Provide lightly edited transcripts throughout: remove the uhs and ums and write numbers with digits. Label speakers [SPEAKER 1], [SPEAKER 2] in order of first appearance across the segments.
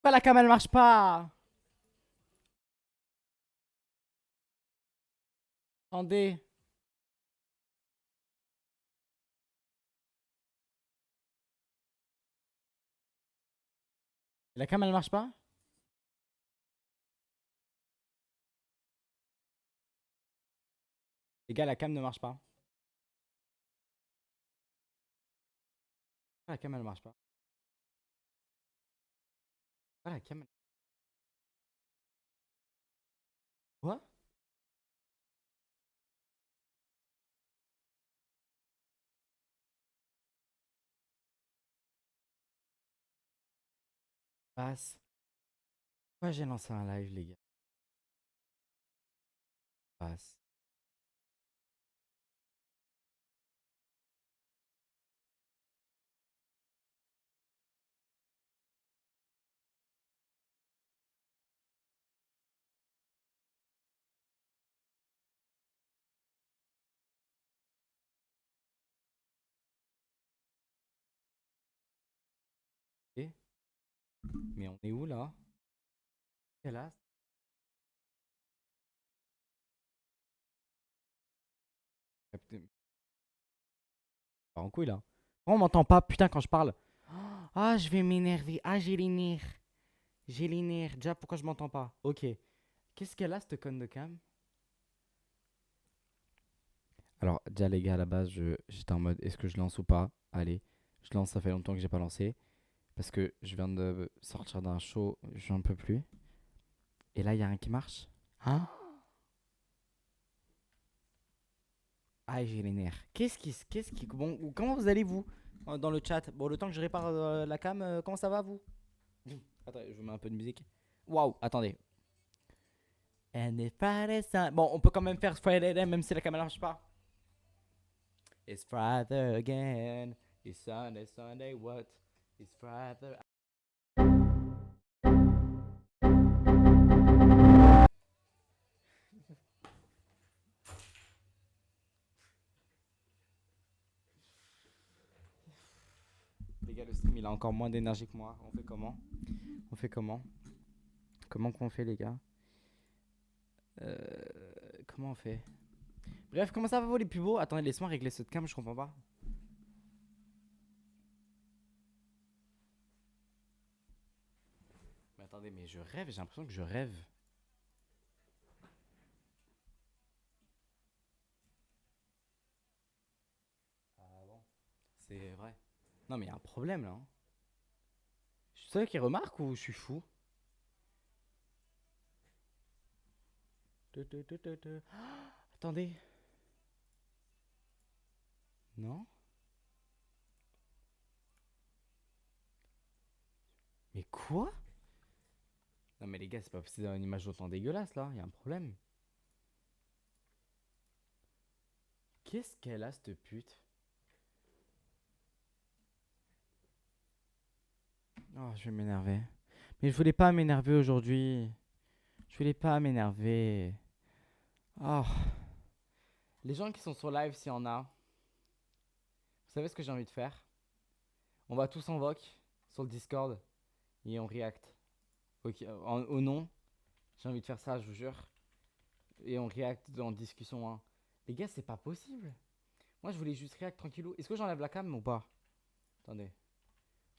[SPEAKER 1] Pourquoi la cam elle marche pas? Attendez. La cam elle marche pas? Les gars, la cam ne marche pas. Pourquoi la cam elle marche pas? Pourquoi la cam elle... Quoi? Passe. Pourquoi j'ai lancé un live, les gars? Passe. Ok. Mais on est où là? Hélas. Capté- Pas en couille là. Pourquoi on m'entend pas, putain, quand je parle? Ah, je vais m'énerver. Ah, j'ai les nerfs. J'ai les nerfs. Déjà, pourquoi je m'entends pas? Ok. Qu'est-ce qu'elle a, cette conne de cam? Alors, déjà, les gars, à la base, j'étais en mode est-ce que je lance ou pas? Allez, je lance, ça fait longtemps que j'ai pas lancé. Parce que je viens de sortir d'un show, j'en peux plus. Et là, il y a rien qui marche. Hein? Ah, j'ai les nerfs. Bon, comment vous allez, vous, dans le chat? Bon, le temps que je répare la cam, comment ça va, vous? Attends, je vous mets un peu de musique. Waouh, attendez. And if Friday sun- Bon, on peut quand même faire Friday then, même si la caméra marche pas. It's Friday again. It's Sunday, Sunday, what? It's Friday. Les gars, le stream il a encore moins d'énergie que moi. On fait comment? On fait comment? Comment qu'on fait, les gars? Comment on fait? Bref, comment ça va, vous, les plus beaux? Attendez, laisse-moi régler cette cam, je comprends pas. Mais attendez, mais je rêve, j'ai l'impression que je rêve. Ah bon? C'est vrai. Non, mais il y a un problème là, hein. Je suis seul qui remarque ou je suis fou? Attendez. Non? Mais quoi? Non mais les gars, c'est pas possible d'avoir une image autant dégueulasse là, y a un problème. Qu'est-ce qu'elle a cette pute? Oh, je vais m'énerver. Mais je voulais pas m'énerver aujourd'hui. Je voulais pas m'énerver. Oh. Les gens qui sont sur live, s'il y en a, vous savez ce que j'ai envie de faire? On va tous en voc sur le Discord et on react. Ok, au nom, j'ai envie de faire ça, je vous jure. Et on react en discussion, hein. Les gars, c'est pas possible. Moi, je voulais juste react tranquillou. Est-ce que j'enlève la cam ou pas? Attendez.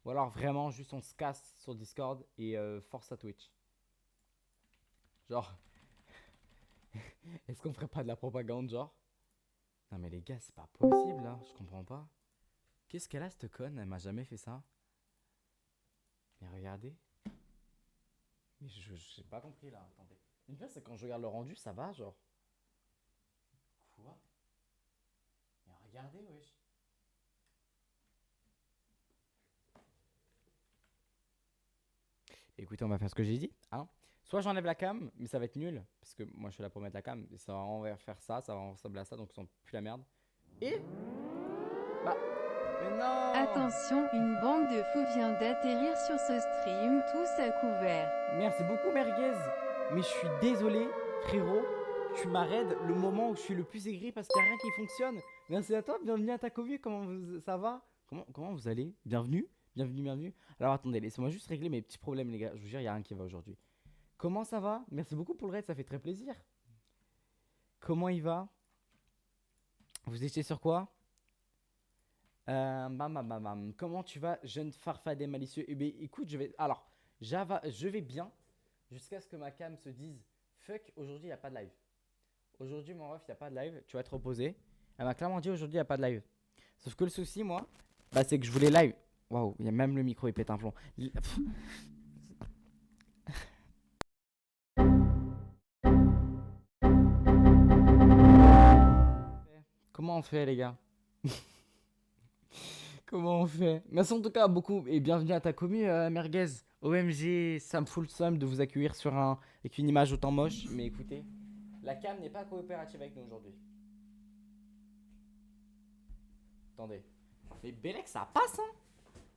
[SPEAKER 1] Ou alors vraiment, juste on se casse sur Discord et force à Twitch. Genre, est-ce qu'on ferait pas de la propagande, genre? Non mais les gars, c'est pas possible là, je comprends pas. Qu'est-ce qu'elle a cette conne? Elle m'a jamais fait ça. Mais regardez. Mais j'ai pas compris là, attendez. Une chose, c'est quand je regarde le rendu, ça va, genre. Quoi? Mais regardez, wesh. Écoutez, on va faire ce que j'ai dit, hein. Soit j'enlève la cam, mais ça va être nul. Parce que moi je suis là pour mettre la cam. Et ça va vraiment faire ça, ça va ressembler à ça, donc ils sont plus la merde. Et. Bah. Mais non!
[SPEAKER 2] Attention, une bande de fous vient d'atterrir sur ce stream, tous à couvert.
[SPEAKER 1] Merci beaucoup, Merguez. Mais je suis désolé, frérot. Tu m'arrêtes le moment où je suis le plus aigri parce qu'il n'y a rien qui fonctionne. Merci à toi, bienvenue à ta commu. Ça va? Comment vous allez? Bienvenue. Bienvenue, bienvenue. Alors attendez, laissez-moi juste régler mes petits problèmes, les gars. Je vous jure, il n'y a rien qui va aujourd'hui. Comment ça va? Merci beaucoup pour le raid, ça fait très plaisir. Comment il va? Vous étiez sur quoi? Comment tu vas, jeune farfadet malicieux? Eh bien, écoute, je vais. Alors, je vais bien jusqu'à ce que ma cam se dise fuck, aujourd'hui, il n'y a pas de live. Aujourd'hui, mon ref, il n'y a pas de live. Tu vas te reposer. Elle m'a clairement dit aujourd'hui, il n'y a pas de live. Sauf que le souci, moi, bah, c'est que je voulais live. Waouh, il y a même le micro, il pète un plomb. Comment on fait, les gars? Comment on fait? Merci en tout cas beaucoup et bienvenue à ta commu, Merguez. OMG, ça me fout le seum de vous accueillir avec une image autant moche. Mais écoutez, la cam n'est pas coopérative avec nous aujourd'hui. Attendez. Mais Belek, ça passe, hein?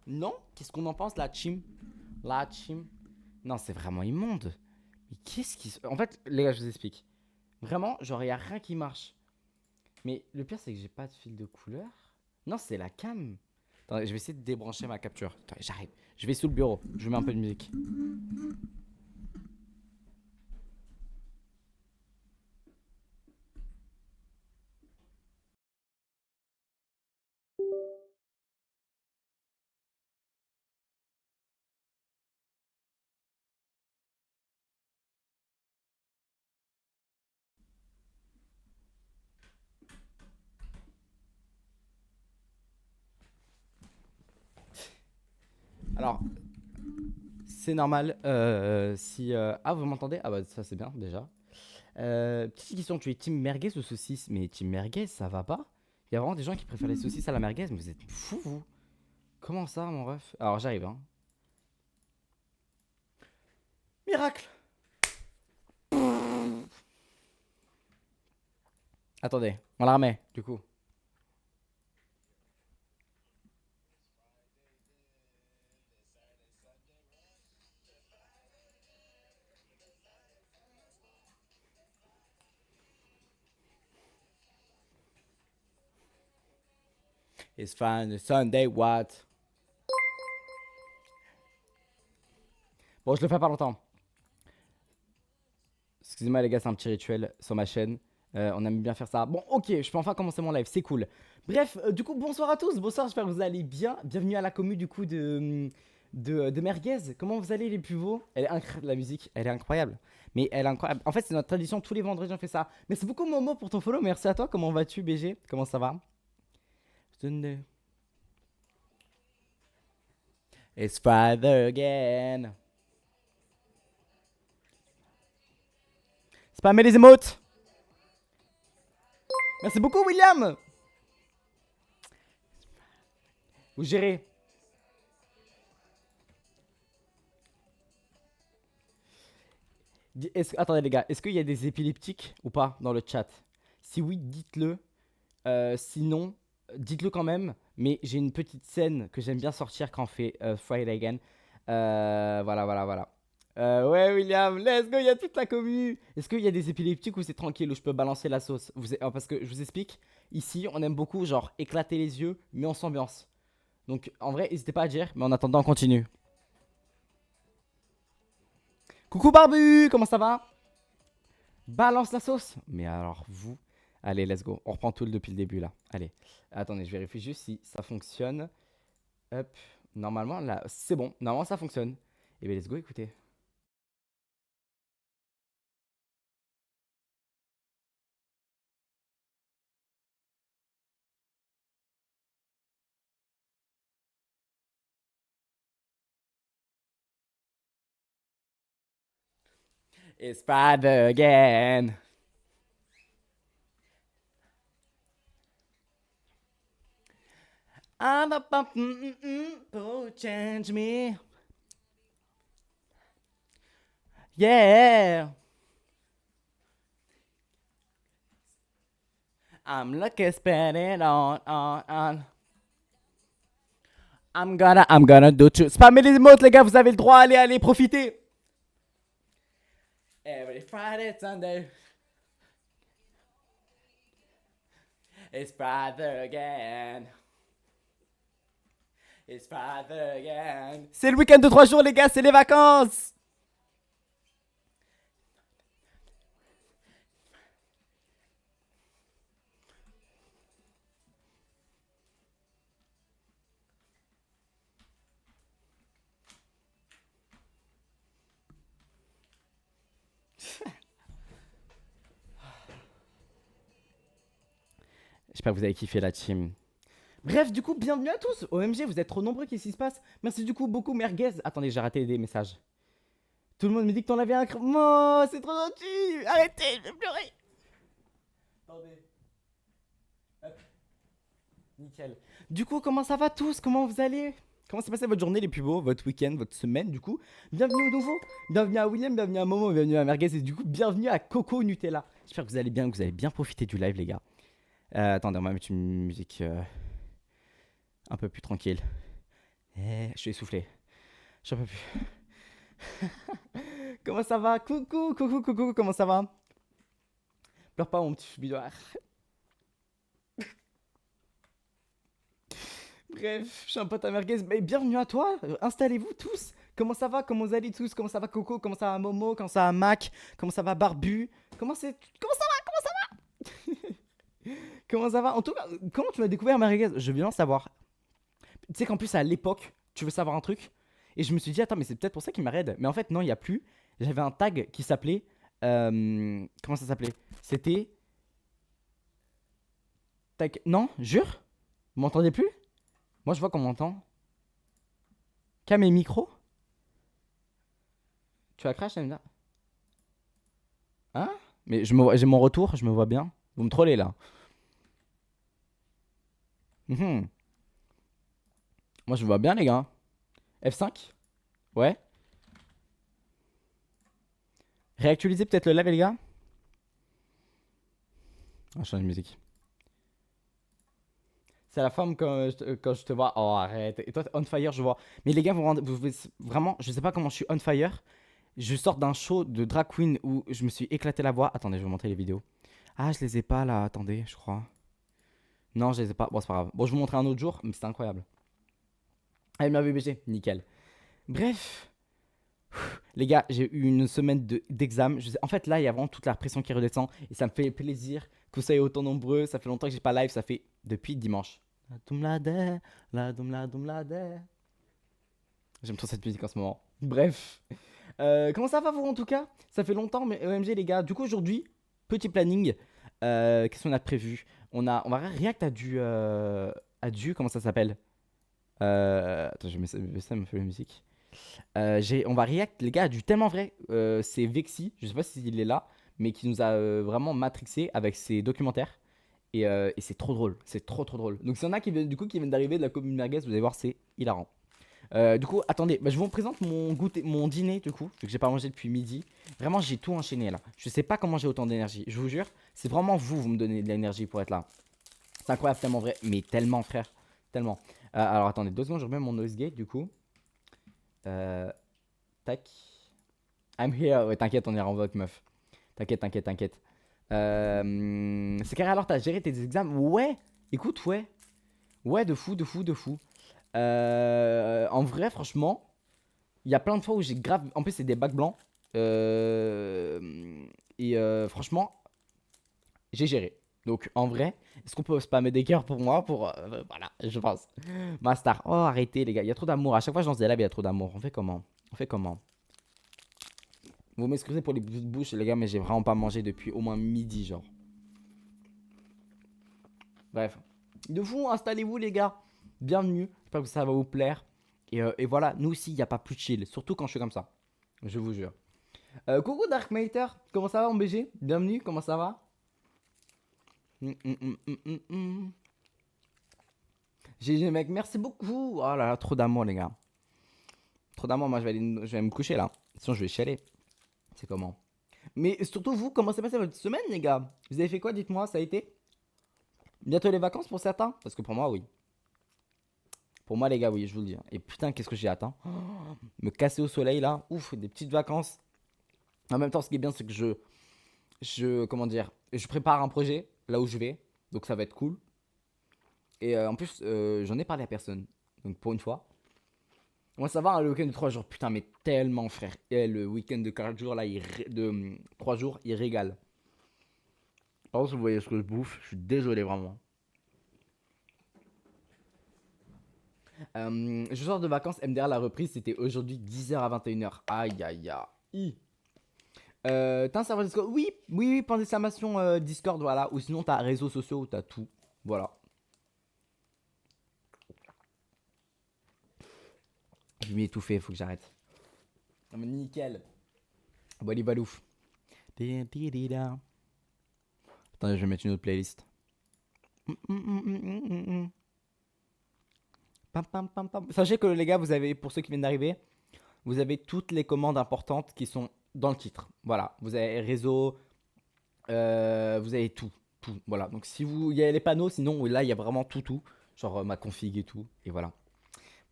[SPEAKER 1] Non? Qu'est-ce qu'on en pense, la team? La team? Non, c'est vraiment immonde. Mais qu'est-ce qui se... En fait, les gars, je vous explique. Vraiment, genre, il n'y a rien qui marche. Mais le pire, c'est que j'ai pas de fil de couleur. Non, c'est la cam. Attendez, je vais essayer de débrancher ma capture. Attendez, j'arrive. Je vais sous le bureau. Je mets un peu de musique. Alors, c'est normal. Si. Ah, vous m'entendez? Ah, bah, ça, c'est bien, déjà. Petite question, tu es team merguez ou saucisse? Mais team merguez, ça va pas? Il y a vraiment des gens qui préfèrent les saucisses à la merguez, mais vous êtes fous, vous. Comment ça, mon ref? Alors, j'arrive, hein. Miracle! Attendez, on la remet, du coup. It's fine, Sunday, what? Bon, je le fais pas longtemps. Excusez-moi les gars, c'est un petit rituel sur ma chaîne. On aime bien faire ça. Bon, ok, je peux enfin commencer mon live, c'est cool. Bref, du coup, bonsoir à tous. Bonsoir, j'espère que vous allez bien. Bienvenue à la commu du coup de Merguez. Comment vous allez les plus beaux? Elle est incroyable, la musique, elle est incroyable. Mais elle est incroyable. En fait, c'est notre tradition, tous les vendredis on fait ça. Merci beaucoup Momo pour ton follow, merci à toi. Comment vas-tu BG? Comment ça va? Sunday. It's Friday again. Spammez les émotes. Merci beaucoup William. Vous gérez. Attendez les gars, est-ce qu'il y a des épileptiques ou pas dans le chat? Si oui, dites-le. Sinon, dites-le quand même. Mais j'ai une petite scène que j'aime bien sortir quand on fait Friday Again. Voilà, voilà, voilà. Ouais, William, let's go, il y a toute la commu. Est-ce qu'il y a des épileptiques ou c'est tranquille où je peux balancer la sauce? Parce que je vous explique, ici, on aime beaucoup, genre, éclater les yeux, mais on s'ambiance. Donc, en vrai, n'hésitez pas à dire, mais en attendant, on continue. Coucou Barbu, comment ça va? Balance la sauce. Mais alors, vous. Allez, let's go. On reprend tout depuis le début là. Allez. Attendez, je vérifie juste si ça fonctionne. Hop. Normalement, là, c'est bon. Normalement, ça fonctionne. Et bien, let's go, écoutez. It's Friday again. I'm up, change me. Yeah. I'm lucky spend it on. I'm gonna do too. Spammez les emotes, les gars, vous avez le droit. Allez, allez, profitez. Every Friday, Sunday. It's Friday again. It's Father again. C'est le week-end de 3 jours, les gars, c'est les vacances. J'espère que vous avez kiffé la team. Bref, du coup, bienvenue à tous. OMG, vous êtes trop nombreux, qu'est-ce qui se passe? Merci du coup beaucoup, merguez. Attendez, j'ai raté des messages. Tout le monde me dit que t'en avais un. Oh, c'est trop gentil. Arrêtez, je vais pleurer. Attendez. Hop. Nickel. Du coup, comment ça va tous? Comment vous allez? Comment s'est passée votre journée les plus beaux, votre week-end, votre semaine du coup? Bienvenue au nouveau. Bienvenue à William, bienvenue à Momo, bienvenue à Merguez et du coup, bienvenue à Coco Nutella. J'espère que vous allez bien, que vous avez bien profité du live les gars. Attendez, on va mettre une musique un peu plus tranquille. Je suis essoufflé. J'en peux plus. Comment ça va? Coucou, coucou, coucou, comment ça va? Pleure pas mon petit choubidoir. Bref, je suis un pote à merguez. Mais bienvenue à toi. Installez-vous tous. Comment ça va? Comment vous allez tous? Comment ça va Coco? Comment ça va Momo? Comment ça va Mac? Comment ça va Barbu? Comment ça va? Comment ça va? En tout cas, comment tu m'as découvert merguez? Je veux bien savoir. Tu sais qu'en plus à l'époque, tu veux savoir un truc? Et je me suis dit attends mais c'est peut-être pour ça qu'il m'arrête. Mais en fait non, il y a plus. J'avais un tag qui s'appelait comment ça s'appelait? C'était tag. Non, jure? Vous m'entendez plus? Moi je vois qu'on m'entend. Cam et micro? Tu as crash là? Hein? Mais j'ai mon retour, je me vois bien. Vous me trollez là. Mhm. Moi je me vois bien les gars. F5? Ouais. Réactualisez peut-être le live les gars. On va changer de musique. C'est la forme quand je te vois. Oh arrête. Et toi t'es on fire je vois. Mais les gars vraiment, je sais pas comment je suis on fire. Je sors d'un show de drag queen où je me suis éclaté la voix. Attendez, je vais vous montrer les vidéos. Ah, je les ai pas là, attendez, je crois. Non, je les ai pas. Bon, c'est pas grave. Bon, je vous montrerai un autre jour, mais c'était incroyable. Ah, il m'avait BG, nickel. Bref, les gars, j'ai eu une semaine d'examen. En fait, là, il y a vraiment toute la pression qui redescend et ça me fait plaisir que vous soyez autant nombreux. Ça fait longtemps que j'ai pas live, ça fait depuis dimanche. La doumlade, la doumlade. J'aime trop cette musique en ce moment. Bref. Comment ça va vous en tout cas? Ça fait longtemps, mais OMG les gars. Du coup aujourd'hui, petit planning. Qu'est-ce qu'on a de prévu? On va react comment ça s'appelle? Attends, je mets ça me fait la musique. On va react les gars à du tellement vrai. C'est Vexy, je sais pas s'il est là, mais qui nous a vraiment matrixé avec ses documentaires. Et c'est trop drôle, c'est trop drôle. Donc s'il y en a qui viennent d'arriver de la commune merguez, vous allez voir, c'est hilarant. Du coup, attendez, je vous présente mon dîner du coup, vu que j'ai pas mangé depuis midi. Vraiment, j'ai tout enchaîné là. Je sais pas comment j'ai autant d'énergie. Je vous jure, c'est vraiment vous me donnez de l'énergie pour être là. C'est incroyable, tellement vrai, mais tellement frère, tellement. Alors attendez, 2 secondes, je remets mon noise gate du coup. Tac. I'm here. Ouais, t'inquiète, on est en vote, meuf. T'inquiète. C'est carré, alors t'as géré tes examens? Ouais, écoute, ouais. Ouais, de fou. En vrai, franchement, il y a plein de fois où j'ai grave. En plus, c'est des bacs blancs. Franchement, j'ai géré. Donc, en vrai, est-ce qu'on peut spammer des cœurs pour moi voilà, je pense. Ma star. Oh, arrêtez, les gars. Il y a trop d'amour. À chaque fois, je lance des lives, il y a trop d'amour. On fait comment? Vous m'excusez pour les bouts de bouche, les gars, mais j'ai vraiment pas mangé depuis au moins midi, genre. Bref. De fou, installez-vous, les gars. Bienvenue. J'espère que ça va vous plaire. Et voilà, nous aussi, il n'y a pas plus chill. Surtout quand je suis comme ça. Je vous jure. Coucou Dark Mater. Comment ça va, mon BG? Bienvenue, comment ça va? GG, mec, merci beaucoup. Oh là là, trop d'amour, les gars. Trop d'amour, moi, je vais me coucher là. Sinon, je vais chialer. C'est comment? Mais surtout, vous, comment s'est passé votre semaine, les gars? Vous avez fait quoi? Dites-moi, ça a été? Bientôt les vacances pour certains? Parce que pour moi, oui. Pour moi, les gars, oui, je vous le dis. Et putain, qu'est-ce que j'ai hâte, hein. Me casser au soleil, là. Ouf, des petites vacances. En même temps, ce qui est bien, c'est que comment dire, je prépare un projet là où je vais. Donc, ça va être cool. Et en plus, j'en ai parlé à personne. Donc pour une fois. Moi ça va, hein, le week-end de 3 jours. Putain, mais tellement, frère. Et le week-end de 4 jours, là, de 3 jours, il régale. Par contre, si vous voyez ce que je bouffe, je suis désolé vraiment. Je sors de vacances, MDR, la reprise, c'était aujourd'hui 10h à 21h. Aïe, aïe, aïe. T'as un serveur Discord? Oui, oui, oui, point d'exclamation Discord, voilà. Ou sinon, t'as réseaux sociaux où t'as tout. Voilà. Je m'y étouffé, faut que j'arrête. Non, mais nickel. Wally Balouf. Attendez, je vais mettre une autre playlist. Pam, pam, pam, pam. Sachez que les gars, vous avez, pour ceux qui viennent d'arriver, vous avez toutes les commandes importantes qui sont dans le titre. Voilà, vous avez réseau, vous avez tout, tout. Voilà, donc si vous, il y a les panneaux, sinon là, il y a vraiment tout, tout. Genre ma config et tout, et voilà.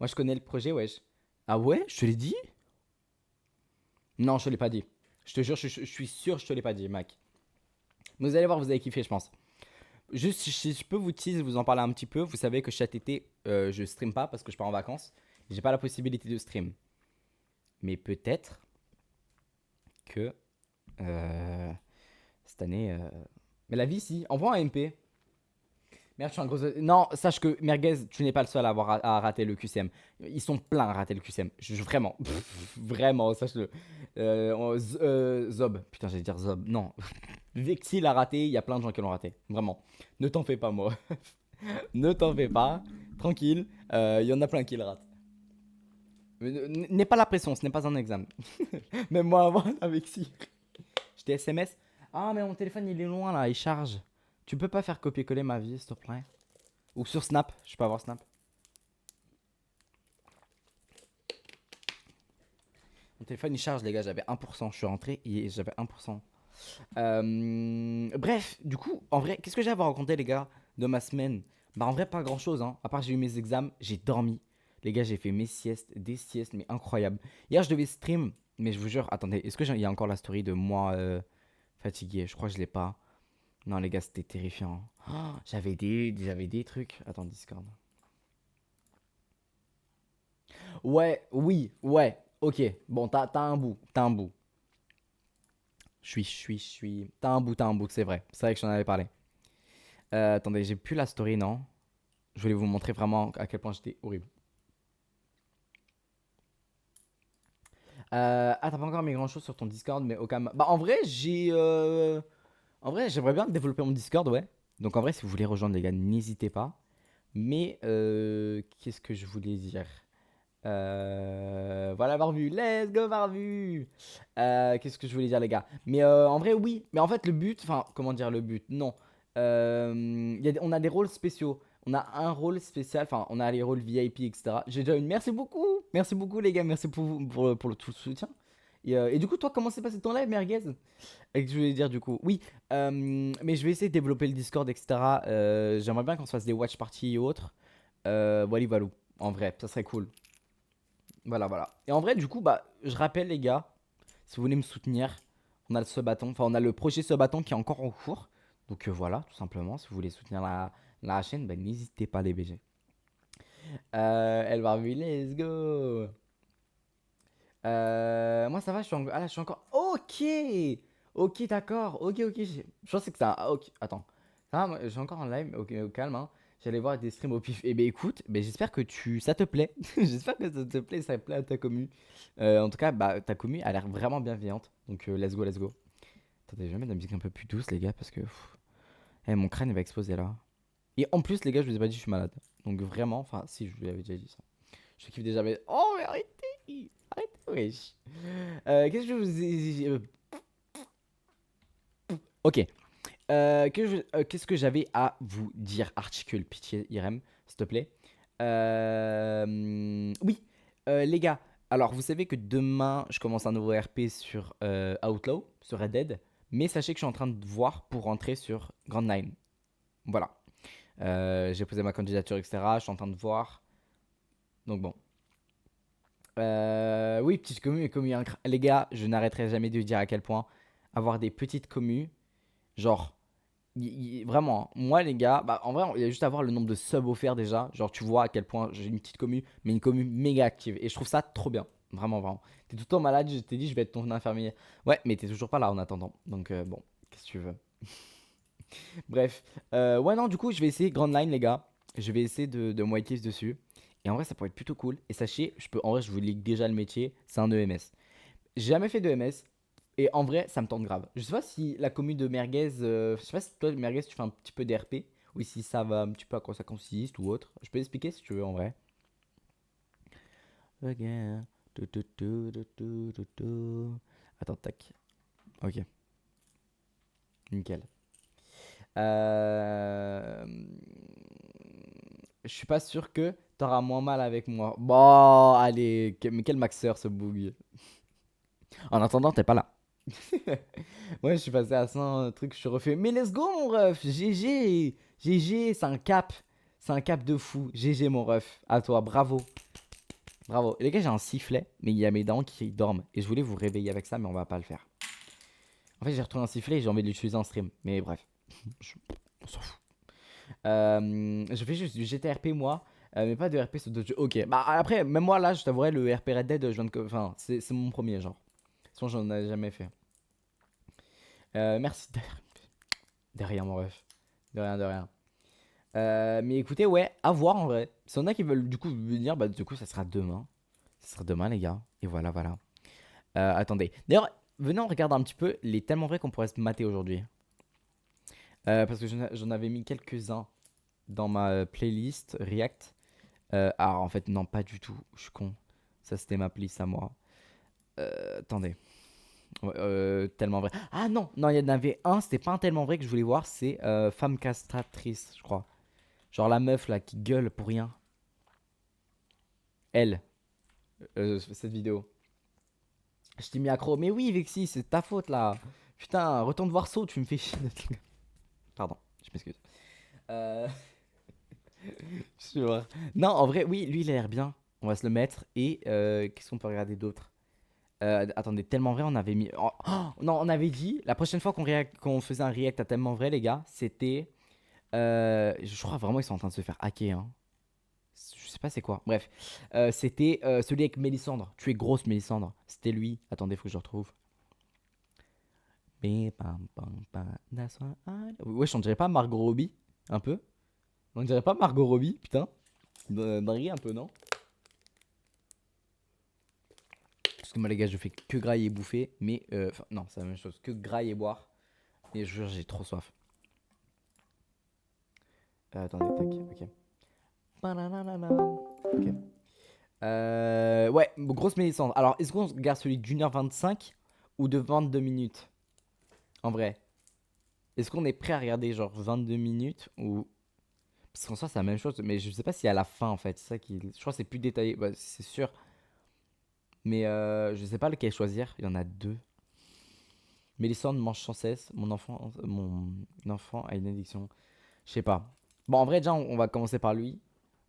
[SPEAKER 1] Moi, je connais le projet, wesh. Ah ouais, je te l'ai dit? Non, je te l'ai pas dit. Je te jure, je suis sûr, je te l'ai pas dit, Mac. Mais vous allez voir, vous allez kiffer, je pense. Juste, si je peux vous tease, vous en parler un petit peu. Vous savez que cet été, je stream pas parce que je pars en vacances. J'ai pas la possibilité de stream. Mais peut-être que cette année. Mais la vie, si. Envoie un MP. Merde, je suis un gros. Non, sache que Merguez, tu n'es pas le seul à avoir à rater le QCM. Ils sont pleins à rater le QCM. Vraiment. Vraiment, sache-le. Zob. Putain, j'allais dire Zob. Non. Vexil a raté. Il y a plein de gens qui l'ont raté. Vraiment. Ne t'en fais pas, moi. Ne t'en fais pas. Tranquille. Il y en a plein qui le ratent. N'aie pas la pression, ce n'est pas un examen. Même moi avant, avec si. J'étais SMS. Ah, mais mon téléphone il est loin là, il charge. Tu peux pas faire copier-coller ma vie, s'il te plaît? Ou sur Snap, je peux avoir Snap. Mon téléphone il charge, les gars, j'avais 1%. Je suis rentré et j'avais 1%. Bref, du coup, en vrai, qu'est-ce que j'ai à vous raconter, les gars, de ma semaine? Bah, en vrai, pas grand chose, hein. À part, j'ai eu mes examens, j'ai dormi. Les gars, j'ai fait mes siestes, des siestes, mais incroyable. Hier, je devais stream, mais je vous jure, attendez, est-ce que il y a encore la story de moi fatigué? Je crois que je l'ai pas. Non, les gars, c'était terrifiant. Oh, j'avais des trucs. Attends, Discord. Ouais, oui, ouais, ok. Bon, t'as un bout, t'as un bout. Je suis. T'as un bout, c'est vrai. C'est vrai que j'en avais parlé. Attendez, j'ai plus la story, non? Je voulais vous montrer vraiment à quel point j'étais horrible. Ah, t'as pas encore mis grand chose sur ton Discord, mais au cas. Bah, en vrai, En vrai, j'aimerais bien développer mon Discord, ouais. Donc, en vrai, si vous voulez rejoindre, les gars, n'hésitez pas. Mais, qu'est-ce que je voulais dire? Voilà, Barbu. Let's go, Barbu. Qu'est-ce que je voulais dire, les gars? Mais en vrai, oui. Mais en fait, le but, enfin, comment dire le but? Non. On a des rôles spéciaux. On a un rôle spécial. Enfin, on a les rôles VIP, etc. J'ai déjà une. Merci beaucoup. Merci beaucoup, les gars. Merci pour tout le soutien. Et du coup, toi, comment s'est passé ton live, Merguez? Et que je voulais dire, du coup, oui. Mais je vais essayer de développer le Discord, etc. J'aimerais bien qu'on se fasse des watch parties et autres. Voilà, voilà. En vrai, ça serait cool. Voilà, voilà. Et en vrai, du coup, bah, je rappelle, les gars, si vous voulez me soutenir, on a le sub-bâton, enfin, on a le projet sub-bâton qui est encore en cours. Donc voilà, tout simplement, si vous voulez soutenir la chaîne, bah, n'hésitez pas, les BG. Elle va revenir, let's go. Moi, ça va, ah là, je suis encore. Ok! Ok, d'accord. Ok, ok. Je pensais que c'était un. Ah, ok, attends. Ça va, moi, je suis encore en live, ok, au calme, hein. J'allais voir des streams au pif. Eh ben écoute, ben, j'espère que ça te plaît. J'espère que ça te plaît, ça plaît à ta commu. En tout cas, bah, ta commu a l'air vraiment bienveillante. Donc, let's go, let's go. Attendez, je vais mettre de la musique un peu plus douce, les gars, parce que eh, mon crâne il va exploser là. Et en plus, les gars, je vous ai pas dit, je suis malade. Donc, vraiment, enfin, si, je vous avais déjà dit ça. Je kiffe déjà, mais. Oh, mais arrêtez! Arrêtez, wesh. Qu'est-ce que je vous ai. Ok. Qu'est-ce que j'avais à vous dire? Articule, pitié, Irem, s'il te plaît. Oui, les gars. Alors, vous savez que demain, je commence un nouveau RP sur Outlaw, sur Red Dead. Mais sachez que je suis en train de voir pour rentrer sur Grand Nine. Voilà. J'ai posé ma candidature, etc. Je suis en train de voir. Donc bon. Oui, petite commu et commu incre. Les gars, je n'arrêterai jamais de dire à quel point avoir des petites communes, genre Vraiment, hein, moi les gars, bah en vrai, il y a juste à voir le nombre de subs offerts déjà. Genre, tu vois à quel point j'ai une petite commu, mais une commu méga active. Et je trouve ça trop bien. Vraiment, vraiment. T'es tout le temps malade, je t'ai dit, je vais être ton infirmier. Ouais, mais t'es toujours pas là en attendant. Donc, bon, qu'est-ce que tu veux. Bref. Ouais, non, du coup, je vais essayer Grand Line, les gars. Je vais essayer de me whitelist dessus. Et en vrai, ça pourrait être plutôt cool. Et sachez, en vrai, je vous lis déjà le métier, c'est un EMS. J'ai jamais fait de EMS. Et en vrai, ça me tente grave. Je sais pas si la commune de Merguez. Je sais pas si toi, Merguez, tu fais un petit peu d'RP. Ou si ça va un petit peu à quoi ça consiste ou autre. Je peux expliquer si tu veux en vrai. Regarde. Attends, tac. Ok, nickel. Euh... Je suis pas sûr que t'auras moins mal avec moi. Bon, allez. Mais quel maxeur ce bug. En attendant, t'es pas là. Ouais, je suis passé à 100 trucs, je suis refait. Mais let's go, mon ref. GG. GG, c'est un cap. C'est un cap de fou. GG, mon ref. À toi, bravo. Bravo. Et les gars, j'ai un sifflet, mais il y a mes dents qui dorment. Et je voulais vous réveiller avec ça, mais on va pas le faire. En fait, j'ai retrouvé un sifflet et j'ai envie de l'utiliser en stream. Mais bref, Je- on s'en fout. Je fais juste du GTRP, moi. Mais pas de RP sur d'autres jeux. Ok. Bah après, même moi, là, je t'avouerai, le RP Red Dead, je viens de... Enfin, c'est mon premier, genre. Sinon, j'en ai jamais fait. Merci de rien, mon ref. De rien, de rien. Mais écoutez, ouais, à voir en vrai. Si on a qui veulent du coup venir, bah du coup, ça sera demain. Ça sera demain, les gars. Et voilà, voilà. Attendez. D'ailleurs, venez, on regarde un petit peu les tellement vrais qu'on pourrait se mater aujourd'hui. Parce que j'en avais mis quelques-uns dans ma playlist React. En fait, non, pas du tout. Je suis con. Ça, c'était ma playlist à moi. Attendez. Ouais, tellement vrai. Ah non, non, il y en avait un. C'était pas un tellement vrai que je voulais voir. C'est femme castratrice, je crois. Genre la meuf là qui gueule pour rien. Elle, cette vidéo. Je t'ai mis accro. Mais oui, Vexi, c'est ta faute là. Putain, retourne voir Saut, tu me fais chier. Pardon, je m'excuse. Euh... je suis mort. Non, en vrai, oui, lui il a l'air bien. On va se le mettre. Et qu'est-ce qu'on peut regarder d'autre? Attendez, tellement vrai, on avait mis. Oh, non, on avait dit la prochaine fois qu'on faisait un react à tellement vrai, les gars, c'était. Je crois vraiment qu'ils sont en train de se faire hacker. Hein. Je sais pas c'est quoi. Bref, c'était celui avec Mélissandre. Tu es grosse Mélissandre. C'était lui. Attendez, faut que je le retrouve. Wesh, on dirait pas Margot Robbie. Un peu. On dirait pas Margot Robbie, putain. Dinguerie un peu, non? Parce que moi, les gars, je fais que grailler et bouffer. Mais, non, c'est la même chose. Que grailler et boire. Et je jure, j'ai trop soif. Attendez, tac, ok. Ok. Ouais, grosse Mélissandre. Alors, est-ce qu'on garde celui d'1h25 ou de 22 minutes? En vrai. Est-ce qu'on est prêt à regarder genre 22 minutes ou... Parce qu'en soi, c'est la même chose, mais je sais pas si à la fin en fait. C'est ça qui... Je crois que c'est plus détaillé, bah, c'est sûr. Mais je sais pas lequel choisir. Il y en a deux. Mélissandre mange sans cesse. Mon enfant a une addiction. Je sais pas. Bon, en vrai, déjà, on va commencer par lui.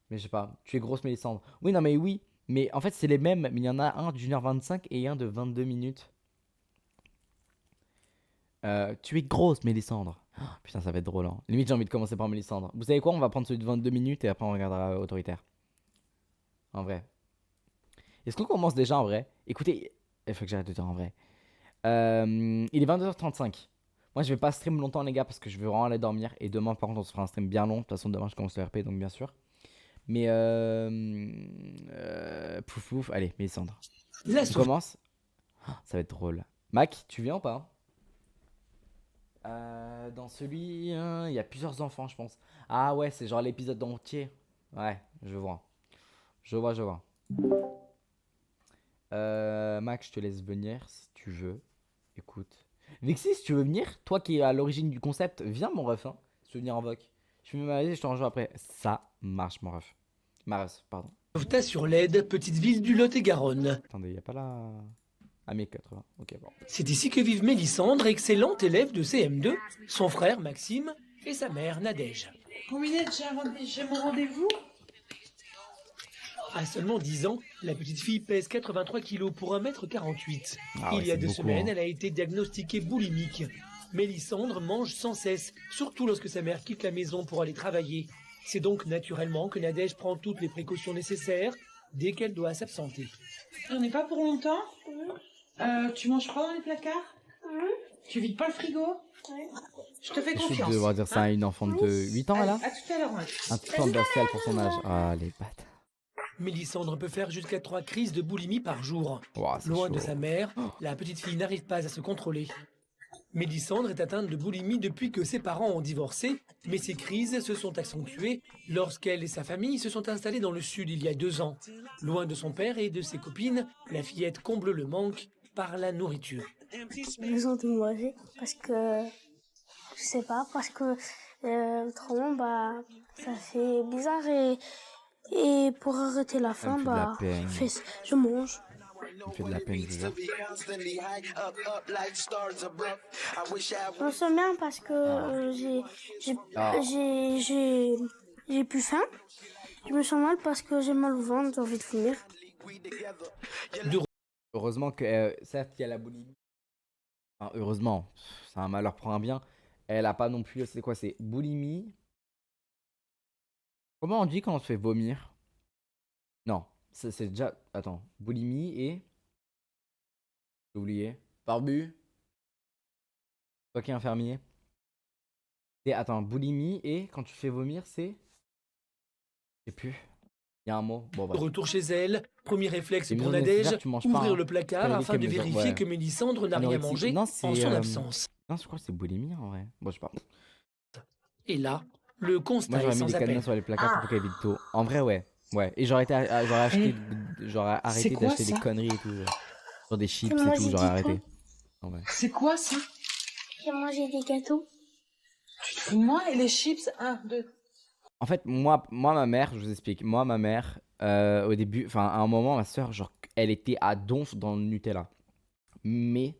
[SPEAKER 1] Mais je sais pas. Tu es grosse Mélissandre. Oui, non, mais oui. Mais en fait, c'est les mêmes. Mais il y en a un d'1h25 et un de 22 minutes. Tu es grosse, Mélissandre. Oh, putain, ça va être drôle. Hein. Limite, j'ai envie de commencer par Mélissandre. Vous savez quoi? On va prendre celui de 22 minutes et après on regardera autoritaire. En vrai. Est-ce qu'on commence déjà en vrai? Écoutez, il faut que j'arrête de dire en vrai. Il est 22h35. Moi, je vais pas stream longtemps, les gars, parce que je veux vraiment aller dormir. Et demain, par contre, on se fera un stream bien long. De toute façon, demain, je commence le RP, donc bien sûr. Mais pouf pouf. Allez, Mélissandre. On commence. Oh, ça va être drôle. Mac, tu viens ou pas? Dans celui, il y a plusieurs enfants, je pense. Ah ouais, c'est genre l'épisode entier. Ouais, je vois. Je vois, je vois. Max, je te laisse venir si tu veux. Écoute. Vixi, si tu veux venir, toi qui es à l'origine du concept, viens mon ref. Hein, si tu veux venir en voc. Je vais m'arrêter, je te rejoins après. Ça marche, mon ref. Maras, pardon.
[SPEAKER 3] Sauvetat-sur-l'Aide, petite ville du Lot-et-Garonne.
[SPEAKER 1] Attendez, y a pas là. Ah, mais 80. Ok, bon.
[SPEAKER 3] C'est ici que vivent Mélissandre, excellente élève de CM2, son frère Maxime et sa mère Nadège.
[SPEAKER 4] Combinette, j'ai mon rendez-vous.
[SPEAKER 3] À seulement 10 ans, la petite fille pèse 83 kilos pour 1m48.
[SPEAKER 1] Ah ouais,
[SPEAKER 3] Il y a
[SPEAKER 1] c'est
[SPEAKER 3] 2
[SPEAKER 1] beaucoup,
[SPEAKER 3] semaines,
[SPEAKER 1] hein.
[SPEAKER 3] elle a été diagnostiquée boulimique. Mélissandre mange sans cesse, surtout lorsque sa mère quitte la maison pour aller travailler. C'est donc naturellement que Nadège prend toutes les précautions nécessaires dès qu'elle doit s'absenter.
[SPEAKER 4] On n'est pas pour longtemps? Tu manges pas dans les placards? Tu vides pas le frigo? Je te fais
[SPEAKER 1] Je suis
[SPEAKER 4] confiance.
[SPEAKER 1] de devoir dire ça à une enfant de 8 ans,
[SPEAKER 4] Allez,
[SPEAKER 1] là.
[SPEAKER 4] à tout à l'heure, Max.
[SPEAKER 1] Un petit peu ambitieux pour son âge. Ah, les bâtards.
[SPEAKER 3] Mélissandre peut faire jusqu'à 3 crises de boulimie par jour.
[SPEAKER 1] Ouah, c'est
[SPEAKER 3] Loin
[SPEAKER 1] chaud.
[SPEAKER 3] de sa mère, la petite fille n'arrive pas à se contrôler. Mélissandre est atteinte de boulimie depuis que ses parents ont divorcé, mais ses crises se sont accentuées lorsqu'elle et sa famille se sont installés dans le sud il y a 2 ans. Loin de son père et de ses copines, la fillette comble le manque par la nourriture.
[SPEAKER 5] J'ai besoin de manger parce que je sais pas, parce que autrement bah ça fait bizarre et pour arrêter la faim
[SPEAKER 1] me fait de la
[SPEAKER 5] bah
[SPEAKER 1] peine.
[SPEAKER 5] je mange.
[SPEAKER 1] Il me fait de la peine, je vois.
[SPEAKER 5] Je me sens bien parce que
[SPEAKER 1] Ah.
[SPEAKER 5] j'ai plus faim. Je me sens mal parce que j'ai mal au ventre, j'ai envie de vomir.
[SPEAKER 1] Heureusement que, certes, il y a la boulimie. Enfin, heureusement, c'est un malheur pour un bien. Elle a pas non plus, c'est quoi, c'est boulimie. Comment on dit quand on se fait vomir? Non, c'est déjà, attends, boulimie et... J'ai oublié. Barbu? Toi qui es infirmier. Et attends, boulimie et quand tu fais vomir, c'est... Je sais plus. Il y a un mot. Bon,
[SPEAKER 3] De
[SPEAKER 1] bah.
[SPEAKER 3] retour chez elle, premier réflexe
[SPEAKER 1] Les
[SPEAKER 3] pour
[SPEAKER 1] maisons
[SPEAKER 3] Nadège,
[SPEAKER 1] nécessaires, tu manges pas,
[SPEAKER 3] ouvrir
[SPEAKER 1] hein.
[SPEAKER 3] le placard
[SPEAKER 1] Fallait
[SPEAKER 3] afin de
[SPEAKER 1] les maisons,
[SPEAKER 3] vérifier
[SPEAKER 1] ouais.
[SPEAKER 3] que Mélissandre n'a rien
[SPEAKER 1] Anorexique.
[SPEAKER 3] mangé
[SPEAKER 1] Non,
[SPEAKER 3] en
[SPEAKER 1] c'est,
[SPEAKER 3] son absence.
[SPEAKER 1] Non, je crois que c'est boulimie en vrai. Bon, je sais pas.
[SPEAKER 3] Et là, le
[SPEAKER 1] Moi,
[SPEAKER 3] constat est
[SPEAKER 1] j'aurais mis
[SPEAKER 3] sans
[SPEAKER 1] des cadenas
[SPEAKER 3] appel.
[SPEAKER 1] sur les placards pour qu'elle vide tôt. En vrai, ouais. Ouais. Et j'aurais acheté, j'aurais arrêté
[SPEAKER 4] quoi,
[SPEAKER 1] d'acheter des
[SPEAKER 4] ça
[SPEAKER 1] conneries et tout. Genre des chips
[SPEAKER 5] Moi,
[SPEAKER 1] et tout,
[SPEAKER 5] j'ai
[SPEAKER 1] j'aurais
[SPEAKER 5] dit
[SPEAKER 1] arrêté. En vrai.
[SPEAKER 4] C'est quoi ça?
[SPEAKER 5] J'ai mangé des gâteaux.
[SPEAKER 4] Tu te fous de moi et les chips? 1, 2.
[SPEAKER 1] En fait, moi, ma mère, je vous explique. Moi, ma mère, au début, enfin, à un moment, ma soeur, genre, elle était à donf dans le Nutella. Mais,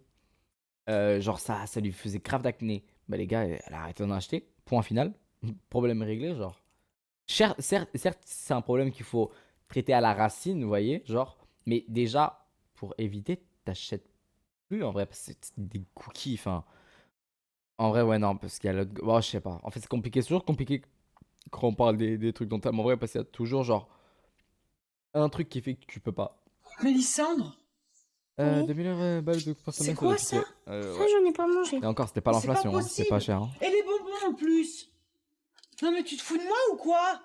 [SPEAKER 1] genre, ça lui faisait grave d'acné. Bah, les gars, elle a arrêté d'en acheter. Point final. Problème réglé, genre. Certes, c'est un problème qu'il faut traiter à la racine, vous voyez, genre. Mais déjà, pour éviter, t'achètes plus, en vrai, parce que c'est des cookies, enfin. En vrai, ouais, non, parce qu'il y a l'autre. Bon, je sais pas. En fait, c'est compliqué. C'est toujours compliqué quand on parle des trucs dentaires. En vrai, parce qu'il y a toujours, genre, un truc qui fait que tu peux pas.
[SPEAKER 4] Mélissandre?
[SPEAKER 5] Oui.
[SPEAKER 1] 2000 balles de consommation.
[SPEAKER 4] C'est quoi, ça?
[SPEAKER 5] Ça, j'en ai pas mangé.
[SPEAKER 1] Et encore, c'était pas
[SPEAKER 4] Mais c'est pas
[SPEAKER 1] l'inflation, hein, c'est pas
[SPEAKER 4] possible.
[SPEAKER 1] cher. Hein.
[SPEAKER 4] Et les bonbons en plus? Non mais tu te fous de moi ou quoi?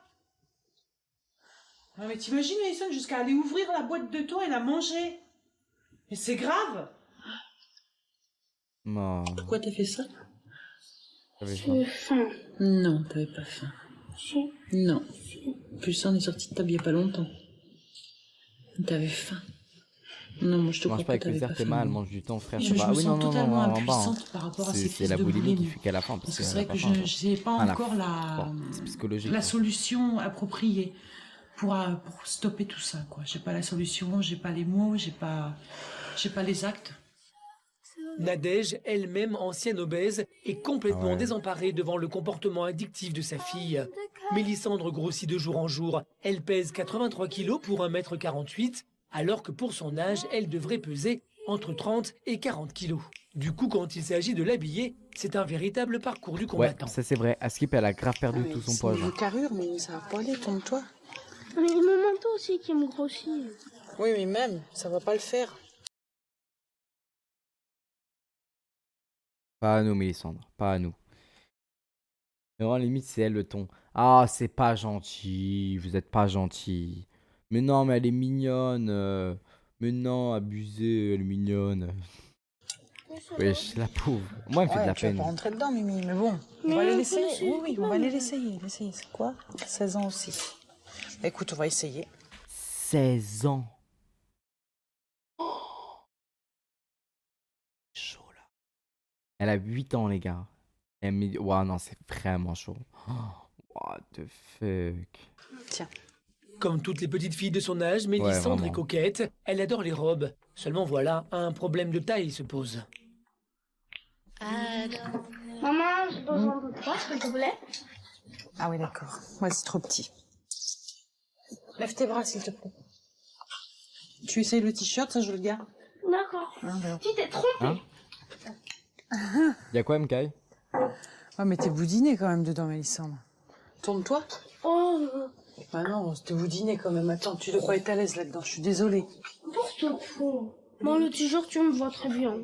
[SPEAKER 4] Non mais t'imagines, Mélissandre, jusqu'à aller ouvrir la boîte de thon et la manger? Mais c'est grave!
[SPEAKER 1] Non,
[SPEAKER 4] Pourquoi t'as fait ça?
[SPEAKER 1] j'avais faim.
[SPEAKER 5] J'ai faim.
[SPEAKER 4] Non, t'avais pas faim.
[SPEAKER 5] Si.
[SPEAKER 4] Non. En plus, on est sorti de table il y a pas longtemps. T'avais faim. Non, moi je te
[SPEAKER 1] Tu
[SPEAKER 4] crois
[SPEAKER 1] manges pas
[SPEAKER 4] pas,
[SPEAKER 1] avec
[SPEAKER 4] t'avais
[SPEAKER 1] plaisir,
[SPEAKER 4] pas
[SPEAKER 1] t'es
[SPEAKER 4] faim.
[SPEAKER 1] mal,
[SPEAKER 4] non.
[SPEAKER 1] mange du temps, frère.
[SPEAKER 4] Mais
[SPEAKER 1] Je sais
[SPEAKER 4] je
[SPEAKER 1] pas.
[SPEAKER 4] me
[SPEAKER 1] Oui,
[SPEAKER 4] sens
[SPEAKER 1] non,
[SPEAKER 4] totalement
[SPEAKER 1] en bas, hein.
[SPEAKER 4] impuissante par rapport à ces
[SPEAKER 1] C'est
[SPEAKER 4] crises
[SPEAKER 1] la
[SPEAKER 4] de
[SPEAKER 1] boulimie qui
[SPEAKER 4] boulimie.
[SPEAKER 1] fait qu'elle a faim.
[SPEAKER 4] Parce que
[SPEAKER 1] qu'elle
[SPEAKER 4] c'est
[SPEAKER 1] a
[SPEAKER 4] vrai
[SPEAKER 1] pas
[SPEAKER 4] que
[SPEAKER 1] faim, quoi.
[SPEAKER 4] je n'ai pas
[SPEAKER 1] Ah, la
[SPEAKER 4] encore
[SPEAKER 1] Bon, c'est psychologique.
[SPEAKER 4] la
[SPEAKER 1] quoi.
[SPEAKER 4] solution appropriée pour stopper tout ça, quoi. J'ai pas la solution, j'ai pas les mots, j'ai pas les actes.
[SPEAKER 3] Nadège, elle-même ancienne obèse, est complètement
[SPEAKER 1] Ah ouais.
[SPEAKER 3] désemparée devant le comportement addictif de sa fille. Mélissandre grossit de jour en jour. Elle pèse 83 kilos pour 1,48 m, alors que pour son âge, elle devrait peser entre 30 et 40 kilos. Du coup, quand il s'agit de l'habiller, c'est un véritable parcours du
[SPEAKER 1] Ouais,
[SPEAKER 3] combattant.
[SPEAKER 1] ça c'est vrai. Askip, elle a grave perdu tout son poids.
[SPEAKER 6] C'est
[SPEAKER 1] Genre.
[SPEAKER 6] une carrure, mais ça va pas aller, tourne-toi.
[SPEAKER 5] Mais mon manteau aussi qui me grossit.
[SPEAKER 6] Oui, mais même, ça va pas le faire.
[SPEAKER 1] Pas à nous, Mélissandre. Pas à nous. Mais en limite, c'est elle le ton. Ah, c'est pas gentil. Vous êtes pas gentil. Mais non, mais elle est mignonne. Mais non, abusée, elle est mignonne. Wesh, la pauvre. Moi, elle me fait de
[SPEAKER 6] Ouais,
[SPEAKER 1] la
[SPEAKER 6] tu vas
[SPEAKER 1] peine.
[SPEAKER 6] pas rentrer dedans, Mimi, mais bon, on
[SPEAKER 5] Mais
[SPEAKER 6] va aller
[SPEAKER 5] on peut
[SPEAKER 6] l'essayer.
[SPEAKER 5] l'essayer
[SPEAKER 6] Oui,
[SPEAKER 5] quand
[SPEAKER 6] on va
[SPEAKER 5] même.
[SPEAKER 6] aller l'essayer. L'essayer, c'est quoi? 16 ans aussi. Écoute, on va essayer.
[SPEAKER 1] 16 ans. Chaud là. Elle a 8 ans, les gars. Elle me dit... Ouah, non, c'est vraiment chaud. What the fuck.
[SPEAKER 3] Comme toutes les petites filles de son âge, Mélissandre
[SPEAKER 1] vraiment.
[SPEAKER 3] est coquette. Elle adore les robes. Seulement voilà, un problème de taille se pose.
[SPEAKER 5] Maman, j'ai besoin de toi, s'il te plaît.
[SPEAKER 6] Ah oui, d'accord. Ouais, c'est trop petit. Lève tes bras, s'il te plaît. Tu essayes le t-shirt, ça je le garde.
[SPEAKER 5] D'accord.
[SPEAKER 6] Hein, alors.
[SPEAKER 5] Tu t'es trompé.
[SPEAKER 1] Hein Y'a quoi, MK?
[SPEAKER 6] Ouais, mais t'es boudiné quand même dedans, Mélissandre. Tourne-toi.
[SPEAKER 5] Oh,
[SPEAKER 6] Ah non, c'était boudiné quand même. Attends, tu dois pas être à l'aise là-dedans, je suis désolée.
[SPEAKER 5] pour te fous. Moi, le t-shirt, tu me vois très bien.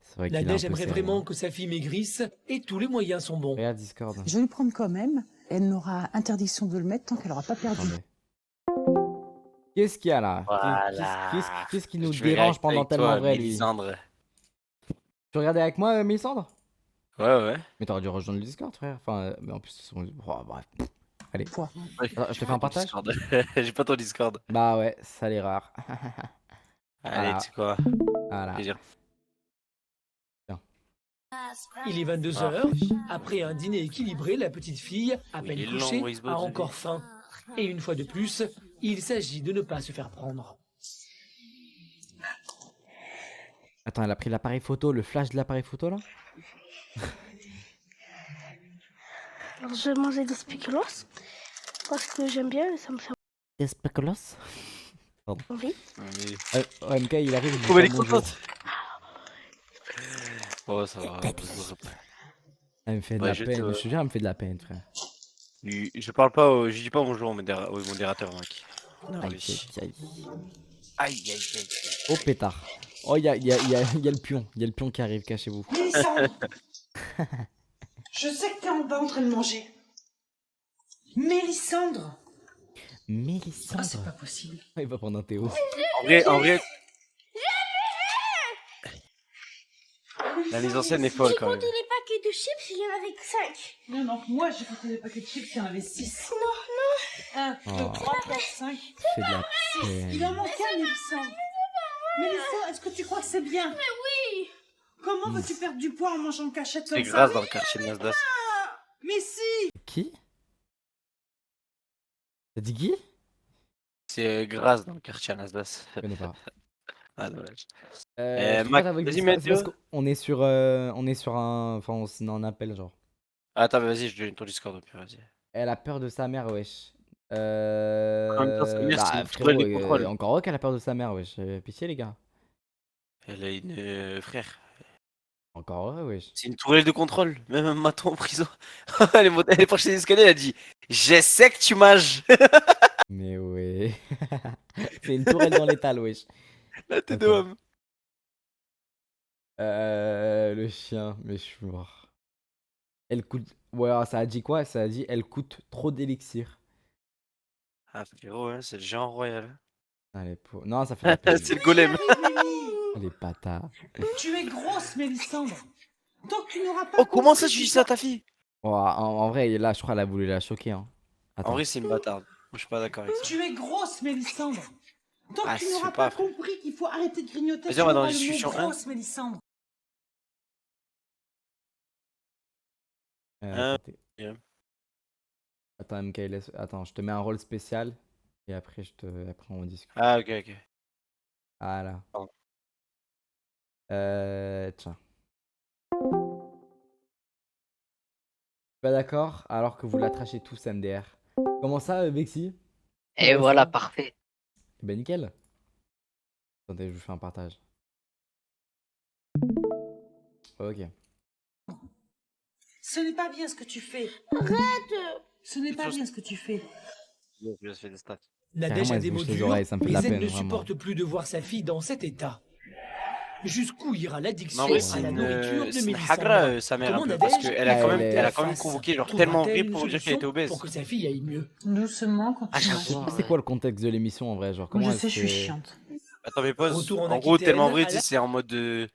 [SPEAKER 1] C'est vrai qu'il est un
[SPEAKER 3] Nadège
[SPEAKER 1] peu
[SPEAKER 3] aimerait
[SPEAKER 1] serré,
[SPEAKER 3] vraiment
[SPEAKER 1] hein.
[SPEAKER 3] que sa fille maigrisse et tous les moyens sont bons.
[SPEAKER 1] Regarde Discord.
[SPEAKER 6] Je vais le prendre quand même. Elle n'aura interdiction de le mettre tant qu'elle aura pas perdu.
[SPEAKER 1] Attendez. Qu'est-ce qu'il y a là?
[SPEAKER 7] Voilà.
[SPEAKER 1] Qu'est-ce qui nous
[SPEAKER 7] Je vais
[SPEAKER 1] dérange
[SPEAKER 7] regarder
[SPEAKER 1] pendant
[SPEAKER 7] avec
[SPEAKER 1] tellement
[SPEAKER 7] toi,
[SPEAKER 1] vrai, lui?
[SPEAKER 7] Mélisandre.
[SPEAKER 1] Tu regardais avec moi, Mélissandre?
[SPEAKER 7] Ouais.
[SPEAKER 1] Mais t'aurais dû rejoindre le Discord, frère. Enfin, mais en plus, oh, bref. Allez.
[SPEAKER 6] Poids.
[SPEAKER 1] Attends, je te fais un partage?
[SPEAKER 7] Discord. J'ai pas ton Discord.
[SPEAKER 1] Bah ouais, ça l'erreur.
[SPEAKER 7] Allez,
[SPEAKER 1] Voilà.
[SPEAKER 7] tu sais quoi?
[SPEAKER 1] Voilà.
[SPEAKER 7] Plaisir.
[SPEAKER 3] Il est 22h. Après un dîner équilibré, la petite fille, à
[SPEAKER 7] Oui,
[SPEAKER 3] peine
[SPEAKER 7] il est
[SPEAKER 3] couchée,
[SPEAKER 7] long, Wisebot,
[SPEAKER 3] a
[SPEAKER 7] lui.
[SPEAKER 3] encore faim. Et une fois de plus, il s'agit de ne pas se faire prendre.
[SPEAKER 1] Attends, elle a pris l'appareil photo, le flash de l'appareil photo là?
[SPEAKER 5] Alors, je vais manger des spéculoos parce que j'aime bien et ça me fait
[SPEAKER 1] Des spéculoos?
[SPEAKER 5] envie.
[SPEAKER 7] Mais...
[SPEAKER 1] OMK, il arrive. il dit
[SPEAKER 7] Oh, elle est
[SPEAKER 1] pas bonjour.
[SPEAKER 7] contente. Oh, ça va.
[SPEAKER 1] Elle me fait de
[SPEAKER 7] Ouais,
[SPEAKER 1] la
[SPEAKER 7] je
[SPEAKER 1] peine.
[SPEAKER 7] te-
[SPEAKER 1] Je te jure, elle me fait de la peine, frère.
[SPEAKER 7] Je parle pas, je dis pas bonjour au modérateur, mec. Non,
[SPEAKER 1] Aïe,
[SPEAKER 7] oui.
[SPEAKER 1] aïe, aïe.
[SPEAKER 7] Aïe.
[SPEAKER 1] Oh pétard. Oh, il y a le pion. Il y a le pion qui arrive, cachez-vous.
[SPEAKER 6] Mélissandre. Je sais que t'es en bas en train de manger. Mélissandre. Ah, c'est
[SPEAKER 1] Mélissandre.
[SPEAKER 6] pas possible.
[SPEAKER 1] Il va prendre un Théo.
[SPEAKER 7] En vrai, la mise en scène est folle
[SPEAKER 5] J'ai
[SPEAKER 7] quand même.
[SPEAKER 5] compté les paquets de chips, il y en avait que 5.
[SPEAKER 6] Non, moi j'ai compté les paquets de chips, il y en avait 6. Non. 1, 2,
[SPEAKER 1] Oh.
[SPEAKER 6] 3, 4, 5.
[SPEAKER 1] C'est de la
[SPEAKER 6] Il en
[SPEAKER 1] peine.
[SPEAKER 6] manque un, Mélissandre. Mélissandre, est-ce que tu crois que c'est bien? Mais oui. Comment veux-tu perdre du poids en mangeant de cachette
[SPEAKER 7] C'est
[SPEAKER 6] comme ça?
[SPEAKER 7] grâce dans le quartier de Nasdaq.
[SPEAKER 6] Mais si.
[SPEAKER 1] Qui? T'as dit qui?
[SPEAKER 7] C'est grâce dans le quartier à Nasdaq.
[SPEAKER 1] Je connais pas.
[SPEAKER 7] Ah, dommage.
[SPEAKER 1] Je
[SPEAKER 7] Mac,
[SPEAKER 1] crois qu'avec
[SPEAKER 7] vas-y,
[SPEAKER 1] Discord, c'est parce
[SPEAKER 7] Mathieu.
[SPEAKER 1] qu'on est sur, un, enfin, on est en appel genre.
[SPEAKER 7] Attends, mais vas-y, je te donne ton Discord au pire, vas-y.
[SPEAKER 1] Elle a peur de sa mère, wesh.
[SPEAKER 7] En même temps, sa mère, c'est
[SPEAKER 1] Bah
[SPEAKER 7] une
[SPEAKER 1] frérot,
[SPEAKER 7] tourelle de contrôle.
[SPEAKER 1] encore heureux qu'elle a peur de sa mère, wesh. Pitié les gars.
[SPEAKER 7] Elle a une frère.
[SPEAKER 1] Encore heureux, wesh.
[SPEAKER 7] C'est une tourelle de contrôle. Même un maton en prison. Elle est proche des escaliers, elle a dit: Je sais que tu manges.
[SPEAKER 1] Mais ouais. C'est une tourelle dans l'étal, wesh.
[SPEAKER 7] La tête de
[SPEAKER 1] Attends.
[SPEAKER 7] homme.
[SPEAKER 1] Le chien, mais je suis mort. Elle coûte. Ouais, ça a dit quoi? Ça a dit elle coûte trop d'élixir.
[SPEAKER 7] Ah, frérot, hein, c'est le géant royal.
[SPEAKER 1] Allez, non, ça fait la peine.
[SPEAKER 7] C'est le golem.
[SPEAKER 1] Les bâtards.
[SPEAKER 6] Tu es grosse, Mélissandre. Tant que tu n'auras pas.
[SPEAKER 7] Oh, comment ça,
[SPEAKER 6] compris
[SPEAKER 7] tu dis
[SPEAKER 6] qu'il
[SPEAKER 7] ça à
[SPEAKER 6] faut-
[SPEAKER 7] ta fille?
[SPEAKER 1] Oh, en vrai, là, je crois qu'elle a voulu la choquer. Hein.
[SPEAKER 7] En
[SPEAKER 1] Attends.
[SPEAKER 7] vrai, c'est une bâtarde. Moi, je suis pas d'accord avec ça.
[SPEAKER 6] Tu es grosse, Mélissandre. Tant
[SPEAKER 7] Ah,
[SPEAKER 6] que tu
[SPEAKER 7] c'est
[SPEAKER 6] n'auras
[SPEAKER 7] pas,
[SPEAKER 6] pas
[SPEAKER 7] frère.
[SPEAKER 6] compris qu'il faut arrêter de grignoter.
[SPEAKER 7] Vas-y,
[SPEAKER 6] tu
[SPEAKER 7] on va dans
[SPEAKER 6] auras
[SPEAKER 7] la
[SPEAKER 6] le mot
[SPEAKER 7] discussion, hein.
[SPEAKER 6] grosse, Mélissandre.
[SPEAKER 1] Attendez.
[SPEAKER 7] bien.
[SPEAKER 1] Attends, MK, attends, je te mets un rôle spécial. Et après, après on discute.
[SPEAKER 7] Ah, ok.
[SPEAKER 1] Voilà.
[SPEAKER 7] Pardon.
[SPEAKER 1] Tiens. Pas d'accord, alors que vous la trachez tous MDR. Comment ça, Vexi?
[SPEAKER 8] Et
[SPEAKER 1] Ouais,
[SPEAKER 8] voilà,
[SPEAKER 1] ça.
[SPEAKER 8] parfait.
[SPEAKER 1] Ben nickel. Attendez, je vous fais un partage. Ok.
[SPEAKER 6] Ce n'est pas bien ce que tu fais.
[SPEAKER 5] Arrête.
[SPEAKER 6] Ce n'est pas bien ce que tu fais.
[SPEAKER 7] Je fais des stats.
[SPEAKER 3] Nadège
[SPEAKER 1] Carrément,
[SPEAKER 3] a
[SPEAKER 1] elle se
[SPEAKER 3] des
[SPEAKER 1] bouche
[SPEAKER 3] mots
[SPEAKER 1] les
[SPEAKER 3] durs,
[SPEAKER 1] oreilles, ça me fait de
[SPEAKER 3] mais
[SPEAKER 1] la
[SPEAKER 3] elle
[SPEAKER 1] peine,
[SPEAKER 3] ne
[SPEAKER 1] vraiment.
[SPEAKER 3] supporte plus de voir sa fille dans cet état. Jusqu'où ira l'addiction
[SPEAKER 7] Non, mais
[SPEAKER 3] à
[SPEAKER 7] c'est
[SPEAKER 3] la
[SPEAKER 7] une,
[SPEAKER 3] nourriture de
[SPEAKER 7] c'est une
[SPEAKER 3] Mélissandre?
[SPEAKER 7] hagra, sa mère, un
[SPEAKER 3] Comment
[SPEAKER 7] peu, parce
[SPEAKER 3] Nadège
[SPEAKER 7] qu'elle a quand même,
[SPEAKER 1] elle
[SPEAKER 7] elle a
[SPEAKER 1] est
[SPEAKER 7] quand même
[SPEAKER 3] face?
[SPEAKER 7] convoqué genre
[SPEAKER 3] Trouvera-t-elle
[SPEAKER 7] tellement vrai
[SPEAKER 3] une
[SPEAKER 7] pour dire qu'elle était
[SPEAKER 3] solution
[SPEAKER 7] obèse.
[SPEAKER 3] pour que sa fille aille mieux?
[SPEAKER 6] Doucement, quand
[SPEAKER 8] À
[SPEAKER 6] tu
[SPEAKER 8] chaque
[SPEAKER 6] manges.
[SPEAKER 8] fois.
[SPEAKER 1] C'est quoi le contexte de l'émission en vrai? Genre, comment
[SPEAKER 6] Je
[SPEAKER 1] est-ce
[SPEAKER 6] sais, je suis
[SPEAKER 1] que-
[SPEAKER 6] chiante.
[SPEAKER 7] Attends, mais pause.
[SPEAKER 3] Retour en
[SPEAKER 7] En gros,
[SPEAKER 3] Aquitaine,
[SPEAKER 7] tellement vrai,
[SPEAKER 3] à
[SPEAKER 7] tu sais,
[SPEAKER 3] la-
[SPEAKER 7] c'est en mode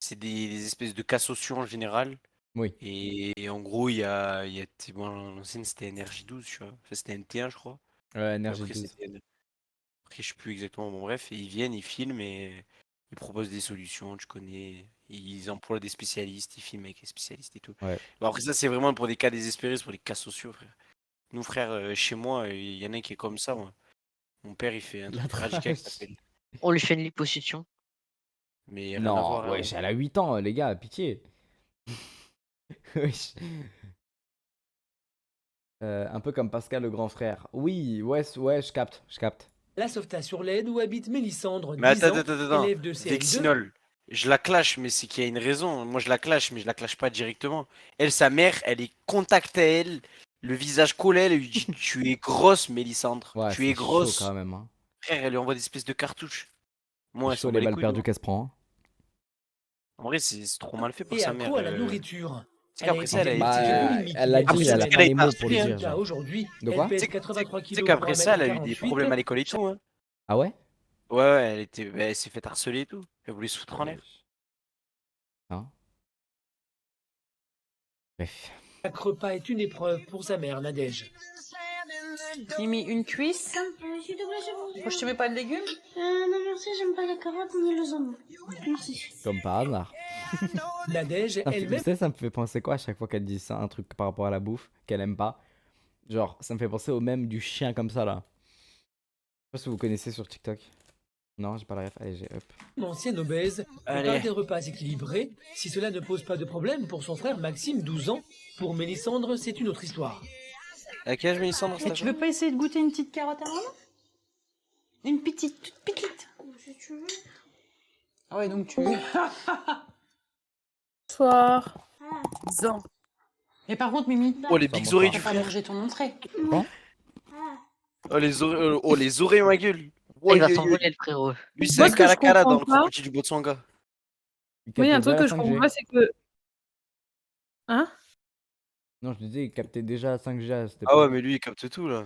[SPEAKER 7] c'est des espèces de cas sociaux en général.
[SPEAKER 1] Oui.
[SPEAKER 7] Et en gros, bon, l'ancienne c'était NRJ12, tu vois. Enfin, c'était NT1, je crois.
[SPEAKER 1] Ouais,
[SPEAKER 7] Et
[SPEAKER 1] Énergie
[SPEAKER 7] après,
[SPEAKER 1] 12.
[SPEAKER 7] après, je sais plus exactement. Bon, bref, et ils viennent, ils filment et ils proposent des solutions, tu connais. Ils emploient des spécialistes, ils filment avec les spécialistes et tout.
[SPEAKER 1] Ouais.
[SPEAKER 7] Bon, après, ça, c'est vraiment pour des cas désespérés, c'est pour des cas sociaux, frère. Nous, frère, chez moi, il y en a un qui est comme ça, moi. Mon père, il fait un
[SPEAKER 1] La
[SPEAKER 7] truc radical qui
[SPEAKER 1] trash.
[SPEAKER 7] s'appelle.
[SPEAKER 8] On lui fait une liposuction.
[SPEAKER 7] Mais rien à
[SPEAKER 1] Non,
[SPEAKER 7] voir, hein.
[SPEAKER 1] wesh, elle a 8 ans, les gars, pitié. Wesh. Un peu comme Pascal le grand frère. Oui, ouais, je capte, je capte.
[SPEAKER 3] La Sauvetat sur l'Aide où habite Mélissandre,
[SPEAKER 7] Mais
[SPEAKER 3] 10
[SPEAKER 7] attends,
[SPEAKER 3] ans,
[SPEAKER 7] attends.
[SPEAKER 3] élève de CM2.
[SPEAKER 7] Vexinol. Je la clash, mais c'est qu'il y a une raison. Moi, je la clash, mais je la clash pas directement. Elle, sa mère, elle est contact à elle, le visage collé, elle lui dit tu es grosse, Mélissandre.
[SPEAKER 1] Ouais,
[SPEAKER 7] Tu es
[SPEAKER 1] c'est chaud
[SPEAKER 7] grosse.
[SPEAKER 1] quand même. Hein.
[SPEAKER 7] Frère, elle lui envoie des espèces de cartouches.
[SPEAKER 1] C'est
[SPEAKER 7] Moi, elle
[SPEAKER 1] chaud
[SPEAKER 7] s'en
[SPEAKER 1] les
[SPEAKER 7] bat les
[SPEAKER 1] balles
[SPEAKER 7] couilles.
[SPEAKER 1] perdues
[SPEAKER 7] Moi.
[SPEAKER 1] qu'elle se prend. Hein.
[SPEAKER 7] En vrai, c'est trop mal fait pour
[SPEAKER 3] Et
[SPEAKER 7] sa mère.
[SPEAKER 3] accro à la nourriture.
[SPEAKER 7] C'est
[SPEAKER 3] Elle a
[SPEAKER 7] qu'après
[SPEAKER 3] été
[SPEAKER 7] ça, elle a
[SPEAKER 3] diagnostiquée
[SPEAKER 7] été.
[SPEAKER 3] boulimie
[SPEAKER 1] Elle l'a
[SPEAKER 3] il y a
[SPEAKER 1] dit,
[SPEAKER 3] deux
[SPEAKER 1] mais elle a
[SPEAKER 3] semaines.
[SPEAKER 1] pas les mots pour le
[SPEAKER 3] Rien
[SPEAKER 1] dire.
[SPEAKER 3] qu'à
[SPEAKER 1] Genre.
[SPEAKER 3] aujourd'hui,
[SPEAKER 1] De
[SPEAKER 3] elle
[SPEAKER 1] quoi
[SPEAKER 3] pèse
[SPEAKER 7] Tu sais
[SPEAKER 3] 83
[SPEAKER 7] tu
[SPEAKER 3] kilos
[SPEAKER 7] sais
[SPEAKER 3] pour
[SPEAKER 7] qu'après ça, elle a eu des
[SPEAKER 3] 1m48.
[SPEAKER 7] problèmes à l'école et tout. Hein.
[SPEAKER 1] Ah ouais?
[SPEAKER 7] Ouais, ouais, elle s'est fait harceler et tout. Elle voulait se foutre en l'air.
[SPEAKER 1] Hein. Bref.
[SPEAKER 3] Chaque repas est une épreuve pour sa mère, Nadège.
[SPEAKER 6] Mimi, une cuisse.
[SPEAKER 5] S'il te plaît, c'est bon.
[SPEAKER 6] Moi, je te mets pas de légumes.
[SPEAKER 5] Non, merci, j'aime pas les carottes ni les oignons. Merci.
[SPEAKER 1] Comme par hasard.
[SPEAKER 3] Nadège
[SPEAKER 1] Tu
[SPEAKER 3] elle-même
[SPEAKER 1] sais, ça me fait penser quoi à chaque fois qu'elle dit ça, un truc par rapport à la bouffe qu'elle aime pas. Genre, ça me fait penser au même du chien comme ça là. Je sais pas si vous connaissez sur TikTok. Non, j'ai pas la ref. Allez, j'ai up.
[SPEAKER 3] ancienne obèse,
[SPEAKER 7] Allez.
[SPEAKER 3] prépare des repas équilibrés. Si cela ne pose pas de problème pour son frère Maxime, 12 ans, pour Mélissandre, c'est une autre histoire.
[SPEAKER 7] À quel âge Mélissandre
[SPEAKER 6] Et tu veux pas essayer de goûter une petite carotte à maman? Une petite, toute petite.
[SPEAKER 5] Si tu veux.
[SPEAKER 6] Ah ouais, donc tu...
[SPEAKER 9] Soir.
[SPEAKER 6] Zan. Et par contre, Mimi,
[SPEAKER 7] Oh, les
[SPEAKER 1] Ça
[SPEAKER 7] big
[SPEAKER 1] monte
[SPEAKER 7] oreilles
[SPEAKER 1] pas.
[SPEAKER 7] du
[SPEAKER 6] t'as pas
[SPEAKER 7] frère.
[SPEAKER 6] mangé ton entrée.
[SPEAKER 7] Oh, les oreilles, ma gueule.
[SPEAKER 8] Il va
[SPEAKER 7] Oi, oi, oi.
[SPEAKER 8] s'envoler le frérot.
[SPEAKER 7] Lui, c'est
[SPEAKER 9] Moi,
[SPEAKER 7] un
[SPEAKER 9] ce que je
[SPEAKER 7] caracara dans le
[SPEAKER 9] comprends pas-
[SPEAKER 7] crocodile du Botswana.
[SPEAKER 9] Moi, il y a un
[SPEAKER 1] captait
[SPEAKER 9] truc
[SPEAKER 1] déjà
[SPEAKER 9] que je
[SPEAKER 1] la 5G.
[SPEAKER 9] comprends pas, c'est que. Hein?
[SPEAKER 1] Non, je disais, il captait déjà la 5G à cette
[SPEAKER 7] Ah ouais,
[SPEAKER 1] époque.
[SPEAKER 7] mais lui, il capte tout là.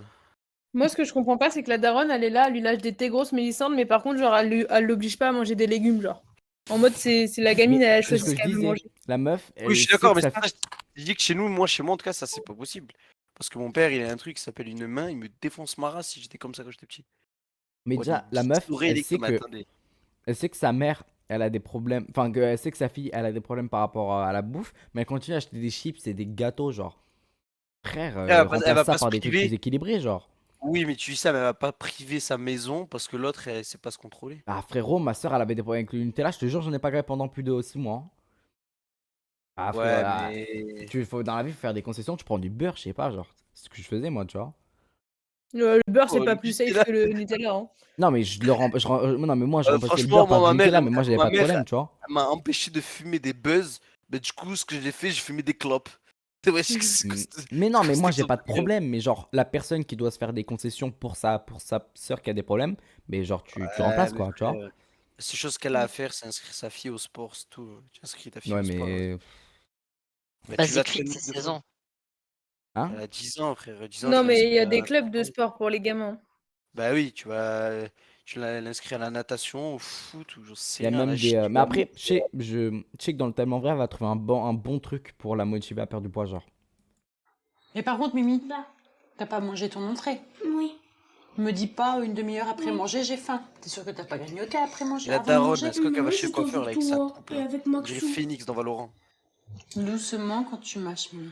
[SPEAKER 9] Moi, ce que je comprends pas, c'est que la daronne, elle est là, elle lui lâche des thés grosses Mélissandre, mais par contre, genre, elle l'oblige pas à manger des légumes, genre. En mode, c'est la gamine,
[SPEAKER 1] Mais
[SPEAKER 9] elle
[SPEAKER 1] c'est
[SPEAKER 9] choisit
[SPEAKER 1] ce
[SPEAKER 9] ce
[SPEAKER 1] que je
[SPEAKER 9] qu'elle veut
[SPEAKER 1] disais.
[SPEAKER 9] manger.
[SPEAKER 1] La meuf, elle
[SPEAKER 7] Oui, je suis
[SPEAKER 1] sait
[SPEAKER 7] d'accord,
[SPEAKER 1] que
[SPEAKER 7] mais
[SPEAKER 1] sa
[SPEAKER 7] c'est ça, je dis que chez nous, chez moi en tout cas, ça c'est pas possible. Parce que mon père, il a un truc qui s'appelle une main, il me défonce ma race si j'étais comme ça quand j'étais petit.
[SPEAKER 1] Mais
[SPEAKER 7] Oh,
[SPEAKER 1] déjà,
[SPEAKER 7] des
[SPEAKER 1] la
[SPEAKER 7] big
[SPEAKER 1] meuf,
[SPEAKER 7] oreilles,
[SPEAKER 1] elle
[SPEAKER 7] les
[SPEAKER 1] sait
[SPEAKER 7] gars, mais
[SPEAKER 1] que,
[SPEAKER 7] attendez.
[SPEAKER 1] elle sait que sa mère, elle a des problèmes. Enfin, elle sait que sa fille, elle a des problèmes par rapport à la bouffe, mais elle continue à acheter des chips et des gâteaux, genre. Frère,
[SPEAKER 7] Elle va pas
[SPEAKER 1] remplace ça
[SPEAKER 7] se
[SPEAKER 1] par des trucs
[SPEAKER 7] priver.
[SPEAKER 1] plus équilibrés, genre.
[SPEAKER 7] Oui, mais tu dis ça, mais elle va pas priver sa maison parce que l'autre, elle sait pas se contrôler.
[SPEAKER 1] Ah, frérot, ma soeur, elle avait des problèmes avec le Nutella. Je te jure, j'en ai pas grave pendant plus de 6 mois. Hein. Ah, frérot,
[SPEAKER 7] Ouais,
[SPEAKER 1] ah,
[SPEAKER 7] mais.
[SPEAKER 1] faut, dans la vie, faut faire des concessions. Tu prends du beurre, je sais pas, genre. C'est ce que je faisais, moi, tu vois.
[SPEAKER 9] Le beurre, c'est
[SPEAKER 7] Oh,
[SPEAKER 9] pas
[SPEAKER 7] le
[SPEAKER 9] plus safe
[SPEAKER 7] Nutella.
[SPEAKER 9] que le Nutella, hein.
[SPEAKER 1] Non, mais je le non, mais moi, je remplaçais le
[SPEAKER 7] Franchement,
[SPEAKER 1] beurre par
[SPEAKER 7] moi,
[SPEAKER 1] du
[SPEAKER 7] ma
[SPEAKER 1] Nutella,
[SPEAKER 7] mère,
[SPEAKER 1] mais moi, j'avais
[SPEAKER 7] ma
[SPEAKER 1] pas de
[SPEAKER 7] mère,
[SPEAKER 1] problème, tu vois.
[SPEAKER 7] elle m'a empêché de fumer des buzz. Mais du coup, ce que j'ai fait, j'ai fumé des clopes. Ouais,
[SPEAKER 1] Mais non, mais moi, j'ai
[SPEAKER 7] c'était
[SPEAKER 1] pas de
[SPEAKER 7] trop
[SPEAKER 1] problème. Mais genre, la personne qui doit se faire des concessions pour sa soeur qui a des problèmes, mais genre, tu remplaces,
[SPEAKER 7] mais
[SPEAKER 1] quoi, tu vois.
[SPEAKER 7] frère, la seule chose qu'elle a à faire, c'est inscrire sa fille au sport, c'est tout. Tu inscris ta fille
[SPEAKER 1] Ouais,
[SPEAKER 7] au sport.
[SPEAKER 1] mais.
[SPEAKER 7] Bah, tu
[SPEAKER 8] Basic
[SPEAKER 7] l'as
[SPEAKER 8] Fit,
[SPEAKER 7] traîné
[SPEAKER 8] c'est
[SPEAKER 7] 2
[SPEAKER 8] 16
[SPEAKER 7] fois.
[SPEAKER 8] ans.
[SPEAKER 1] Hein?
[SPEAKER 7] Elle a 10 ans, frère. 10 ans,
[SPEAKER 9] Non,
[SPEAKER 7] tu
[SPEAKER 9] mais il y a
[SPEAKER 7] l'inscris
[SPEAKER 9] des
[SPEAKER 7] à...
[SPEAKER 9] clubs de sport pour les gamins.
[SPEAKER 7] Bah oui, tu l'inscris à la natation, au foot, ou je sais
[SPEAKER 1] Il y a
[SPEAKER 7] rien, à la
[SPEAKER 1] même
[SPEAKER 7] ch'ti,
[SPEAKER 1] des. Mais après, je sais que dans le Tellement Vrai, elle va trouver un bon truc pour la motiver à perdre du poids, genre.
[SPEAKER 6] Et par contre, Mimi,
[SPEAKER 5] Bah,
[SPEAKER 6] t'as pas mangé ton entrée.
[SPEAKER 5] oui.
[SPEAKER 6] Me dis pas une demi-heure après manger, j'ai faim. T'es sûr que t'as pas grignoté après manger?
[SPEAKER 7] Et la
[SPEAKER 6] avant de
[SPEAKER 7] daronne,
[SPEAKER 6] manger
[SPEAKER 7] est-ce qu'elle va
[SPEAKER 5] Oui,
[SPEAKER 7] chez le
[SPEAKER 5] c'était
[SPEAKER 7] coiffeur là,
[SPEAKER 5] avec
[SPEAKER 7] avec sa
[SPEAKER 5] toi
[SPEAKER 7] coupe
[SPEAKER 5] et
[SPEAKER 7] là?
[SPEAKER 5] avec
[SPEAKER 7] On dirait
[SPEAKER 5] Maxou.
[SPEAKER 7] Phoenix dans Valorant.
[SPEAKER 6] Doucement quand tu mâches, Mimi.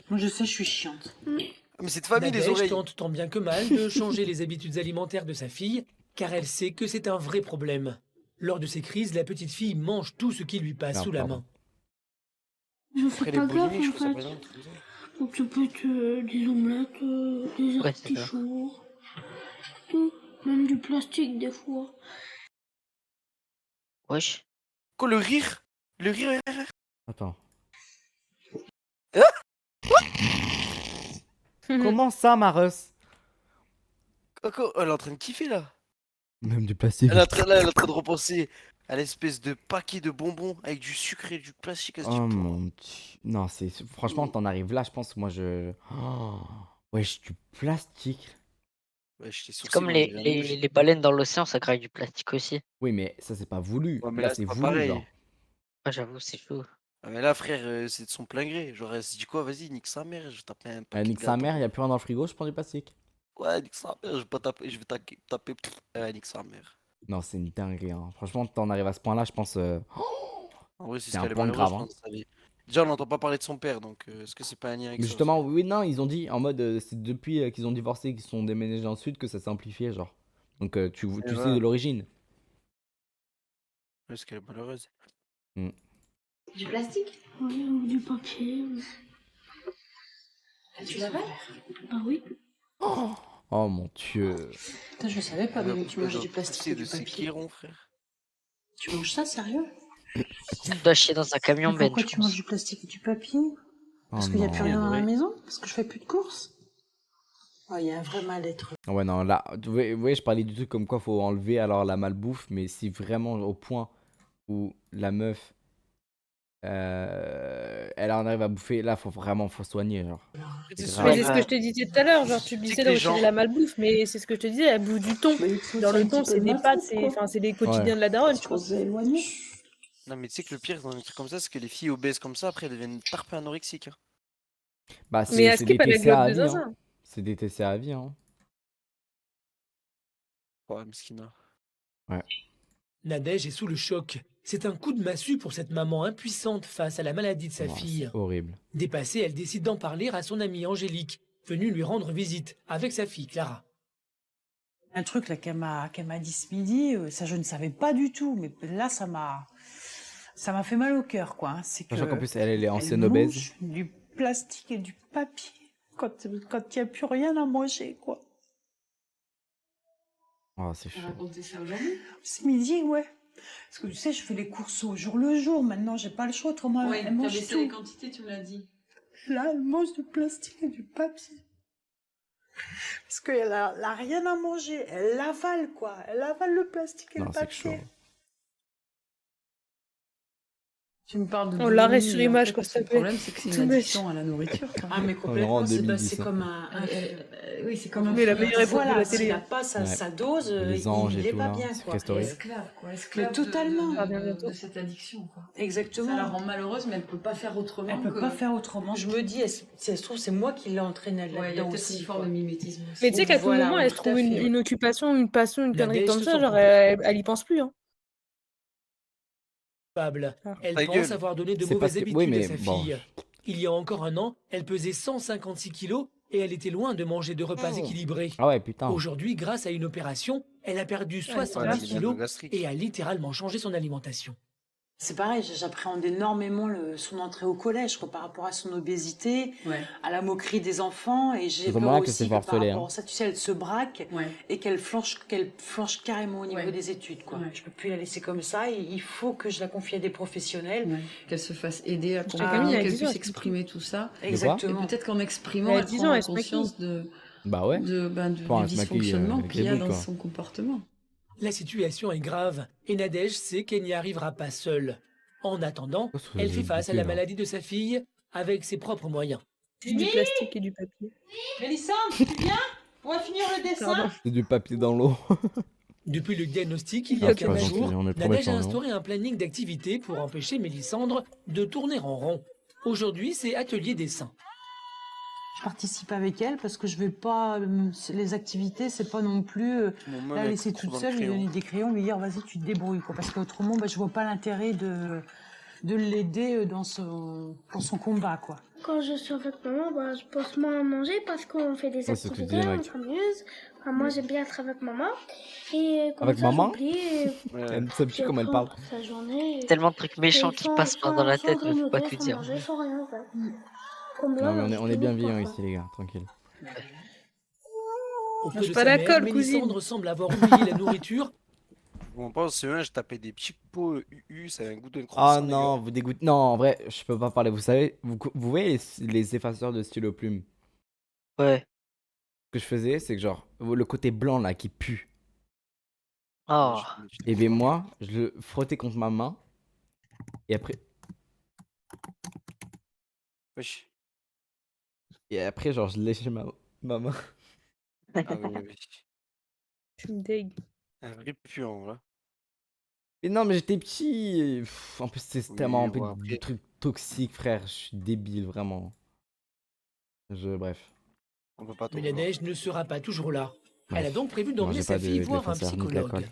[SPEAKER 6] Moi, je sais, je suis chiante.
[SPEAKER 7] Ah, mais c'est de famille les
[SPEAKER 3] Nadège
[SPEAKER 7] oreilles.
[SPEAKER 3] tente tant bien que mal de changer les habitudes alimentaires de sa fille, car elle sait que c'est un vrai problème. Lors de ces crises, la petite fille mange tout ce qui lui passe
[SPEAKER 1] Non,
[SPEAKER 3] sous la
[SPEAKER 1] pardon.
[SPEAKER 3] main.
[SPEAKER 5] Je
[SPEAKER 7] Après
[SPEAKER 5] fais
[SPEAKER 7] les
[SPEAKER 5] pas gaffe
[SPEAKER 7] boulimiques, je
[SPEAKER 5] en
[SPEAKER 7] trouve ça
[SPEAKER 5] fait.
[SPEAKER 7] pas bien, tout ça.
[SPEAKER 5] Donc tu peux être des omelettes, des
[SPEAKER 8] Ouais, c'est ça.
[SPEAKER 5] artichauts, tout, même du plastique des fois.
[SPEAKER 8] Wesh.
[SPEAKER 7] Quoi, le rire? Le rire?
[SPEAKER 1] Attends.
[SPEAKER 7] Hein?
[SPEAKER 1] Comment ça, Mareus?
[SPEAKER 7] Quoi, elle est en train de kiffer là.
[SPEAKER 1] Même du plastique.
[SPEAKER 7] Elle est en train de repenser à l'espèce de paquet de bonbons avec du sucre et du plastique. Elle se dit,
[SPEAKER 1] Oh
[SPEAKER 7] Pouah.
[SPEAKER 1] mon dieu. Non, c'est. Franchement, t'en arrives là, je pense. Moi, je. Oh. Wesh, du plastique.
[SPEAKER 7] Ouais, je t'ai
[SPEAKER 8] C'est
[SPEAKER 7] sourcé,
[SPEAKER 8] comme
[SPEAKER 7] moi,
[SPEAKER 8] les,
[SPEAKER 7] j'ai un
[SPEAKER 8] les,
[SPEAKER 7] emoji.
[SPEAKER 8] les baleines dans l'océan, ça craque du plastique aussi.
[SPEAKER 1] Oui, mais ça, c'est pas voulu.
[SPEAKER 7] Ouais, mais
[SPEAKER 1] Là,
[SPEAKER 7] là,
[SPEAKER 1] c'est
[SPEAKER 7] c'est pas
[SPEAKER 1] voulu,
[SPEAKER 7] pareil.
[SPEAKER 1] genre.
[SPEAKER 8] Ouais, j'avoue, c'est chaud.
[SPEAKER 7] Ah, mais là, frère, c'est de son plein gré. Genre, elle s'est dit quoi? Vas-y, nique sa mère, je vais taper un paquet
[SPEAKER 1] Nique
[SPEAKER 7] de
[SPEAKER 1] sa
[SPEAKER 7] gâteaux.
[SPEAKER 1] mère, y a plus rien dans le frigo, je prends du plastique.
[SPEAKER 7] Ouais, nique sa mère, je vais pas taper, je vais taper, nique sa mère.
[SPEAKER 1] Non, c'est une dinguerie. Hein. Franchement, t'en arrives à ce point-là, je pense.
[SPEAKER 7] En vrai, c'est
[SPEAKER 1] C'est
[SPEAKER 7] ce
[SPEAKER 1] un
[SPEAKER 7] qu'elle est
[SPEAKER 1] point
[SPEAKER 7] malheureuse,
[SPEAKER 1] grave.
[SPEAKER 7] je
[SPEAKER 1] Hein.
[SPEAKER 7] pense, dans sa vie. Déjà, on n'entend pas parler de son père, donc est-ce que c'est pas un lien avec
[SPEAKER 1] Mais
[SPEAKER 7] ça aussi?
[SPEAKER 1] justement, oui, non, ils ont dit en mode c'est depuis qu'ils ont divorcé, qu'ils sont déménagés dans le sud que ça s'est amplifié, genre. Donc tu
[SPEAKER 7] Et
[SPEAKER 1] sais
[SPEAKER 7] voilà.
[SPEAKER 1] de l'origine.
[SPEAKER 7] Est-ce qu'elle est malheureuse?
[SPEAKER 6] Du plastique?
[SPEAKER 5] Oui, ou du papier.
[SPEAKER 6] Tu l'avales?
[SPEAKER 5] Bah oui.
[SPEAKER 1] Oh mon dieu.
[SPEAKER 6] Putain, je savais pas, Mimi, tu mangeais du plastique
[SPEAKER 7] C'est
[SPEAKER 6] et
[SPEAKER 7] de
[SPEAKER 6] du
[SPEAKER 7] ces
[SPEAKER 6] papier.
[SPEAKER 7] Kéron, frère.
[SPEAKER 6] Tu manges ça, sérieux?
[SPEAKER 8] Tu dois chier dans un camion,
[SPEAKER 6] Mais
[SPEAKER 8] Ben,
[SPEAKER 6] pourquoi
[SPEAKER 8] je
[SPEAKER 6] tu
[SPEAKER 8] pense.
[SPEAKER 6] manges du plastique et du papier?
[SPEAKER 1] Oh
[SPEAKER 6] Parce qu'il n'y a plus
[SPEAKER 1] non.
[SPEAKER 6] rien dans la
[SPEAKER 7] Oui.
[SPEAKER 6] maison? Parce que je fais plus de courses? Oh, il y a un vrai mal-être.
[SPEAKER 1] Ouais, non, là, vous voyez, je parlais du truc comme quoi faut enlever alors la malbouffe, mais si vraiment au point où la meuf, elle en arrive à bouffer, là, faut soigner, genre.
[SPEAKER 7] C'est
[SPEAKER 1] grave.
[SPEAKER 7] souvent-
[SPEAKER 9] Mais c'est ce que je te disais tout à l'heure, genre tu me
[SPEAKER 7] C'est
[SPEAKER 9] disais
[SPEAKER 7] que
[SPEAKER 9] de
[SPEAKER 7] les
[SPEAKER 9] retirer
[SPEAKER 7] gens-
[SPEAKER 9] la malbouffe, mais c'est ce que je te disais, elle bouffe du thon.
[SPEAKER 6] Mais il faut
[SPEAKER 9] Dans
[SPEAKER 6] aussi
[SPEAKER 9] le
[SPEAKER 6] un
[SPEAKER 9] thon,
[SPEAKER 6] petit
[SPEAKER 9] c'est
[SPEAKER 6] peu de
[SPEAKER 9] des pâtes,
[SPEAKER 6] maltraite, quoi.
[SPEAKER 9] enfin, c'est les quotidiens de la daronne, tu vois.
[SPEAKER 6] Parce qu'on s'est éloigné.
[SPEAKER 7] Non, mais tu sais que le pire dans les trucs comme ça, c'est que les filles obèses comme ça, après, elles deviennent tarpées anorexiques. Hein.
[SPEAKER 1] Bah,
[SPEAKER 9] Mais
[SPEAKER 1] c'est
[SPEAKER 9] est-ce
[SPEAKER 1] des
[SPEAKER 9] qu'il pas la
[SPEAKER 1] TCA à
[SPEAKER 9] globe de
[SPEAKER 1] vie, hein.
[SPEAKER 9] zinzin?
[SPEAKER 1] C'est des TCA à vie, hein.
[SPEAKER 7] Ouais, mesquina.
[SPEAKER 3] Nadège est sous le choc. C'est un coup de massue pour cette maman impuissante face à la maladie de sa
[SPEAKER 1] Non,
[SPEAKER 3] fille.
[SPEAKER 1] c'est horrible.
[SPEAKER 3] Dépassée, elle décide d'en parler à son amie Angélique, venue lui rendre visite avec sa fille Clara.
[SPEAKER 6] Un truc là qu'elle m'a dit ce midi, ça je ne savais pas du tout, mais là ça m'a fait mal au cœur, quoi. Hein. C'est que
[SPEAKER 1] Sachant qu'en plus, elle est
[SPEAKER 6] elle
[SPEAKER 1] ancienne obèse.
[SPEAKER 6] mange du plastique et du papier quand il n'y a plus rien à manger, quoi.
[SPEAKER 1] Oh, c'est chaud.
[SPEAKER 6] ça aujourd'hui? Ce midi, ouais. Parce que tu sais, je fais les courses au jour le jour. Maintenant, j'ai pas le choix. Autrement,
[SPEAKER 4] Oui,
[SPEAKER 6] elle
[SPEAKER 4] t'as
[SPEAKER 6] mange
[SPEAKER 4] baissé
[SPEAKER 6] tout.
[SPEAKER 4] les quantités, tu me l'as dit.
[SPEAKER 6] Là, elle mange du plastique et du papier. Parce qu'elle a rien à manger. Elle l'avale, quoi. Elle avale le plastique et
[SPEAKER 1] Non,
[SPEAKER 6] le
[SPEAKER 1] c'est
[SPEAKER 6] papier.
[SPEAKER 1] chaud.
[SPEAKER 4] Tu me parles de
[SPEAKER 9] On l'arrête
[SPEAKER 4] boulimie,
[SPEAKER 9] sur
[SPEAKER 4] mais en
[SPEAKER 9] image,
[SPEAKER 4] fait,
[SPEAKER 9] quoi, s'il te
[SPEAKER 4] Le
[SPEAKER 9] plaît.
[SPEAKER 4] problème, c'est que c'est
[SPEAKER 9] Tout
[SPEAKER 4] une
[SPEAKER 9] bête.
[SPEAKER 4] addiction à la nourriture. Quoi.
[SPEAKER 6] Ah, mais
[SPEAKER 1] On est en
[SPEAKER 6] complètement. C'est
[SPEAKER 1] 2010, hein.
[SPEAKER 6] comme un...
[SPEAKER 4] Oui, c'est comme un
[SPEAKER 9] Mais la
[SPEAKER 4] fruit.
[SPEAKER 9] meilleure époque de
[SPEAKER 6] Voilà,
[SPEAKER 9] la
[SPEAKER 6] s'il
[SPEAKER 9] télé.
[SPEAKER 6] n'a pas sa,
[SPEAKER 1] Ouais.
[SPEAKER 6] sa dose,
[SPEAKER 1] Les anges
[SPEAKER 6] il
[SPEAKER 1] et
[SPEAKER 6] n'est
[SPEAKER 1] tout,
[SPEAKER 6] pas
[SPEAKER 1] là,
[SPEAKER 6] bien,
[SPEAKER 1] c'est
[SPEAKER 6] quoi.
[SPEAKER 1] Castoré.
[SPEAKER 4] Esclave, quoi.
[SPEAKER 6] Mais
[SPEAKER 4] Esclave
[SPEAKER 6] totalement.
[SPEAKER 9] Ah, bien bientôt.
[SPEAKER 4] de cette addiction, quoi.
[SPEAKER 6] Exactement.
[SPEAKER 4] Ça la rend malheureuse, mais elle peut pas faire autrement.
[SPEAKER 6] Elle peut
[SPEAKER 4] que-
[SPEAKER 6] pas faire autrement. Je me dis, si elle se trouve, c'est moi qui l'ai entraînée
[SPEAKER 4] Ouais, il y a
[SPEAKER 6] là-dedans
[SPEAKER 4] peut-être
[SPEAKER 6] aussi.
[SPEAKER 4] une forme
[SPEAKER 6] quoi.
[SPEAKER 4] de mimétisme aussi.
[SPEAKER 9] Mais tu sais qu'à tout
[SPEAKER 6] Voilà,
[SPEAKER 9] moment,
[SPEAKER 6] oui,
[SPEAKER 9] elle se
[SPEAKER 6] tout à
[SPEAKER 9] trouve
[SPEAKER 6] fait.
[SPEAKER 9] une occupation, une passion, une connerie
[SPEAKER 3] Nadège
[SPEAKER 9] comme
[SPEAKER 3] se
[SPEAKER 9] ça,
[SPEAKER 3] sent
[SPEAKER 9] genre elle y pense plus. Hein.
[SPEAKER 3] Coupable.
[SPEAKER 9] Ah.
[SPEAKER 3] Elle
[SPEAKER 7] Ta
[SPEAKER 3] pense
[SPEAKER 7] gueule.
[SPEAKER 3] avoir donné de
[SPEAKER 1] C'est parce
[SPEAKER 3] mauvaises
[SPEAKER 1] que-
[SPEAKER 3] habitudes
[SPEAKER 1] oui, mais
[SPEAKER 3] à sa
[SPEAKER 1] bon.
[SPEAKER 3] fille. Il y a encore un an, elle pesait 156 kilos et elle était loin de manger de repas
[SPEAKER 1] Oh.
[SPEAKER 3] équilibrés.
[SPEAKER 1] Ah ouais, putain.
[SPEAKER 3] Aujourd'hui, grâce à une opération, elle a perdu
[SPEAKER 9] c'est
[SPEAKER 3] 70
[SPEAKER 9] grave.
[SPEAKER 3] kilos
[SPEAKER 7] gastrique.
[SPEAKER 3] et a littéralement changé son alimentation.
[SPEAKER 6] C'est pareil, j'appréhende énormément son entrée au collège quoi, par rapport à son obésité,
[SPEAKER 4] Ouais,
[SPEAKER 6] à la moquerie des enfants. Et j'ai
[SPEAKER 1] C'est
[SPEAKER 6] peur
[SPEAKER 1] vraiment là que
[SPEAKER 6] aussi
[SPEAKER 1] c'est
[SPEAKER 6] que par
[SPEAKER 1] harcelé,
[SPEAKER 6] rapport
[SPEAKER 1] hein.
[SPEAKER 6] à ça, tu sais, elle se braque
[SPEAKER 4] ouais.
[SPEAKER 6] et qu'elle flanche carrément au niveau
[SPEAKER 4] Ouais.
[SPEAKER 6] des études. Quoi.
[SPEAKER 4] Ouais.
[SPEAKER 6] Je peux plus la laisser comme ça. Il faut que je la confie à des professionnels.
[SPEAKER 4] Ouais. Qu'elle se fasse aider,
[SPEAKER 9] Camille,
[SPEAKER 4] accompagner,
[SPEAKER 9] elle a
[SPEAKER 4] qu'elle
[SPEAKER 9] 10 ans,
[SPEAKER 4] puisse
[SPEAKER 9] elle
[SPEAKER 4] exprimer tout ça.
[SPEAKER 1] quoi
[SPEAKER 4] Et
[SPEAKER 6] Exactement.
[SPEAKER 4] peut-être qu'en exprimant,
[SPEAKER 9] Elle a
[SPEAKER 4] elle
[SPEAKER 9] 10 ans,
[SPEAKER 4] prendra
[SPEAKER 9] elle se maquille.
[SPEAKER 4] conscience
[SPEAKER 1] Bah ouais.
[SPEAKER 4] du
[SPEAKER 1] Enfin, elle se maquille,
[SPEAKER 4] dysfonctionnement
[SPEAKER 1] avec
[SPEAKER 4] qu'il y
[SPEAKER 1] les
[SPEAKER 4] a
[SPEAKER 1] boules,
[SPEAKER 4] dans
[SPEAKER 1] quoi.
[SPEAKER 4] son comportement.
[SPEAKER 3] La situation est grave et Nadège sait qu'elle n'y arrivera pas seule. En attendant,
[SPEAKER 1] Oh, c'est
[SPEAKER 3] elle fait face à la
[SPEAKER 1] ridicule, hein.
[SPEAKER 3] maladie de sa fille avec ses propres moyens.
[SPEAKER 9] Du plastique et du papier.
[SPEAKER 6] Mélissandre, tu viens? On va finir le dessin.
[SPEAKER 9] Pardon.
[SPEAKER 1] C'est du papier dans l'eau.
[SPEAKER 3] Depuis le diagnostic, il y
[SPEAKER 1] Ah,
[SPEAKER 3] a
[SPEAKER 1] c'est pas
[SPEAKER 3] 15
[SPEAKER 1] gentil,
[SPEAKER 3] jours,
[SPEAKER 1] on est trop
[SPEAKER 3] Nadège a
[SPEAKER 1] méchants, non.
[SPEAKER 3] instauré un planning d'activités pour empêcher Mélissandre de tourner en rond. Aujourd'hui, c'est atelier dessin.
[SPEAKER 6] Je participe avec elle parce que je vais pas. Les activités, c'est pas non plus. La laisser toute seule, lui donner des crayons, lui dire vas-y, tu te débrouilles. Quoi, parce qu'autrement, je vois pas l'intérêt de l'aider dans son combat. Quoi.
[SPEAKER 5] Quand je suis avec maman, je pense moins à manger parce qu'on fait des
[SPEAKER 1] Ouais, c'est ce que tu
[SPEAKER 5] activités,
[SPEAKER 1] disais,
[SPEAKER 5] on
[SPEAKER 1] mec.
[SPEAKER 5] s'amuse. Enfin, moi, j'aime bien être avec maman. Et comme
[SPEAKER 1] Avec
[SPEAKER 5] ça,
[SPEAKER 1] maman
[SPEAKER 5] j'oublie et
[SPEAKER 1] Elle sait plus comment elle parle.
[SPEAKER 5] sa journée.
[SPEAKER 8] Tellement de trucs méchants
[SPEAKER 5] Et
[SPEAKER 8] qui passent dans la tête, mais faut pas tout
[SPEAKER 5] sans
[SPEAKER 8] dire.
[SPEAKER 5] manger, sans rien faire. Comme
[SPEAKER 1] Non,
[SPEAKER 5] là,
[SPEAKER 1] mais
[SPEAKER 5] je
[SPEAKER 1] on est bien
[SPEAKER 5] toujours
[SPEAKER 1] vivants
[SPEAKER 5] pas,
[SPEAKER 1] ici, les gars. Tranquille.
[SPEAKER 3] Auprès
[SPEAKER 9] Mange
[SPEAKER 3] de
[SPEAKER 9] pas
[SPEAKER 3] sa
[SPEAKER 9] la
[SPEAKER 3] mère,
[SPEAKER 9] colle,
[SPEAKER 3] Mélissandre semble avoir oublié la nourriture.
[SPEAKER 7] On pense, c'est je tapais des petits pots UU, ça a un goût de
[SPEAKER 1] Ah
[SPEAKER 7] croissant. les
[SPEAKER 1] non,
[SPEAKER 7] gars.
[SPEAKER 1] vous dégoûtez. Non, en vrai, je peux pas parler. Vous savez, vous voyez les effaceurs de stylo plume?
[SPEAKER 8] Ouais.
[SPEAKER 1] Ce que je faisais, c'est que genre, le côté blanc là qui pue.
[SPEAKER 8] Oh.
[SPEAKER 1] Et bien moi, je le frottais contre ma main. Et après,
[SPEAKER 7] Wesh.
[SPEAKER 1] genre, je léchais ma main.
[SPEAKER 7] Ah oui, oui.
[SPEAKER 9] Tu me dégues.
[SPEAKER 7] Un vrai puant, là.
[SPEAKER 1] Et non, mais j'étais petit. Et, en plus, c'est
[SPEAKER 7] Oui,
[SPEAKER 1] tellement
[SPEAKER 7] bon,
[SPEAKER 1] du
[SPEAKER 7] après.
[SPEAKER 1] truc toxique, frère. Je suis débile, vraiment. Bref.
[SPEAKER 7] On peut pas
[SPEAKER 3] Mais
[SPEAKER 7] tomber.
[SPEAKER 3] Nadège ne sera pas toujours là. Elle a
[SPEAKER 1] Bref.
[SPEAKER 3] donc prévu
[SPEAKER 1] Non,
[SPEAKER 3] d'emmener
[SPEAKER 1] j'ai
[SPEAKER 3] sa
[SPEAKER 1] pas
[SPEAKER 3] fille
[SPEAKER 1] de
[SPEAKER 3] voir un
[SPEAKER 1] l'effaceur ni de
[SPEAKER 3] psychologue.
[SPEAKER 1] l'alcool.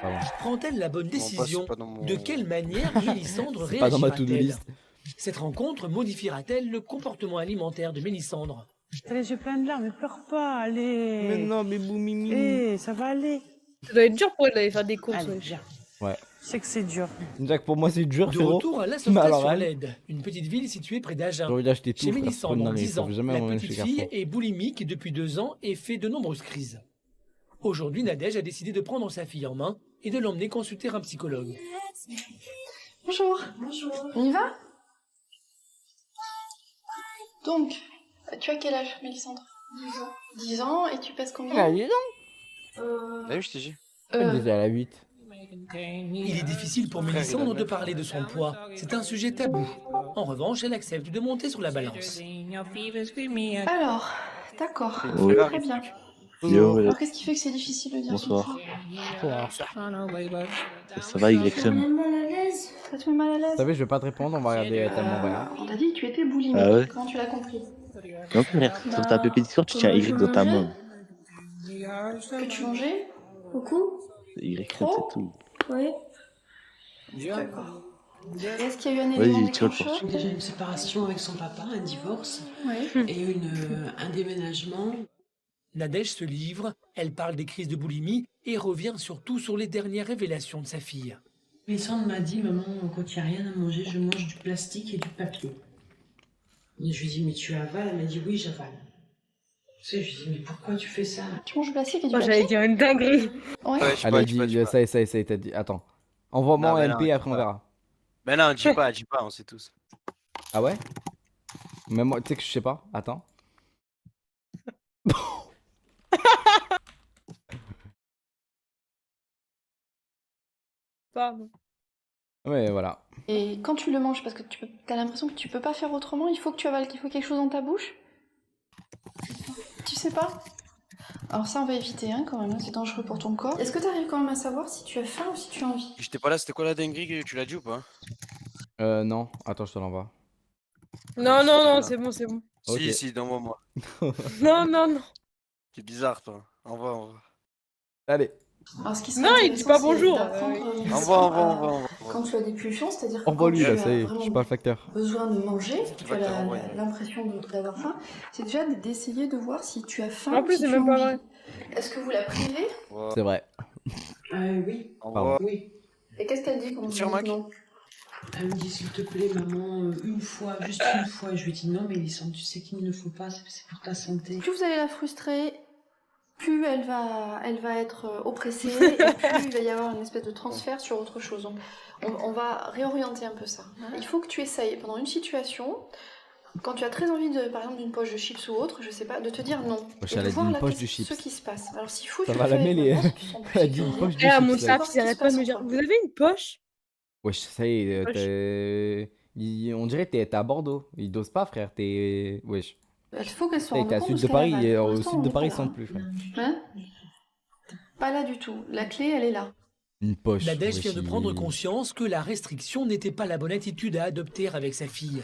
[SPEAKER 1] Pardon.
[SPEAKER 3] Prend-elle la bonne
[SPEAKER 7] Non, pas,
[SPEAKER 3] décision?
[SPEAKER 7] c'est pas dans mon-
[SPEAKER 3] De quelle manière Mélissandre
[SPEAKER 1] C'est pas dans ma to-do
[SPEAKER 3] réagira-t-elle?
[SPEAKER 1] list.
[SPEAKER 3] Cette rencontre modifiera-t-elle le comportement alimentaire de Mélissandre?
[SPEAKER 6] T'as les yeux pleins de larmes, mais pleure pas, allez.
[SPEAKER 1] Mais non, mais Boumimi.
[SPEAKER 6] Eh, ça va aller.
[SPEAKER 9] Ça doit être dur pour elle d'aller faire des courses.
[SPEAKER 6] Allez,
[SPEAKER 9] wesh.
[SPEAKER 6] viens.
[SPEAKER 1] Ouais.
[SPEAKER 6] Je sais que c'est dur.
[SPEAKER 1] Déjà que pour moi, c'est dur,
[SPEAKER 3] De
[SPEAKER 1] frérot.
[SPEAKER 3] retour à
[SPEAKER 1] Mais
[SPEAKER 3] l'Association
[SPEAKER 1] alors, elle,
[SPEAKER 3] LED, une petite ville située près
[SPEAKER 1] j'ai
[SPEAKER 3] d'Agen.
[SPEAKER 1] envie d'acheter tout,
[SPEAKER 3] Chez
[SPEAKER 1] frère. C'est trop une
[SPEAKER 3] Mélissandre, en
[SPEAKER 1] dinguerie,
[SPEAKER 3] 10
[SPEAKER 1] faut
[SPEAKER 3] ans,
[SPEAKER 1] jamais
[SPEAKER 3] la
[SPEAKER 1] m'emmener
[SPEAKER 3] petite
[SPEAKER 1] chez
[SPEAKER 3] fille
[SPEAKER 1] Carrefour.
[SPEAKER 3] est boulimique depuis 2 ans et fait de nombreuses crises. Aujourd'hui, Nadège a décidé de prendre sa fille en main et de l'emmener consulter un psychologue.
[SPEAKER 10] Bonjour. On y va? Donc, tu as quel âge, Mélissandre? 10 ans. 10 ans, et tu pèses combien?
[SPEAKER 1] Elle a 8 ans.
[SPEAKER 7] T'as vu, je t'ai dit.
[SPEAKER 1] Elle disait elle a 8.
[SPEAKER 3] Il est difficile pour Mélissandre de parler de son poids. C'est un sujet tabou. En revanche, elle accepte de monter sur la balance.
[SPEAKER 10] Alors, d'accord.
[SPEAKER 7] Oui.
[SPEAKER 10] Très bien.
[SPEAKER 11] Yo,
[SPEAKER 10] Alors, qu'est-ce qui fait que c'est difficile de dire
[SPEAKER 11] bonsoir.
[SPEAKER 10] ça?
[SPEAKER 11] Ça va, Y
[SPEAKER 10] Ça te met mal à l'aise? Ça te met mal à
[SPEAKER 1] Vous
[SPEAKER 10] l'aise?
[SPEAKER 1] savez, je vais pas te répondre, on va regarder tellement rien.
[SPEAKER 10] On t'a dit que tu étais boulimique.
[SPEAKER 11] Ah ouais?
[SPEAKER 10] Comment tu l'as compris?
[SPEAKER 11] Non, frère, sur ta pépétition, tu tiens Y dans ta main.
[SPEAKER 10] Que tu mangeais? Beaucoup?
[SPEAKER 11] Y,
[SPEAKER 10] Trop?
[SPEAKER 11] c'est tout.
[SPEAKER 10] Oui. D'accord. Est-ce qu'il y a eu un élément
[SPEAKER 11] Vas-y, tire le
[SPEAKER 10] déclencheur?
[SPEAKER 11] portugais.
[SPEAKER 6] Déjà une séparation avec son papa, un divorce
[SPEAKER 10] Oui.
[SPEAKER 6] et un déménagement.
[SPEAKER 3] Nadège se livre, elle parle des crises de boulimie et revient surtout sur les dernières révélations de sa fille.
[SPEAKER 6] Mélissandre m'a dit, maman, quand il n'y a rien à manger, je mange du plastique et du papier. Et je lui ai dit, mais tu avales? Elle m'a dit, oui, j'avale. Tu sais, je lui ai dit, mais pourquoi tu fais ça?
[SPEAKER 10] Tu manges du plastique et du
[SPEAKER 9] Oh,
[SPEAKER 10] papier?
[SPEAKER 9] j'allais dire une dinguerie.
[SPEAKER 10] Ouais.
[SPEAKER 7] Ouais, je sais
[SPEAKER 1] Elle
[SPEAKER 7] pas,
[SPEAKER 1] a
[SPEAKER 7] je sais pas,
[SPEAKER 1] dit,
[SPEAKER 7] je sais pas.
[SPEAKER 1] ça y est, t'as dit. Attends. Envoie-moi
[SPEAKER 7] Non,
[SPEAKER 1] un
[SPEAKER 7] mais non,
[SPEAKER 1] LP,
[SPEAKER 7] dis
[SPEAKER 1] après on
[SPEAKER 7] pas.
[SPEAKER 1] verra.
[SPEAKER 7] Mais non, dis pas, on sait tous.
[SPEAKER 1] Ah ouais? Même moi, tu sais que je sais pas. Attends.
[SPEAKER 9] Pardon.
[SPEAKER 1] Ouais, voilà.
[SPEAKER 10] Et quand tu le manges, parce que t'as l'impression que tu peux pas faire autrement, il faut que tu avales, qu'il faut quelque chose dans ta bouche? Tu sais pas? Alors ça, on va éviter, hein, quand même, hein, c'est dangereux pour ton corps. Est-ce que t'arrives quand même à savoir si tu as faim ou si tu as envie?
[SPEAKER 7] J'étais pas là, c'était quoi la dinguerie que tu l'as dit ou pas?
[SPEAKER 1] Non. Attends, je te l'envoie.
[SPEAKER 9] Non, non, non, c'est bon, c'est bon.
[SPEAKER 1] Ok.
[SPEAKER 7] Si, donne-moi.
[SPEAKER 9] Non, non, non.
[SPEAKER 7] C'est bizarre, toi. Envoie.
[SPEAKER 1] Allez.
[SPEAKER 10] Alors ce qui serait
[SPEAKER 9] Non, il dit
[SPEAKER 10] intéressant,
[SPEAKER 9] pas
[SPEAKER 10] c'est
[SPEAKER 9] bonjour.
[SPEAKER 10] d'apprendre,
[SPEAKER 7] Envoie.
[SPEAKER 10] quand tu as des pulsions, c'est-à-dire que
[SPEAKER 1] Envoie-lui
[SPEAKER 10] quand
[SPEAKER 1] là,
[SPEAKER 10] tu
[SPEAKER 1] ça
[SPEAKER 10] as
[SPEAKER 1] y est. Je
[SPEAKER 10] vraiment
[SPEAKER 1] suis pas le facteur.
[SPEAKER 10] besoin de manger,
[SPEAKER 7] C'est
[SPEAKER 10] tu as
[SPEAKER 7] le facteur envoyé.
[SPEAKER 10] l'impression d'avoir faim, c'est déjà d'essayer de voir si tu as faim
[SPEAKER 9] En
[SPEAKER 10] ou
[SPEAKER 9] plus,
[SPEAKER 10] si
[SPEAKER 9] c'est
[SPEAKER 10] tu as
[SPEAKER 9] même pas
[SPEAKER 10] envie.
[SPEAKER 9] vrai.
[SPEAKER 10] Est-ce que vous la privez?
[SPEAKER 1] C'est vrai.
[SPEAKER 6] Oui,
[SPEAKER 7] Envoie.
[SPEAKER 6] oui.
[SPEAKER 10] Et qu'est-ce qu'elle dit quand vous
[SPEAKER 7] Sur
[SPEAKER 10] dites
[SPEAKER 7] Mac.
[SPEAKER 10] non?
[SPEAKER 6] Elle me dit, s'il te plaît, maman, une fois, juste une fois. Et je lui dis, non, Mélissandre, tu sais qu'il ne faut pas, c'est pour ta santé.
[SPEAKER 10] Plus vous allez la frustrer, plus elle va être oppressée, et plus il va y avoir une espèce de transfert sur autre chose. Donc, on va réorienter un peu ça. Il faut que tu essayes pendant une situation, quand tu as très envie de, par exemple, d'une poche de chips ou autre, je sais pas, de te dire non.
[SPEAKER 1] Wesh,
[SPEAKER 10] Et
[SPEAKER 1] elle
[SPEAKER 10] de
[SPEAKER 1] a dit
[SPEAKER 10] voir
[SPEAKER 1] une
[SPEAKER 10] là,
[SPEAKER 1] poche
[SPEAKER 10] qu'est-ce-
[SPEAKER 1] de chips.
[SPEAKER 10] ce qui se passe. Alors s'il faut,
[SPEAKER 1] Ça
[SPEAKER 10] tu
[SPEAKER 1] va
[SPEAKER 10] le
[SPEAKER 1] la
[SPEAKER 10] fais avec
[SPEAKER 1] mêler.
[SPEAKER 10] maman, tu sens
[SPEAKER 1] Elle a dit
[SPEAKER 10] plus
[SPEAKER 1] une poche de
[SPEAKER 9] Eh, à
[SPEAKER 1] chips.
[SPEAKER 9] mon
[SPEAKER 1] là.
[SPEAKER 9] saf, ils arrêtent pas de me dire, vous avez une poche?
[SPEAKER 1] Wesh, ça y est. On dirait que t'es à Bordeaux. Ils dosent pas, frère. T'es. Wesh.
[SPEAKER 10] Il faut qu'elle soit
[SPEAKER 1] T'es
[SPEAKER 10] rende
[SPEAKER 1] à
[SPEAKER 10] compte
[SPEAKER 1] sud
[SPEAKER 10] de ce
[SPEAKER 1] de
[SPEAKER 10] qu'elle
[SPEAKER 1] Paris.
[SPEAKER 10] avale.
[SPEAKER 1] Et
[SPEAKER 10] Pour
[SPEAKER 1] au
[SPEAKER 10] l'instant,
[SPEAKER 1] sud
[SPEAKER 10] on
[SPEAKER 1] de
[SPEAKER 10] est
[SPEAKER 1] Paris,
[SPEAKER 10] pas
[SPEAKER 1] ils sont
[SPEAKER 10] là.
[SPEAKER 1] plus, frère.
[SPEAKER 10] Hein? Pas là du tout. La clé, elle est là.
[SPEAKER 1] Une poche.
[SPEAKER 3] Nadège
[SPEAKER 1] wesh,
[SPEAKER 3] vient de prendre conscience que la restriction n'était pas la bonne attitude à adopter avec sa fille.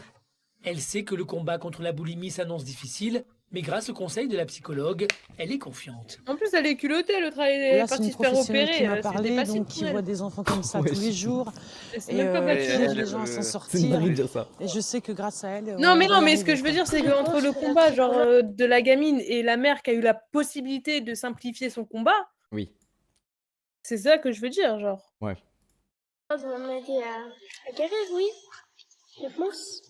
[SPEAKER 3] Elle sait que le combat contre la boulimie s'annonce difficile, mais grâce au conseil de la psychologue, elle est confiante.
[SPEAKER 9] En plus, elle est culottée, l'autre, elle est
[SPEAKER 6] Là, c'est
[SPEAKER 9] partie
[SPEAKER 6] une
[SPEAKER 9] se faire
[SPEAKER 6] professionnelle
[SPEAKER 9] opérer.
[SPEAKER 6] qui m'a
[SPEAKER 9] C'était
[SPEAKER 6] parlé,
[SPEAKER 9] pas si
[SPEAKER 6] donc qui
[SPEAKER 9] pour
[SPEAKER 6] voit
[SPEAKER 9] elle.
[SPEAKER 6] des enfants comme ça
[SPEAKER 1] Ouais,
[SPEAKER 6] tous les
[SPEAKER 1] c'est-
[SPEAKER 6] jours
[SPEAKER 9] C'est
[SPEAKER 6] et
[SPEAKER 9] même pas
[SPEAKER 6] qui
[SPEAKER 9] facile.
[SPEAKER 6] aide
[SPEAKER 7] elle,
[SPEAKER 6] les gens à s'en
[SPEAKER 1] C'est une
[SPEAKER 6] sortir.
[SPEAKER 1] dinguerie de dire ça.
[SPEAKER 6] Et je sais que grâce à elle.
[SPEAKER 9] Non, mais
[SPEAKER 6] on va
[SPEAKER 9] non,
[SPEAKER 6] y
[SPEAKER 9] mais ce que
[SPEAKER 6] arriver,
[SPEAKER 9] je veux
[SPEAKER 6] quoi.
[SPEAKER 9] dire, c'est qu'entre le combat, genre, de la gamine et la mère qui a eu la possibilité de simplifier son combat,
[SPEAKER 1] Oui.
[SPEAKER 9] c'est ça que je veux dire, genre.
[SPEAKER 1] Ouais.
[SPEAKER 5] Ça va m'aider à guérir, oui. Je pense.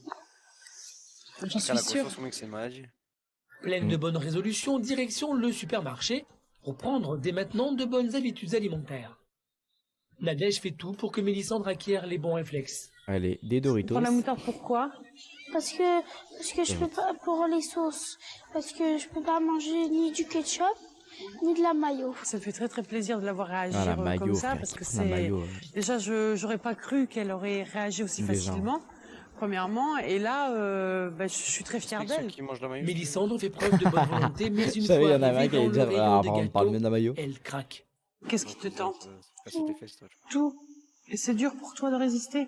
[SPEAKER 6] J'en
[SPEAKER 7] Après,
[SPEAKER 6] suis
[SPEAKER 7] la
[SPEAKER 6] sûre.
[SPEAKER 7] conscience, mec, c'est une maladie.
[SPEAKER 3] Pleine de bonnes résolutions, direction le supermarché pour prendre dès maintenant de bonnes habitudes alimentaires. Nadège fait tout pour que Mélissandre acquiert les bons réflexes.
[SPEAKER 1] Allez, des Doritos.
[SPEAKER 6] Prends la moutarde, pourquoi?
[SPEAKER 5] Parce que je peux pas, pour les sauces, parce que je peux pas manger ni du ketchup, ni de la mayo.
[SPEAKER 6] Ça me fait très très plaisir de la voir réagir
[SPEAKER 1] Ah, la mayo,
[SPEAKER 6] comme ça,
[SPEAKER 1] frère.
[SPEAKER 6] parce que
[SPEAKER 1] La
[SPEAKER 6] c'est...
[SPEAKER 1] mayo.
[SPEAKER 6] Déjà, j'aurais pas cru qu'elle aurait réagi aussi
[SPEAKER 1] Déjà.
[SPEAKER 6] facilement, premièrement. Et là, je suis très fière
[SPEAKER 7] Explique ceux
[SPEAKER 6] d'elle.
[SPEAKER 7] qui mangent la mayo.
[SPEAKER 3] Mélissandre fait preuve de bonne volonté, mais une
[SPEAKER 1] Je savais, il y
[SPEAKER 3] fois
[SPEAKER 1] en avait un
[SPEAKER 3] arrivée
[SPEAKER 1] qui
[SPEAKER 3] dans
[SPEAKER 1] allait
[SPEAKER 3] le
[SPEAKER 1] dire
[SPEAKER 3] rayon des
[SPEAKER 1] on parle
[SPEAKER 3] gâteaux,
[SPEAKER 1] même de la mayo.
[SPEAKER 3] elle craque.
[SPEAKER 6] Qu'est-ce qui te tente?
[SPEAKER 7] Casser tes fesses, toi.
[SPEAKER 6] Tout. Et c'est dur pour toi de résister?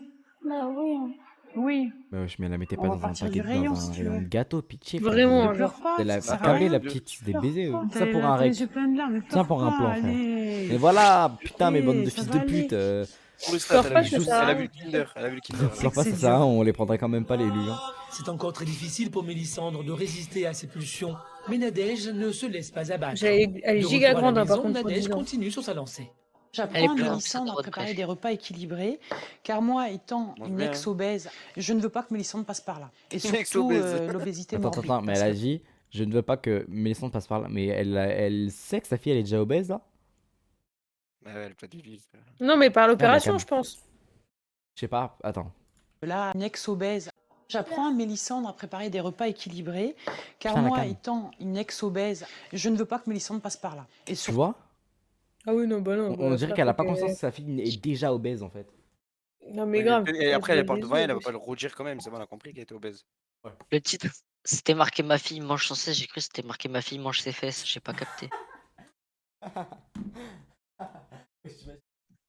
[SPEAKER 5] Bah oui.
[SPEAKER 6] Oui.
[SPEAKER 1] Bah wesh, mais la mettez
[SPEAKER 6] On
[SPEAKER 1] pas
[SPEAKER 6] va
[SPEAKER 1] dans un
[SPEAKER 6] partir
[SPEAKER 1] paquet
[SPEAKER 6] du rayon,
[SPEAKER 1] dans
[SPEAKER 6] si
[SPEAKER 1] un
[SPEAKER 6] tu
[SPEAKER 1] rayon
[SPEAKER 6] veux.
[SPEAKER 1] de gâteau, pitché. frère.
[SPEAKER 9] Vraiment,
[SPEAKER 1] Vous-
[SPEAKER 9] genre.
[SPEAKER 6] Pleure pas,
[SPEAKER 1] C'est la
[SPEAKER 6] ça sert à
[SPEAKER 1] câblée,
[SPEAKER 6] rien.
[SPEAKER 1] la petite, c'est des baisers. eux. Ça
[SPEAKER 6] T'as
[SPEAKER 1] pour un
[SPEAKER 6] les
[SPEAKER 1] rec.
[SPEAKER 6] yeux pleins de larmes, mais
[SPEAKER 1] Ça
[SPEAKER 6] pleure
[SPEAKER 1] pour un
[SPEAKER 6] pas,
[SPEAKER 1] plan, frère.
[SPEAKER 6] allez.
[SPEAKER 1] Et voilà, putain, mes bonnes de
[SPEAKER 6] ça
[SPEAKER 1] fils
[SPEAKER 6] va
[SPEAKER 1] de pute.
[SPEAKER 7] Pour le
[SPEAKER 9] Pleure
[SPEAKER 7] stade,
[SPEAKER 9] pas,
[SPEAKER 7] elle
[SPEAKER 9] ça
[SPEAKER 7] a
[SPEAKER 9] sert à
[SPEAKER 7] vu le Kinder. Elle a vu le Kinder.
[SPEAKER 1] Pleure pas,
[SPEAKER 6] c'est
[SPEAKER 1] c'est ça,
[SPEAKER 6] dur.
[SPEAKER 1] on les prendrait quand même pas les élus. Hein.
[SPEAKER 3] C'est encore très difficile pour Mélissandre de résister à ses pulsions, mais Nadège ne se laisse pas abattre.
[SPEAKER 9] Elle est
[SPEAKER 3] De
[SPEAKER 9] giga
[SPEAKER 3] retour à la
[SPEAKER 9] grande, hein, par
[SPEAKER 3] maison,
[SPEAKER 9] contre, pour
[SPEAKER 3] Nadège
[SPEAKER 9] 10 ans.
[SPEAKER 3] continue sur sa lancée.
[SPEAKER 8] Elle est
[SPEAKER 6] J'apprends à
[SPEAKER 8] pleine,
[SPEAKER 6] Mélissandre
[SPEAKER 8] cette
[SPEAKER 6] à préparer
[SPEAKER 8] retraite.
[SPEAKER 6] des repas équilibrés, car moi, étant
[SPEAKER 7] Mange
[SPEAKER 6] une
[SPEAKER 7] bien, hein.
[SPEAKER 6] ex-obèse, je ne veux pas que Mélissandre passe par là. Et
[SPEAKER 7] Une
[SPEAKER 6] surtout,
[SPEAKER 7] ex-obèse.
[SPEAKER 6] l'obésité
[SPEAKER 1] Attends,
[SPEAKER 6] morbide.
[SPEAKER 1] attends, mais
[SPEAKER 6] parce
[SPEAKER 1] elle a
[SPEAKER 6] que-
[SPEAKER 1] dit je ne veux pas que Mélissandre passe par là. Mais elle sait que sa fille elle est déjà obèse là?
[SPEAKER 7] Ouais, elle a pas de vie.
[SPEAKER 9] Non, mais par
[SPEAKER 1] mais
[SPEAKER 9] l'opération,
[SPEAKER 1] quand
[SPEAKER 9] je pense.
[SPEAKER 1] Je sais pas, attends.
[SPEAKER 6] Là, une ex-obèse. J'apprends à Mélissandre à préparer des repas équilibrés, car
[SPEAKER 1] Putain, la
[SPEAKER 6] moi,
[SPEAKER 1] cam.
[SPEAKER 6] étant une ex-obèse, je ne veux pas que Mélissandre passe par là. Et
[SPEAKER 1] Tu
[SPEAKER 6] surtout,
[SPEAKER 1] vois?
[SPEAKER 9] Ah oui, non, bah non.
[SPEAKER 1] On
[SPEAKER 9] bah,
[SPEAKER 1] dirait
[SPEAKER 9] ça,
[SPEAKER 1] qu'elle a
[SPEAKER 9] faut
[SPEAKER 1] pas
[SPEAKER 9] que-
[SPEAKER 1] conscience que sa fille est déjà obèse en fait.
[SPEAKER 9] Non, mais
[SPEAKER 7] Ouais,
[SPEAKER 9] grave.
[SPEAKER 7] et après, elle
[SPEAKER 9] doit
[SPEAKER 7] parle
[SPEAKER 9] des
[SPEAKER 7] devant elle, elle va
[SPEAKER 9] os,
[SPEAKER 7] pas le redire quand même. C'est bon, on a compris qu'elle était obèse.
[SPEAKER 8] Le titre, c'était marqué ma fille mange son cesse. J'ai cru que c'était marqué ma fille mange ses fesses. J'ai pas capté.
[SPEAKER 1] Y'a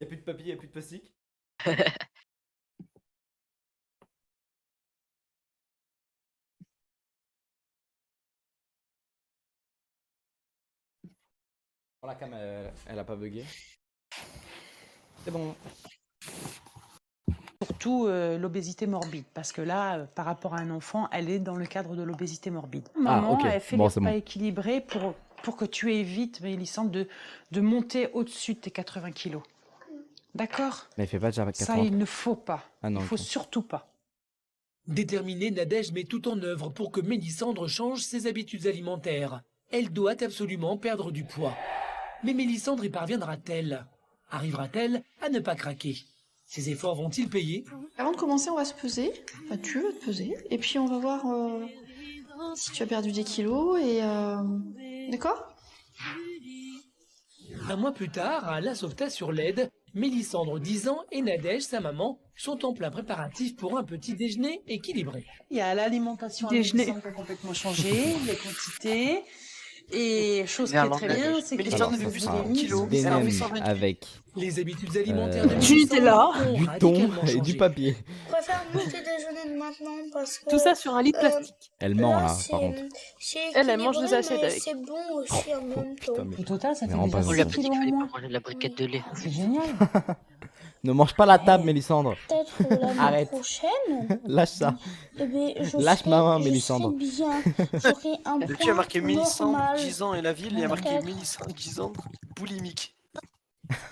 [SPEAKER 1] plus de papier, y'a plus de plastique. Bon, la cam, elle a pas bugué. C'est bon.
[SPEAKER 6] l'obésité morbide, parce que là, par rapport à un enfant, elle est dans le cadre de l'obésité morbide.
[SPEAKER 1] Ah,
[SPEAKER 6] Maman,
[SPEAKER 1] ok.
[SPEAKER 6] elle fait
[SPEAKER 1] Bon,
[SPEAKER 6] les
[SPEAKER 1] c'est
[SPEAKER 6] repas
[SPEAKER 1] bon.
[SPEAKER 6] équilibrés pour que tu évites, Mélissandre, de monter au-dessus de tes 80 kilos. D'accord?
[SPEAKER 1] Mais elle fait pas déjà
[SPEAKER 6] Ça,
[SPEAKER 1] 80.
[SPEAKER 6] il ne faut pas.
[SPEAKER 1] Ah non,
[SPEAKER 6] Il faut
[SPEAKER 1] ok.
[SPEAKER 6] surtout pas.
[SPEAKER 3] Déterminée, Nadège met tout en œuvre pour que Mélissandre change ses habitudes alimentaires. Elle doit absolument perdre du poids. Mais Mélissandre y parviendra-t-elle? Arrivera-t-elle à ne pas craquer? Ses efforts vont-ils payer?
[SPEAKER 10] Avant de commencer, on va se peser. Enfin, tu vas te peser. Et puis on va voir si tu as perdu des kilos et... D'accord?
[SPEAKER 3] Un mois plus tard, à La Sauvetat-sur-Lède, Mélissandre, 10 ans, et Nadège, sa maman, sont en plein préparatif pour un petit déjeuner équilibré.
[SPEAKER 6] Il y a l'alimentation à
[SPEAKER 9] Déjeuner.
[SPEAKER 6] Mélissandre qui a complètement changé, les quantités. Et chose qui est
[SPEAKER 8] Néerlandais.
[SPEAKER 6] très bien, c'est que
[SPEAKER 7] Mélissandre
[SPEAKER 1] Alors,
[SPEAKER 7] veut
[SPEAKER 1] ça
[SPEAKER 7] plus
[SPEAKER 1] sera
[SPEAKER 7] de kilos.
[SPEAKER 1] des
[SPEAKER 7] Alors,
[SPEAKER 1] nems
[SPEAKER 7] Mélissandre,
[SPEAKER 1] avec
[SPEAKER 3] Les habitudes alimentaires de
[SPEAKER 1] Du
[SPEAKER 3] Mélissandre
[SPEAKER 9] Nutella,
[SPEAKER 3] ont
[SPEAKER 1] du thon
[SPEAKER 3] radicalement
[SPEAKER 1] et du
[SPEAKER 3] changé.
[SPEAKER 1] papier.
[SPEAKER 5] Je préfère mon petit déjeuner de maintenant parce que
[SPEAKER 9] tout ça sur un lit de plastique.
[SPEAKER 1] Elle ment là,
[SPEAKER 5] c'est
[SPEAKER 1] par contre.
[SPEAKER 5] c'est
[SPEAKER 9] Elle mange
[SPEAKER 5] équilibré,
[SPEAKER 9] des assiettes
[SPEAKER 5] mais
[SPEAKER 9] avec.
[SPEAKER 5] c'est bon aussi en même temps.
[SPEAKER 1] Putain, mais
[SPEAKER 6] au total, ça
[SPEAKER 1] Mais
[SPEAKER 6] fait
[SPEAKER 1] rends
[SPEAKER 6] déjà
[SPEAKER 1] pas
[SPEAKER 8] On lui
[SPEAKER 6] 6
[SPEAKER 8] a pas dit
[SPEAKER 6] kilos
[SPEAKER 8] qu'il
[SPEAKER 6] en
[SPEAKER 8] fallait pas
[SPEAKER 6] moins.
[SPEAKER 8] manger de la briquette de lait.
[SPEAKER 6] C'est génial.
[SPEAKER 1] ne mange pas la table, Mélissandre.
[SPEAKER 5] Peut-être l'année
[SPEAKER 1] Arrête.
[SPEAKER 5] prochaine,
[SPEAKER 1] Lâche ça.
[SPEAKER 5] eh ben,
[SPEAKER 1] Lâche ma main,
[SPEAKER 5] je
[SPEAKER 1] Mélissandre.
[SPEAKER 5] serai bien. J'aurai un
[SPEAKER 7] Dessus, il y a
[SPEAKER 5] point
[SPEAKER 7] marqué Mélissandre,
[SPEAKER 5] normal.
[SPEAKER 7] 10 ans et la ville. Il y a marqué
[SPEAKER 5] Peut-être.
[SPEAKER 7] Mélissandre, 10 ans, boulimique.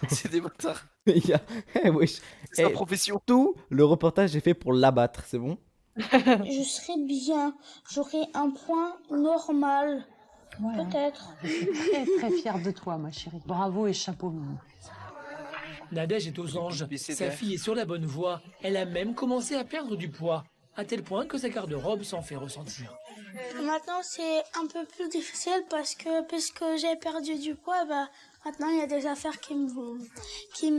[SPEAKER 7] C'est des bâtards.
[SPEAKER 1] Il y a- Eh, wesh.
[SPEAKER 7] C'est sa
[SPEAKER 1] Eh,
[SPEAKER 7] profession.
[SPEAKER 1] tout le reportage est fait pour l'abattre, c'est bon?
[SPEAKER 5] Je serai bien. J'aurai un point normal.
[SPEAKER 6] Ouais, hein.
[SPEAKER 5] Peut-être.
[SPEAKER 6] Je suis très très fière de toi, ma chérie. Bravo et chapeau, Mimi.
[SPEAKER 3] Nadège est aux anges. Sa fille est sur la bonne voie. Elle a même commencé à perdre du poids, à tel point que sa garde-robe s'en fait ressentir.
[SPEAKER 5] Maintenant, c'est un peu plus difficile parce que puisque j'ai perdu du poids, bah, maintenant il y a des affaires qui me vont, qui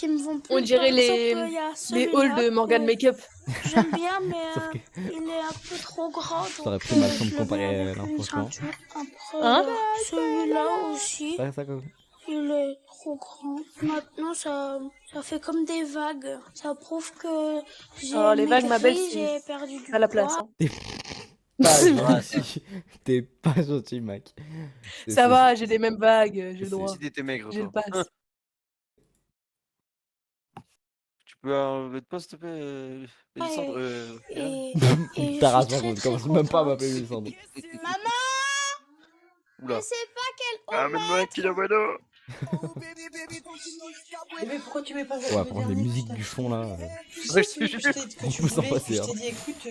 [SPEAKER 5] me vont plus.
[SPEAKER 9] On dirait
[SPEAKER 5] Par exemple, il y a
[SPEAKER 9] les
[SPEAKER 5] celui-là
[SPEAKER 9] hauls de Morgan
[SPEAKER 5] que
[SPEAKER 9] Makeup.
[SPEAKER 5] J'aime bien, mais
[SPEAKER 1] Sauf que-
[SPEAKER 5] il est un peu trop grand.
[SPEAKER 1] Ça aurait
[SPEAKER 5] Donc,
[SPEAKER 1] pris mal
[SPEAKER 5] je
[SPEAKER 1] de me
[SPEAKER 5] le
[SPEAKER 1] comparer
[SPEAKER 5] mets avec
[SPEAKER 1] là,
[SPEAKER 5] une
[SPEAKER 1] franchement.
[SPEAKER 5] ceinture. Après,
[SPEAKER 9] Hein
[SPEAKER 5] celui-là aussi,
[SPEAKER 1] Ça,
[SPEAKER 5] il est trop grand. Maintenant, ça fait comme des vagues. Ça prouve que j'ai
[SPEAKER 9] Oh, les vagues, ma belle,
[SPEAKER 5] maigri,
[SPEAKER 9] c'est
[SPEAKER 5] j'ai perdu du
[SPEAKER 9] pas la place.
[SPEAKER 5] poids.
[SPEAKER 9] hein.
[SPEAKER 1] pas gentil. T'es pas gentil, mec.
[SPEAKER 9] Ça va, j'ai les mêmes vagues, j'ai le droit.
[SPEAKER 7] Si t'étais maigre,
[SPEAKER 9] J'ai le
[SPEAKER 7] toi.
[SPEAKER 9] pass.
[SPEAKER 7] Tu peux enlever de poste, s'il te plaît, Mélissandre
[SPEAKER 5] Et,
[SPEAKER 7] Léane
[SPEAKER 5] et je
[SPEAKER 1] T'as
[SPEAKER 5] suis
[SPEAKER 1] raison,
[SPEAKER 5] très,
[SPEAKER 1] commence
[SPEAKER 5] très
[SPEAKER 1] même pas à
[SPEAKER 5] contente.
[SPEAKER 1] m'appeler Mélissandre.
[SPEAKER 5] Maman,
[SPEAKER 7] Oula.
[SPEAKER 5] je sais pas quel eau
[SPEAKER 7] Amène-moi un kilo mono.
[SPEAKER 6] Mais pourquoi tu mets pas
[SPEAKER 1] On va prendre les musiques du fond là.
[SPEAKER 6] Tu
[SPEAKER 7] Ouais,
[SPEAKER 6] sais,
[SPEAKER 7] je
[SPEAKER 6] que
[SPEAKER 7] te
[SPEAKER 6] je t'ai dit que
[SPEAKER 1] On
[SPEAKER 6] tu
[SPEAKER 1] peut s'en
[SPEAKER 6] voulais,
[SPEAKER 1] passer,
[SPEAKER 6] je
[SPEAKER 1] hein.
[SPEAKER 6] t'ai dit, écoute,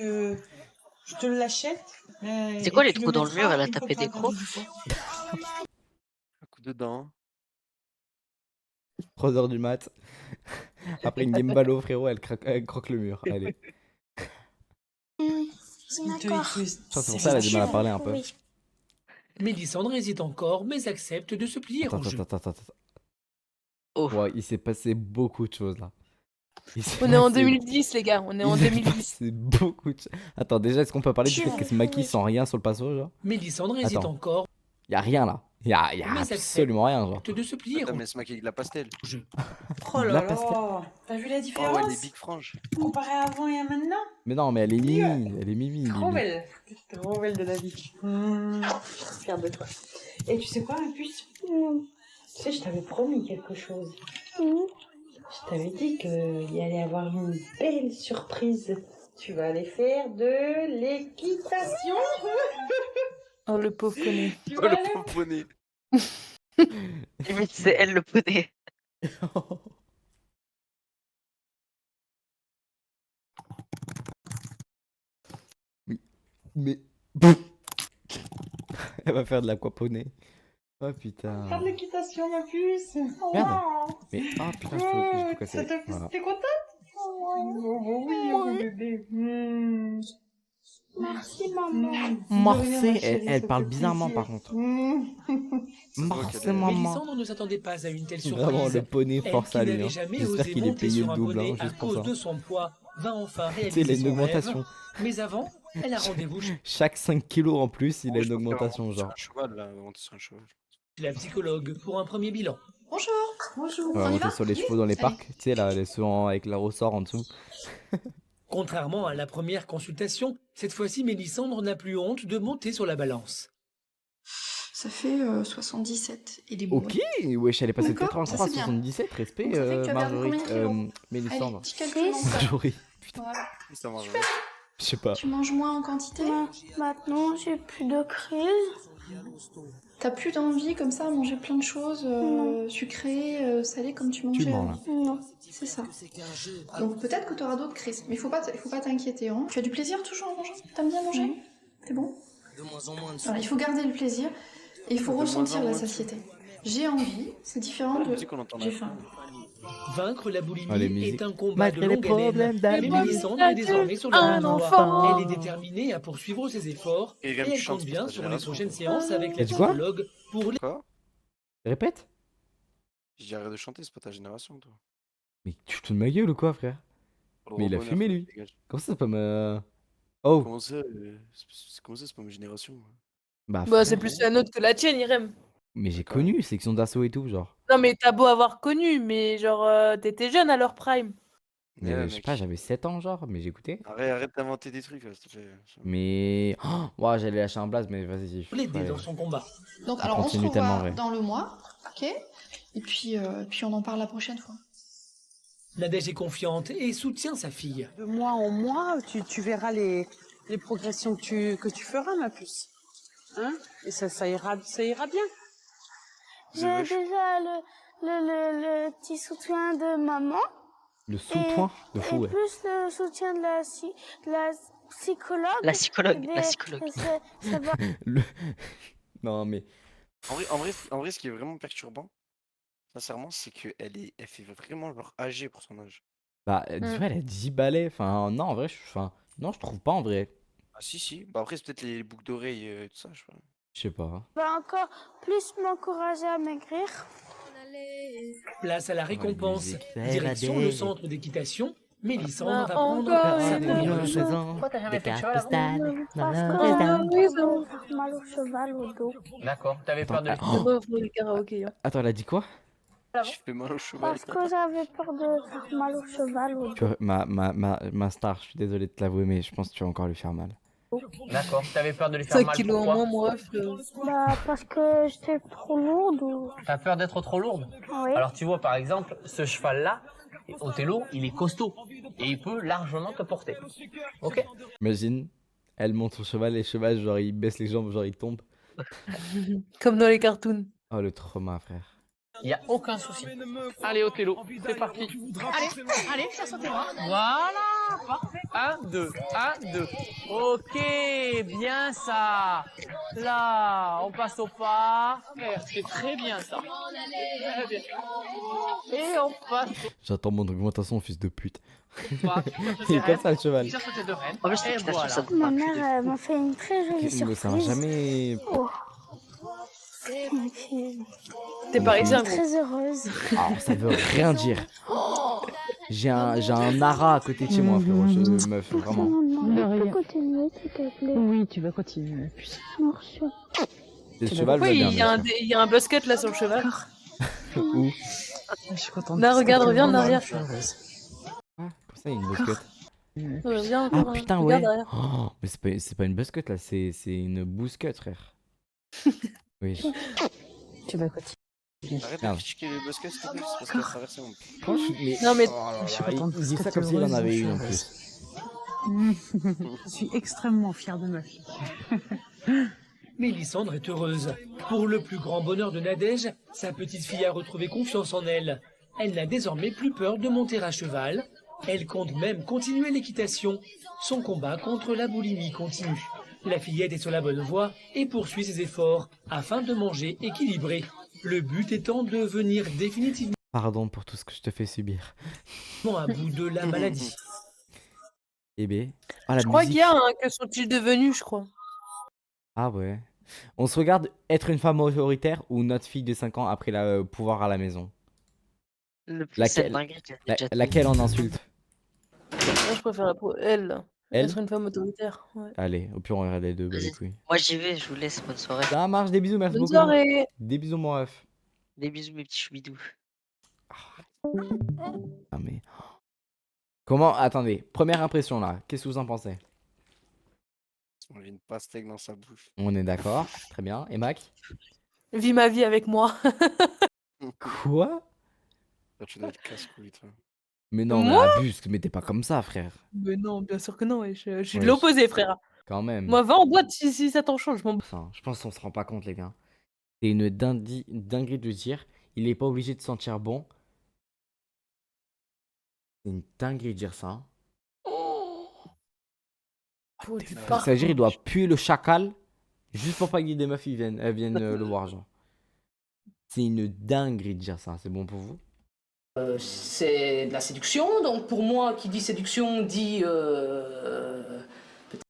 [SPEAKER 6] je te l'achète.
[SPEAKER 8] C'est quoi
[SPEAKER 6] et
[SPEAKER 8] les
[SPEAKER 6] tu
[SPEAKER 8] trous dans le
[SPEAKER 6] mettras
[SPEAKER 8] mur? Elle a
[SPEAKER 6] une fois
[SPEAKER 8] tapé
[SPEAKER 6] que t'auras
[SPEAKER 8] des
[SPEAKER 6] perdu
[SPEAKER 8] crocs?
[SPEAKER 6] du poids.
[SPEAKER 7] Un coup dedans.
[SPEAKER 1] 3h du mat. Après une game ballo, frérot, elle croque le mur. Allez.
[SPEAKER 5] D'accord.
[SPEAKER 1] C'est pour ça qu'elle a du mal à parler un peu.
[SPEAKER 5] Oui.
[SPEAKER 3] Mélissandre hésite encore, mais accepte de se plier
[SPEAKER 1] Attends,
[SPEAKER 3] au jeu.
[SPEAKER 1] attends.
[SPEAKER 8] Oh.
[SPEAKER 1] Ouais, il s'est passé beaucoup de choses là.
[SPEAKER 9] On est en 2010, les gars, on est en 2010.
[SPEAKER 1] C'est beaucoup de choses. Attends, déjà, est-ce qu'on peut parler du fait qu'elle se maquille sans rien sur le passo, genre?
[SPEAKER 3] Mélissandre hésite
[SPEAKER 1] Attends.
[SPEAKER 3] encore,
[SPEAKER 1] Y'a rien là. Y'a
[SPEAKER 3] mais
[SPEAKER 1] absolument rien, genre.
[SPEAKER 3] accepte de se plier
[SPEAKER 7] Attends,
[SPEAKER 3] au
[SPEAKER 7] mais c'est maquillé avec de la pastel.
[SPEAKER 3] jeu.
[SPEAKER 6] Oh
[SPEAKER 1] La
[SPEAKER 6] là
[SPEAKER 1] pastel.
[SPEAKER 6] là. T'as vu la
[SPEAKER 7] Oh ouais,
[SPEAKER 6] différence?
[SPEAKER 7] les big franges.
[SPEAKER 6] Comparé à avant et à maintenant?
[SPEAKER 1] Mais non, mais elle est mimi. Elle est mimi.
[SPEAKER 6] Trop
[SPEAKER 1] Lily.
[SPEAKER 6] belle. Trop belle de la vie. Je suis fière de toi. Et tu sais quoi, ma puce? Tu sais, je t'avais promis quelque chose. Je t'avais dit qu'il y allait avoir une belle surprise. Tu vas aller faire de l'équitation.
[SPEAKER 9] Oh, le pauvre poney.
[SPEAKER 6] Tu
[SPEAKER 7] Oh,
[SPEAKER 6] vas
[SPEAKER 7] le
[SPEAKER 6] aller...
[SPEAKER 7] pauvre poney.
[SPEAKER 8] Limite, c'est elle le poney.
[SPEAKER 1] Mais. Elle va faire de l'aquaponie. Oh putain.
[SPEAKER 6] Faire de l'équitation, ma puce.
[SPEAKER 1] Merde. Mais oh putain, j'ai tout cassé. Voilà.
[SPEAKER 6] T'es contente? Oh, oui, mon bébé.
[SPEAKER 5] Merci, maman.
[SPEAKER 1] Marcel, elle parle bizarrement par contre. Marcel, maman.
[SPEAKER 3] Mélissandre ne s'attendait pas à une telle surprise.
[SPEAKER 1] Vraiment, le poney
[SPEAKER 3] Elle,
[SPEAKER 1] force
[SPEAKER 3] qui
[SPEAKER 1] à lui.
[SPEAKER 3] n'avait
[SPEAKER 1] Hein.
[SPEAKER 3] jamais
[SPEAKER 1] J'espère
[SPEAKER 3] osé
[SPEAKER 1] qu'il est
[SPEAKER 3] monter
[SPEAKER 1] payé
[SPEAKER 3] sur
[SPEAKER 1] le
[SPEAKER 3] un
[SPEAKER 1] double
[SPEAKER 3] poney
[SPEAKER 1] hein,
[SPEAKER 3] à
[SPEAKER 1] juste pour
[SPEAKER 3] cause
[SPEAKER 1] ça.
[SPEAKER 3] de son poids, va enfin
[SPEAKER 1] Tu sais, il a
[SPEAKER 3] réaliser
[SPEAKER 1] une
[SPEAKER 3] son
[SPEAKER 1] augmentation.
[SPEAKER 3] rêve. Mais avant, elle a rendez-vous chez
[SPEAKER 1] Chaque 5 kilos en plus, il a
[SPEAKER 7] Je
[SPEAKER 1] une
[SPEAKER 7] pense qu'elle va
[SPEAKER 1] augmentation,
[SPEAKER 7] monter sur
[SPEAKER 1] genre.
[SPEAKER 7] un cheval, là, elle va monter sur un cheval.
[SPEAKER 3] la psychologue pour un premier bilan.
[SPEAKER 10] Bonjour. Bonjour.
[SPEAKER 1] On va monter sur les chevaux dans les
[SPEAKER 10] Allez.
[SPEAKER 1] parcs, tu sais, là, les souvent avec la ressort en dessous.
[SPEAKER 3] Contrairement à la première consultation, cette fois-ci, Mélissandre n'a plus honte de monter sur la balance.
[SPEAKER 10] Ça fait 77. Il est bon.
[SPEAKER 1] Ok, wesh, elle est passée de
[SPEAKER 10] D'accord,
[SPEAKER 1] 83 à
[SPEAKER 10] ça, c'est bien.
[SPEAKER 1] 77, respect,
[SPEAKER 10] Donc, ça fait que tu as perdu
[SPEAKER 1] Marjorie,
[SPEAKER 10] combien de kilos
[SPEAKER 1] Mélissandre.
[SPEAKER 10] Allez, petit calcul mental.
[SPEAKER 1] Marjorie,
[SPEAKER 10] Voilà.
[SPEAKER 7] Ça marche.
[SPEAKER 1] je sais pas.
[SPEAKER 10] Tu manges moins en quantité.
[SPEAKER 5] Maintenant, j'ai plus de crise.
[SPEAKER 10] T'as plus d'envie comme ça à manger plein de choses sucrées, salées comme tu mangeais
[SPEAKER 1] mens, là.
[SPEAKER 10] avant.
[SPEAKER 5] Non.
[SPEAKER 10] C'est ça. Donc peut-être que tu auras d'autres crises, mais il faut pas t'inquiéter. Hein. Tu as du plaisir toujours en mangeant? T'aimes bien manger? C'est bon? Voilà, il faut garder le plaisir et il faut ressentir la satiété. J'ai envie, c'est différent de j'ai faim.
[SPEAKER 3] Vaincre la
[SPEAKER 1] Oh, les
[SPEAKER 3] boulimie
[SPEAKER 1] musiques.
[SPEAKER 3] est un combat
[SPEAKER 1] Malgré
[SPEAKER 3] de
[SPEAKER 1] les
[SPEAKER 3] longue
[SPEAKER 1] problèmes
[SPEAKER 3] haleine.
[SPEAKER 1] d'alcool.
[SPEAKER 3] Mais Mélissandre est désormais sur le
[SPEAKER 9] Un
[SPEAKER 3] bon
[SPEAKER 9] enfant.
[SPEAKER 3] voie. Elle est déterminée à poursuivre ses efforts
[SPEAKER 7] Et
[SPEAKER 3] et
[SPEAKER 7] même tu
[SPEAKER 3] elle
[SPEAKER 7] chantes
[SPEAKER 3] compte
[SPEAKER 7] pour
[SPEAKER 3] bien
[SPEAKER 7] ta
[SPEAKER 3] sur les
[SPEAKER 7] génération.
[SPEAKER 3] prochaines séances avec la
[SPEAKER 1] T'as dit quoi
[SPEAKER 3] psychologue pour les...
[SPEAKER 7] Quoi?
[SPEAKER 1] Répète.
[SPEAKER 7] Je dis arrête de chanter, c'est pas ta génération, toi.
[SPEAKER 1] Mais tu te fous de ma gueule ou quoi, frère? Mais il a fumé, lui. Comment ça, c'est pas ma... Oh,
[SPEAKER 7] Comment ça, c'est pas ma génération?
[SPEAKER 1] bah,
[SPEAKER 9] Bah, c'est
[SPEAKER 1] frère.
[SPEAKER 9] plus la nôtre que la tienne, Irem.
[SPEAKER 1] Mais j'ai connu section d'assaut et tout, genre.
[SPEAKER 9] Non, mais t'as beau avoir connu, mais genre, t'étais jeune à leur prime.
[SPEAKER 1] Mais
[SPEAKER 7] Ouais,
[SPEAKER 1] je sais
[SPEAKER 7] mec.
[SPEAKER 1] pas, j'avais 7 ans, genre, mais j'écoutais.
[SPEAKER 7] Arrête d'inventer des trucs, là, s'il te plaît.
[SPEAKER 1] Mais... Oh, ouais, j'allais lâcher un blaze, mais vas-y.
[SPEAKER 3] l'aider
[SPEAKER 1] allez.
[SPEAKER 3] dans son combat.
[SPEAKER 10] Donc
[SPEAKER 1] On
[SPEAKER 10] alors on se
[SPEAKER 1] continue tellement
[SPEAKER 10] revoit
[SPEAKER 1] vrai.
[SPEAKER 10] dans le mois, ok? Et puis on en parle la prochaine fois.
[SPEAKER 3] Nadège est confiante et soutient sa fille.
[SPEAKER 6] De mois en mois, tu verras les progressions que tu feras, ma puce. Hein? Et ça ira bien.
[SPEAKER 5] J'ai déjà le petit soutien de maman.
[SPEAKER 1] Le sous-point de
[SPEAKER 5] Et
[SPEAKER 1] fou, ouais.
[SPEAKER 5] plus le soutien de la psychologue.
[SPEAKER 8] La psychologue,
[SPEAKER 5] Eh
[SPEAKER 8] la
[SPEAKER 5] bien,
[SPEAKER 8] psychologue.
[SPEAKER 5] ça va.
[SPEAKER 1] Le... Non, mais...
[SPEAKER 7] En vrai, ce qui est vraiment perturbant, sincèrement, c'est qu'elle fait vraiment genre âgée pour son âge.
[SPEAKER 1] Bah, dis-moi, elle a 10 balais. Enfin, non, en vrai, non, je trouve pas, en vrai.
[SPEAKER 7] Ah si, si. Bah après, c'est peut-être les boucles d'oreilles et tout ça, je sais pas.
[SPEAKER 1] Je sais pas.
[SPEAKER 5] Va encore plus m'encourager à maigrir.
[SPEAKER 3] Place à la récompense.
[SPEAKER 1] musique.
[SPEAKER 3] Direction
[SPEAKER 1] Nadège.
[SPEAKER 3] le centre d'équitation. Mélissandre va
[SPEAKER 9] Ah,
[SPEAKER 3] prendre
[SPEAKER 9] encore
[SPEAKER 3] sa
[SPEAKER 9] une
[SPEAKER 3] première
[SPEAKER 9] fois.
[SPEAKER 3] leçon.
[SPEAKER 5] Parce que
[SPEAKER 9] Ah,
[SPEAKER 5] j'avais
[SPEAKER 9] oui,
[SPEAKER 5] peur de faire mal au cheval au dos.
[SPEAKER 12] D'accord, t'avais peur de
[SPEAKER 1] Attends,
[SPEAKER 9] Ça va, faut le karaoké. Hein.
[SPEAKER 1] Attends, elle a dit quoi?
[SPEAKER 7] Je fais mal au cheval.
[SPEAKER 5] Parce que j'avais peur de faire mal au cheval au
[SPEAKER 1] Tu
[SPEAKER 5] dos.
[SPEAKER 1] vois, ma star, je suis désolé de te l'avouer, mais je pense que tu vas encore lui faire mal.
[SPEAKER 12] D'accord, t'avais peur de lui faire
[SPEAKER 9] 5
[SPEAKER 12] mal,
[SPEAKER 9] kilos en
[SPEAKER 12] pourquoi?
[SPEAKER 9] moins, moi, frérot.
[SPEAKER 5] Bah, parce que j'étais trop lourde ou...
[SPEAKER 12] T'as peur d'être trop lourde?
[SPEAKER 5] Oui.
[SPEAKER 12] Alors tu vois, par exemple, ce cheval-là, Othello, il est costaud et il peut largement te porter. Ok?
[SPEAKER 1] Imagine, elle monte son cheval, et le cheval, genre, il baisse les jambes, genre, il tombe.
[SPEAKER 9] Comme dans les cartoons.
[SPEAKER 1] Oh, le trauma, frère.
[SPEAKER 12] Il n'y a aucun souci. Allez, Othello, c'est parti. Allez, chassez-moi. Voilà, parfait. 1, 2, 1, 2. Ok, bien ça. Là, on passe au pas. C'est très bien ça. Très bien. Et on passe
[SPEAKER 1] J'attends mon augmentation, fils de pute.
[SPEAKER 12] au pas.
[SPEAKER 1] Il est comme ça, le cheval.
[SPEAKER 12] Cherche tes deux rênes.
[SPEAKER 8] En plus,
[SPEAKER 12] Et
[SPEAKER 8] l'équitation,
[SPEAKER 12] voilà.
[SPEAKER 8] ça te
[SPEAKER 5] Ma mère elle m'a fait une très jolie
[SPEAKER 1] Mais ça va
[SPEAKER 5] surprise.
[SPEAKER 1] jamais...
[SPEAKER 5] Oh. Donc,
[SPEAKER 9] T'es parisien, gros.
[SPEAKER 5] très heureuse.
[SPEAKER 1] Oh, ça veut rien dire. J'ai un Nara à côté de chez moi, frérot. Meuf, vraiment.
[SPEAKER 5] Non, tu peux continuer, s'il te plaît.
[SPEAKER 6] Oui, tu vas continuer, ma puce.
[SPEAKER 5] Merci.
[SPEAKER 1] Et le cheval
[SPEAKER 9] Pourquoi
[SPEAKER 1] va bien,
[SPEAKER 9] il y a
[SPEAKER 1] bien
[SPEAKER 9] il y a un basket là sur le cheval?
[SPEAKER 1] sûr. Où
[SPEAKER 6] Je suis contente.
[SPEAKER 9] Là, regarde, reviens en
[SPEAKER 6] Vraiment,
[SPEAKER 9] arrière.
[SPEAKER 6] je suis heureuse.
[SPEAKER 1] Ah, comme ça, il y a une busquette.
[SPEAKER 9] Reviens
[SPEAKER 1] Ah
[SPEAKER 9] encore, hein.
[SPEAKER 1] putain,
[SPEAKER 9] Regarde
[SPEAKER 1] ouais.
[SPEAKER 9] derrière.
[SPEAKER 1] Oh, mais c'est pas une busquette, là. C'est une bousquette, frère. Oui.
[SPEAKER 6] Tu vas continuer.
[SPEAKER 7] Arrête de
[SPEAKER 1] Merde.
[SPEAKER 7] critiquer les baskets, s'il te plaît, c'est parce qu'elle a traversé mon...
[SPEAKER 9] Non, mais-
[SPEAKER 1] Oh là
[SPEAKER 6] Je suis
[SPEAKER 1] là,
[SPEAKER 6] contente
[SPEAKER 1] il dit
[SPEAKER 6] parce
[SPEAKER 1] ça
[SPEAKER 6] que
[SPEAKER 1] comme
[SPEAKER 6] t'es
[SPEAKER 1] s'il en
[SPEAKER 6] heureuse,
[SPEAKER 1] avait
[SPEAKER 6] je suis
[SPEAKER 1] une en
[SPEAKER 6] heureuse.
[SPEAKER 1] plus.
[SPEAKER 6] Je suis extrêmement fière de ma fille.
[SPEAKER 3] Mélissandre est heureuse. Pour le plus grand bonheur de Nadège, sa petite fille a retrouvé confiance en elle. Elle n'a désormais plus peur de monter à cheval. Elle compte même continuer l'équitation. Son combat contre la boulimie continue. La fillette est sur la bonne voie et poursuit ses efforts afin de manger équilibré. Le but étant de venir définitivement
[SPEAKER 1] Pardon pour tout ce que je te fais subir.
[SPEAKER 3] à bout de la maladie.
[SPEAKER 1] Eh ben. Ah, la
[SPEAKER 9] Je crois qu'il y
[SPEAKER 1] musique.
[SPEAKER 9] a un que sont-ils devenus, je crois.
[SPEAKER 1] Ah ouais. On se regarde être une femme autoritaire ou notre fille de 5 ans après le pouvoir à la maison.
[SPEAKER 8] Le plus, c'est
[SPEAKER 1] Laquelle,
[SPEAKER 8] dingue, j'ai déjà tout
[SPEAKER 1] laquelle on insulte?
[SPEAKER 9] Moi, je préfère elle, là.
[SPEAKER 1] Elle?
[SPEAKER 9] Être une femme autoritaire. Ouais.
[SPEAKER 1] Allez, au pire on regarde les deux, bah les
[SPEAKER 8] Vas-y.
[SPEAKER 1] couilles.
[SPEAKER 8] Moi, j'y vais, je vous laisse, bonne soirée.
[SPEAKER 1] Ça marche, des bisous, merci
[SPEAKER 9] Bonne
[SPEAKER 1] beaucoup.
[SPEAKER 9] soirée.
[SPEAKER 1] Des bisous mon ref.
[SPEAKER 8] Des bisous, mes petits choubidous.
[SPEAKER 1] Ah mais... Comment? Attendez, première impression là, qu'est-ce que vous en pensez?
[SPEAKER 7] On a une pastèque dans sa bouche.
[SPEAKER 1] On est d'accord, très bien. Et Mac?
[SPEAKER 9] Vis ma vie avec moi.
[SPEAKER 1] Quoi?
[SPEAKER 7] Toi, tu dois être casse-couille, toi.
[SPEAKER 1] Mais non, mais
[SPEAKER 9] Moi?
[SPEAKER 1] abuse, mais t'es pas comme ça, frère.
[SPEAKER 9] Mais non, bien sûr que non, je suis de
[SPEAKER 1] Wesh,
[SPEAKER 9] l'opposé, frère.
[SPEAKER 1] quand même.
[SPEAKER 9] Moi, va en boîte si ça t'en change, je m'en bats.
[SPEAKER 1] Enfin, je pense qu'on se rend pas compte, les gars. C'est une dinguerie de dire, il est pas obligé de sentir bon. C'est une dinguerie de dire ça. Hein.
[SPEAKER 9] Oh, du
[SPEAKER 1] Ça veut dire il doit puer le chacal juste pour pas qu'il y ait des meufs qui viennent le voir, genre. C'est une dinguerie de dire ça, c'est bon pour vous?
[SPEAKER 13] C'est de la séduction, donc pour moi, qui dit séduction dit...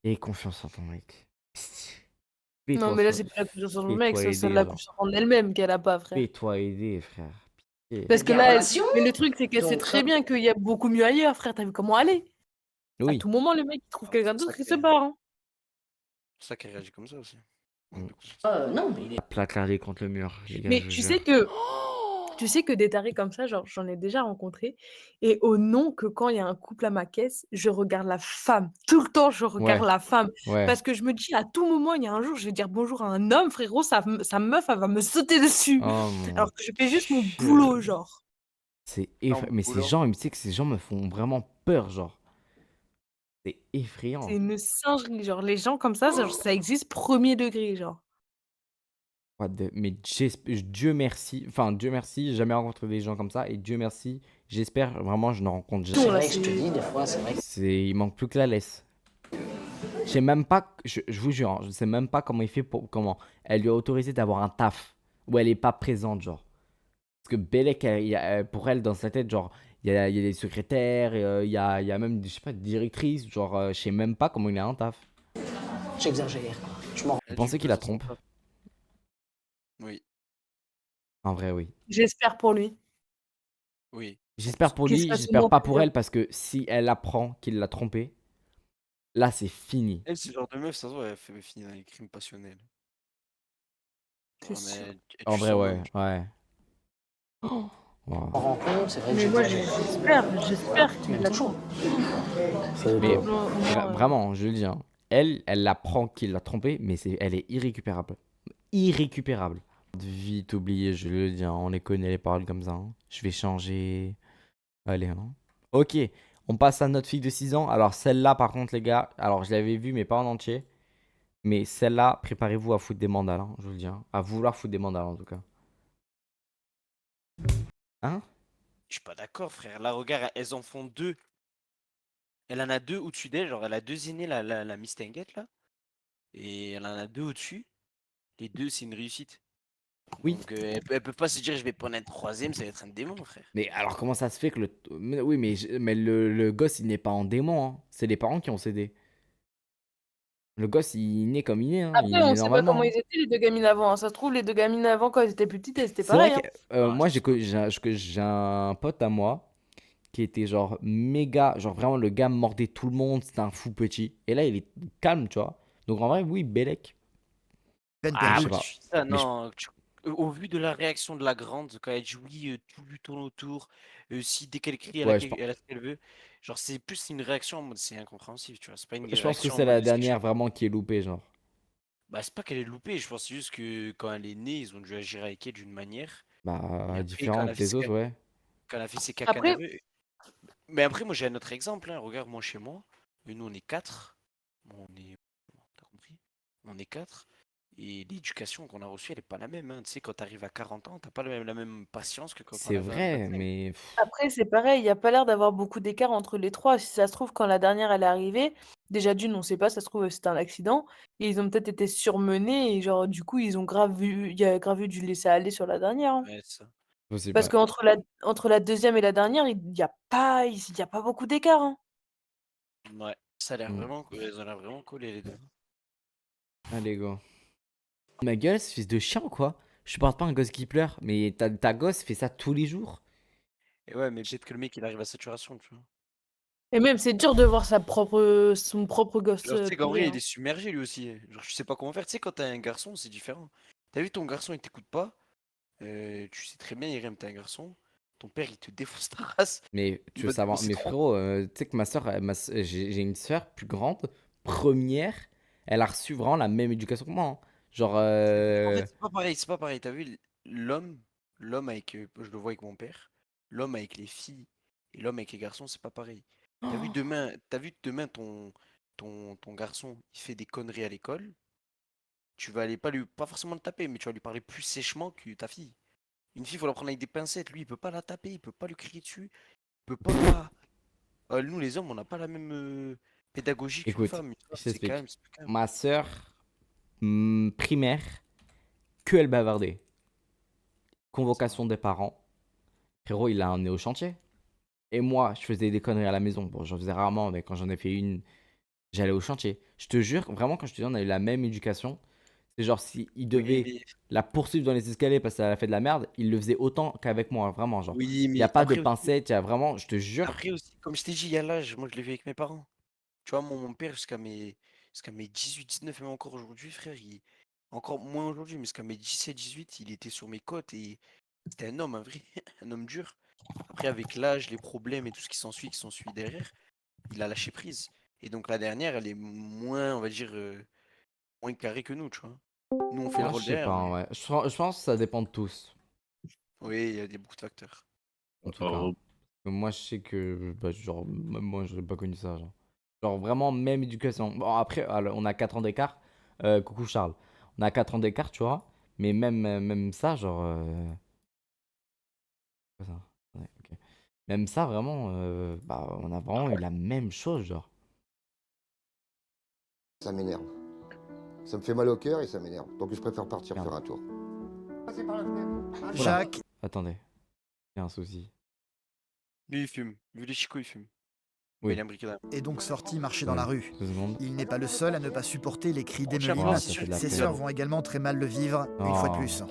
[SPEAKER 1] Aie confiance en ton mec.
[SPEAKER 9] Non, mais là, c'est plus la confiance en le mec, c'est la confiance en elle-même qu'elle a pas, frère.
[SPEAKER 1] Fais-toi aider, frère. Pitié.
[SPEAKER 9] Parce que là, mais le truc, c'est qu'elle sait très bien qu'il y a beaucoup mieux ailleurs, frère. T'as vu comment elle est?
[SPEAKER 1] Oui.
[SPEAKER 9] À tout moment, le mec, il trouve quelqu'un d'autre, il se barre. Hein.
[SPEAKER 7] C'est ça qu'elle réagit comme ça aussi.
[SPEAKER 13] non, mais il est...
[SPEAKER 1] Placardé contre le mur, les gars,
[SPEAKER 9] Mais
[SPEAKER 1] je vous
[SPEAKER 9] tu
[SPEAKER 1] jure.
[SPEAKER 9] sais que... Tu sais que des tarés comme ça, genre, j'en ai déjà rencontré. Et au nom que quand il y a un couple à ma caisse, je regarde la femme. Tout le temps, je regarde
[SPEAKER 1] Ouais.
[SPEAKER 9] la femme.
[SPEAKER 1] Ouais.
[SPEAKER 9] Parce que je me dis, à tout moment, il y a un jour, je vais dire bonjour à un homme, frérot, sa meuf, elle va me sauter dessus.
[SPEAKER 1] Oh mon
[SPEAKER 9] Alors que je fais juste mon
[SPEAKER 1] Dieu.
[SPEAKER 9] boulot, genre.
[SPEAKER 1] C'est
[SPEAKER 7] Non,
[SPEAKER 1] mais ces
[SPEAKER 7] boulot.
[SPEAKER 1] gens, tu sais que ces gens me font vraiment peur, genre. C'est effrayant.
[SPEAKER 9] C'est une singerie. Genre, les gens comme ça, genre, ça existe premier degré, genre.
[SPEAKER 1] Mais Dieu merci, enfin Dieu merci, j'ai jamais rencontré des gens comme ça et Dieu merci, j'espère vraiment je ne rencontre
[SPEAKER 13] C'est
[SPEAKER 1] jamais.
[SPEAKER 13] vrai que je te dis, des fois, c'est vrai que...
[SPEAKER 1] Il manque plus que la laisse. Je sais même pas, je vous jure, hein, je sais même pas comment il fait comment elle lui a autorisé d'avoir un taf où elle est pas présente, genre. Parce que Bellec, pour elle dans sa tête, genre, il y a des secrétaires, il y a même, je sais pas, des directrices, genre, je sais même pas comment il a un taf.
[SPEAKER 13] J'exagère. Je m'en...
[SPEAKER 1] Vous pensez qu'il la trompe?
[SPEAKER 7] Oui.
[SPEAKER 1] En vrai, oui.
[SPEAKER 9] J'espère pour lui.
[SPEAKER 7] Oui.
[SPEAKER 1] J'espère pour
[SPEAKER 9] Qu'il
[SPEAKER 1] lui,
[SPEAKER 9] sera
[SPEAKER 1] j'espère
[SPEAKER 9] sûrement
[SPEAKER 1] pas
[SPEAKER 9] plus
[SPEAKER 1] pour
[SPEAKER 9] bien.
[SPEAKER 1] elle, parce que si elle apprend qu'il l'a trompé, là c'est fini.
[SPEAKER 7] Elle, c'est le genre de meuf, ça se voit, elle fait finir dans les crimes passionnels.
[SPEAKER 9] C'est
[SPEAKER 7] Ouais,
[SPEAKER 9] sûr.
[SPEAKER 7] mais tu
[SPEAKER 1] En vrai,
[SPEAKER 7] sens
[SPEAKER 1] ouais,
[SPEAKER 7] même-
[SPEAKER 1] ouais. Oh, wow.
[SPEAKER 13] En rencontre, c'est vrai que
[SPEAKER 9] Mais moi,
[SPEAKER 13] j'exagère.
[SPEAKER 9] j'espère qu'il l'a
[SPEAKER 13] toujours.
[SPEAKER 1] Mais
[SPEAKER 9] Non, non,
[SPEAKER 1] vraiment, je le dis, hein, elle apprend qu'il l'a trompé, mais elle est irrécupérable. Irrécupérable. Vite oublié, je le dis, hein, on les connaît les paroles comme ça. Hein. Je vais changer. Allez, hein. Ok, on passe à notre fille de 6 ans. Alors celle-là, par contre, les gars, alors je l'avais vue, mais pas en entier. Mais celle-là, préparez-vous à foutre des mandales, hein, je vous le dis. Hein. À vouloir foutre des mandales, en tout cas. Hein?
[SPEAKER 7] Je suis pas d'accord, frère. Là, regarde, elles en font deux. Elle en a deux au-dessus d'elle. Genre, elle a deux aînés, la Miss Tinguette, là. Et elle en a deux au-dessus. Les deux, c'est une réussite.
[SPEAKER 1] Oui.
[SPEAKER 7] Donc, elle peut pas se dire, je vais prendre un troisième, ça va être un démon, frère.
[SPEAKER 1] Mais alors, comment ça se fait que oui, mais le gosse, il n'est pas en démon. Hein. C'est les parents qui ont cédé. Le gosse, il naît comme il est. Hein. Il
[SPEAKER 9] Après, on
[SPEAKER 1] naît
[SPEAKER 9] sait pas
[SPEAKER 1] normalement.
[SPEAKER 9] comment ils étaient, les deux gamines avant. Hein. Ça se trouve, les deux gamines avant, quand elles étaient plus petites, elles étaient
[SPEAKER 1] C'est vrai
[SPEAKER 9] pareilles.
[SPEAKER 1] que
[SPEAKER 9] Hein.
[SPEAKER 1] moi, j'ai un pote à moi qui était genre méga. Genre vraiment, le gars mordait tout le monde. C'était un fou petit. Et là, il est calme, tu vois. Donc en vrai, oui, Bellec.
[SPEAKER 7] Ah,
[SPEAKER 1] je sais
[SPEAKER 7] moi,
[SPEAKER 1] pas.
[SPEAKER 7] je suis ça,
[SPEAKER 1] Mais je-
[SPEAKER 7] non. Au vu de la réaction de la grande, quand elle dit oui, tout lui tourne autour. Si dès qu'elle crie,
[SPEAKER 1] Ouais, je
[SPEAKER 7] elle a ce qu'elle veut. Genre, c'est plus une réaction en mode c'est incompréhensible, tu vois. C'est pas une
[SPEAKER 1] pense que
[SPEAKER 7] réaction en
[SPEAKER 1] c'est
[SPEAKER 7] mode
[SPEAKER 1] la
[SPEAKER 7] est-ce que je
[SPEAKER 1] dernière
[SPEAKER 7] suis-
[SPEAKER 1] vraiment qui est loupée, genre.
[SPEAKER 7] Bah, c'est pas qu'elle est loupée, je pense juste que quand elle est née, ils ont dû agir avec elle d'une manière. Et
[SPEAKER 1] Bah,
[SPEAKER 7] après,
[SPEAKER 1] différente des autres, ouais.
[SPEAKER 7] quand elle a fait ses caca
[SPEAKER 9] Après,
[SPEAKER 7] nerveux. Mais après, moi, j'ai un autre exemple. Hein. Regarde, moi, chez moi, nous, on est quatre. Bon, t'as compris? On est quatre. Et l'éducation qu'on a reçue, elle est pas la même. Hein. Tu sais, quand t'arrives à 40 ans, t'as pas la même patience que quand
[SPEAKER 1] C'est
[SPEAKER 7] t'en avais à
[SPEAKER 1] vrai,
[SPEAKER 7] 25.
[SPEAKER 1] mais.
[SPEAKER 9] après c'est pareil, il n'y a pas l'air d'avoir beaucoup d'écart entre les trois. Si ça se trouve, quand la dernière elle est arrivée, déjà d'une, on sait pas, ça se trouve, c'était un accident et ils ont peut-être été surmenés et genre, du coup, ils ont il y a grave eu du laisser aller sur la dernière, hein.
[SPEAKER 7] Ouais, c'est ça.
[SPEAKER 1] Possible,
[SPEAKER 9] Parce
[SPEAKER 1] ouais.
[SPEAKER 9] qu'entre entre la 2e et la dernière, il y a pas beaucoup d'écart, hein.
[SPEAKER 7] Ouais, ça a l'air
[SPEAKER 1] Mm.
[SPEAKER 7] vraiment, ils ont l'air vraiment collés les deux.
[SPEAKER 1] Allez, go. Ma gueule, ce fils de chien ou quoi? Je supporte pas un gosse qui pleure, mais ta gosse fait ça tous les jours.
[SPEAKER 7] Et ouais, mais peut-être que le mec il arrive à saturation, tu vois.
[SPEAKER 9] Et même, c'est dur de voir son propre gosse
[SPEAKER 7] Genre, tu sais qu'en
[SPEAKER 9] pleurer,
[SPEAKER 7] vrai, il
[SPEAKER 9] hein.
[SPEAKER 7] est submergé lui aussi. Genre, je sais pas comment faire. Tu sais, quand t'as un garçon, c'est différent. T'as vu ton garçon, il t'écoute pas. Tu sais très bien, Irem, t'es un garçon. Ton père, il te défonce ta race.
[SPEAKER 1] Mais
[SPEAKER 7] Il
[SPEAKER 1] tu veux
[SPEAKER 7] va te
[SPEAKER 1] savoir,
[SPEAKER 7] défoncer
[SPEAKER 1] mais
[SPEAKER 7] trop.
[SPEAKER 1] frérot, tu sais que ma soeur, j'ai une soeur plus grande, première, elle a reçu vraiment la même éducation que moi, hein. Genre,
[SPEAKER 7] En fait, c'est pas pareil, c'est pas pareil. T'as vu, l'homme avec, je le vois avec mon père, l'homme avec les filles et l'homme avec les garçons, c'est pas pareil. T'as vu demain ton garçon, il fait des conneries à l'école, tu vas aller pas forcément le taper, mais tu vas lui parler plus sèchement que ta fille. Une fille, faut la prendre avec des pincettes. Lui, il peut pas la taper, il peut pas lui crier dessus, il peut pas. Nous, les hommes, on n'a pas la même pédagogie qu'une
[SPEAKER 1] écoute,
[SPEAKER 7] femme. Une femme,
[SPEAKER 1] je
[SPEAKER 7] c'est calme,
[SPEAKER 1] t'explique.
[SPEAKER 7] c'est plus calme.
[SPEAKER 1] Ma soeur, primaire, que elle bavardait. Convocation des parents. Frérot, il a emmené au chantier. Et moi, je faisais des conneries à la maison. Bon, j'en faisais rarement, mais quand j'en ai fait une, j'allais au chantier. Je te jure, vraiment, quand je te dis, on a eu la même éducation. C'est genre, si il
[SPEAKER 7] Oui,
[SPEAKER 1] devait
[SPEAKER 7] mais,
[SPEAKER 1] la poursuivre dans les escaliers parce qu'elle a fait de la merde, il le faisait autant qu'avec moi, vraiment, genre.
[SPEAKER 7] oui,
[SPEAKER 1] Il n'y a
[SPEAKER 7] mais
[SPEAKER 1] pas de pincettes, il y a vraiment, je te jure.
[SPEAKER 7] après aussi, comme je t'ai dit, il y a l'âge. Moi, je l'ai vu avec mes parents. Tu vois, mon père, jusqu'à mes 18, 19, et même encore aujourd'hui, frère, encore moins aujourd'hui, mais jusqu'à mes 17, 18, il était sur mes côtes et c'était un homme, un vrai, un homme dur. Après, avec l'âge, les problèmes et tout ce qui s'ensuit derrière, il a lâché prise. Et donc, la dernière, elle est moins, on va dire, moins carrée que nous, tu vois. Nous, on fait le
[SPEAKER 1] Moi, je
[SPEAKER 7] rôle
[SPEAKER 1] sais
[SPEAKER 7] derrière,
[SPEAKER 1] pas,
[SPEAKER 7] mais
[SPEAKER 1] ouais. Je pense que ça dépend de tous,
[SPEAKER 7] oui, il y a beaucoup de facteurs.
[SPEAKER 1] en tout cas, hein. Moi, je sais que, bah, genre, même moi, je n'ai pas connu ça, genre. Genre, vraiment, même éducation. Bon, après, alors, on a 4 ans d'écart. Coucou Charles. On a 4 ans d'écart, tu vois. Mais même ça, genre. Quoi ça? Ouais, ok. Même ça, vraiment, bah, on a vraiment eu la même chose, genre.
[SPEAKER 14] Ça m'énerve. Ça me fait mal au cœur et ça m'énerve. Donc je préfère partir
[SPEAKER 1] Merde.
[SPEAKER 14] faire un tour.
[SPEAKER 1] Oula,
[SPEAKER 15] Jacques,
[SPEAKER 1] attendez. Il y a un souci.
[SPEAKER 7] Lui, il fume. Vu les chicots, il fume.
[SPEAKER 1] Oui.
[SPEAKER 7] Il a un briquet d'âme.
[SPEAKER 15] est donc sorti marcher dans
[SPEAKER 1] Ouais,
[SPEAKER 15] la rue.
[SPEAKER 1] 2 secondes.
[SPEAKER 15] Il n'est pas le seul à ne pas supporter les cris d'Emeline.
[SPEAKER 1] Oh, ça fait de la
[SPEAKER 15] Ses
[SPEAKER 1] peine.
[SPEAKER 15] sœurs vont également très mal le vivre, une fois de
[SPEAKER 1] Oh.
[SPEAKER 15] plus.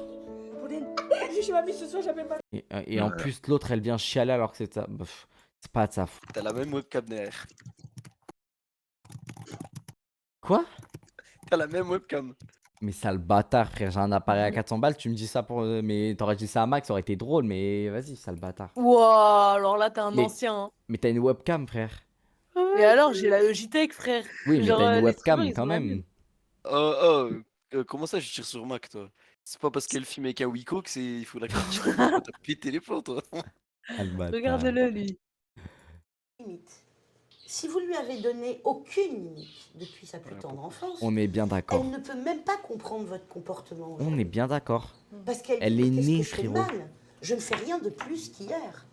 [SPEAKER 1] Et en plus, l'autre, elle vient chialer alors que c'est ça. C'est pas de sa faute.
[SPEAKER 7] T'as la même webcam derrière.
[SPEAKER 1] Quoi?
[SPEAKER 7] T'as la même webcam.
[SPEAKER 1] Mais sale bâtard, frère. J'ai un appareil à 400 balles. Tu me dis ça pour. Mais t'aurais dit ça à Max, ça aurait été drôle. Mais vas-y, sale bâtard.
[SPEAKER 9] Wouah, alors là, t'es un
[SPEAKER 1] Mais-
[SPEAKER 9] ancien, hein.
[SPEAKER 1] Mais t'as une webcam, frère.
[SPEAKER 9] Et alors, j'ai la Logitech, frère.
[SPEAKER 1] Oui, mais
[SPEAKER 9] Genre,
[SPEAKER 1] t'as une
[SPEAKER 9] les
[SPEAKER 1] webcam
[SPEAKER 9] streamers, ils
[SPEAKER 1] quand
[SPEAKER 9] ont la
[SPEAKER 1] même.
[SPEAKER 9] mienne.
[SPEAKER 7] Comment ça, je tire sur Mac, toi? C'est pas parce qu'elle filme avec un Wiko que il faut la critiquer. T'as pété les plombs, toi.
[SPEAKER 1] Sale bâtard.
[SPEAKER 9] Regarde-le, lui.
[SPEAKER 16] Limite. Si vous lui avez donné aucune limite depuis sa plus tendre enfance,
[SPEAKER 1] On est bien d'accord.
[SPEAKER 16] elle ne peut même pas comprendre votre comportement.
[SPEAKER 1] On est bien d'accord.
[SPEAKER 16] Parce qu'elle
[SPEAKER 1] Elle
[SPEAKER 16] dit,
[SPEAKER 1] est
[SPEAKER 16] qu'est-ce
[SPEAKER 1] née,
[SPEAKER 16] que je fais
[SPEAKER 1] frérot.
[SPEAKER 16] mal? Je ne fais rien de plus qu'hier.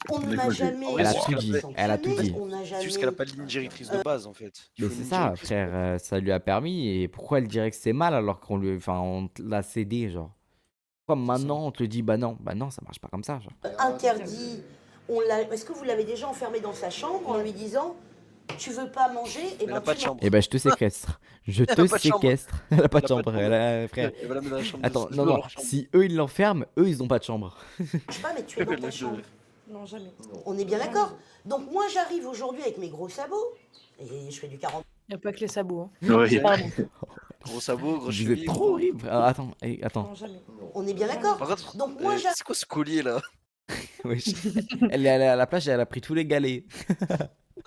[SPEAKER 16] On ne
[SPEAKER 7] Mais
[SPEAKER 16] m'a
[SPEAKER 7] moi,
[SPEAKER 16] jamais.
[SPEAKER 1] Elle a
[SPEAKER 7] Ouais,
[SPEAKER 1] tout dit. Elle a tout dit.
[SPEAKER 16] On n'a
[SPEAKER 7] C'est
[SPEAKER 16] jamais.
[SPEAKER 7] juste qu'elle a pas de ligne directrice de base, en fait. Il
[SPEAKER 1] Mais
[SPEAKER 7] faut une
[SPEAKER 1] c'est
[SPEAKER 7] ligne
[SPEAKER 1] ça,
[SPEAKER 7] directrice.
[SPEAKER 1] frère. Ça lui a permis. Et pourquoi elle dirait que c'est mal alors qu'on lui. Enfin, on l'a cédé, genre. Pourquoi maintenant on te dit bah non, ça marche pas comme ça, genre.
[SPEAKER 16] Interdit. Est-ce que vous l'avez déjà enfermé dans sa chambre en lui disant tu veux pas manger? Et
[SPEAKER 7] Elle a pas de chambre.
[SPEAKER 1] Eh ben, je te séquestre. Je
[SPEAKER 7] Elle a
[SPEAKER 1] te
[SPEAKER 7] pas de chambre.
[SPEAKER 1] séquestre. Elle a pas de
[SPEAKER 7] Elle a pas de
[SPEAKER 1] chambre.
[SPEAKER 7] chambre.
[SPEAKER 1] Elle a, frère.
[SPEAKER 7] Elle va la mettre dans la chambre.
[SPEAKER 1] Attends,
[SPEAKER 7] de
[SPEAKER 1] non,
[SPEAKER 7] leur chambre.
[SPEAKER 1] Si eux ils l'enferment, eux ils ont pas de chambre.
[SPEAKER 16] Je sais pas, mais tu es dans ta chambre.
[SPEAKER 9] Non, jamais.
[SPEAKER 16] On est bien d'accord. Donc moi j'arrive aujourd'hui avec mes gros sabots et je fais du 40.
[SPEAKER 9] Il n'y a pas que les sabots, hein.
[SPEAKER 11] Oui.
[SPEAKER 9] Pardon.
[SPEAKER 7] Gros sabot, gros
[SPEAKER 1] Vous
[SPEAKER 7] cheville.
[SPEAKER 1] êtes trop horrible. Alors, attends, attends.
[SPEAKER 9] Non, jamais.
[SPEAKER 16] On est bien d'accord.
[SPEAKER 7] Par contre,
[SPEAKER 16] Donc moi j'arrive.
[SPEAKER 7] c'est quoi ce collier là?
[SPEAKER 1] Wesh. Elle est allée à la plage et elle a pris tous les galets.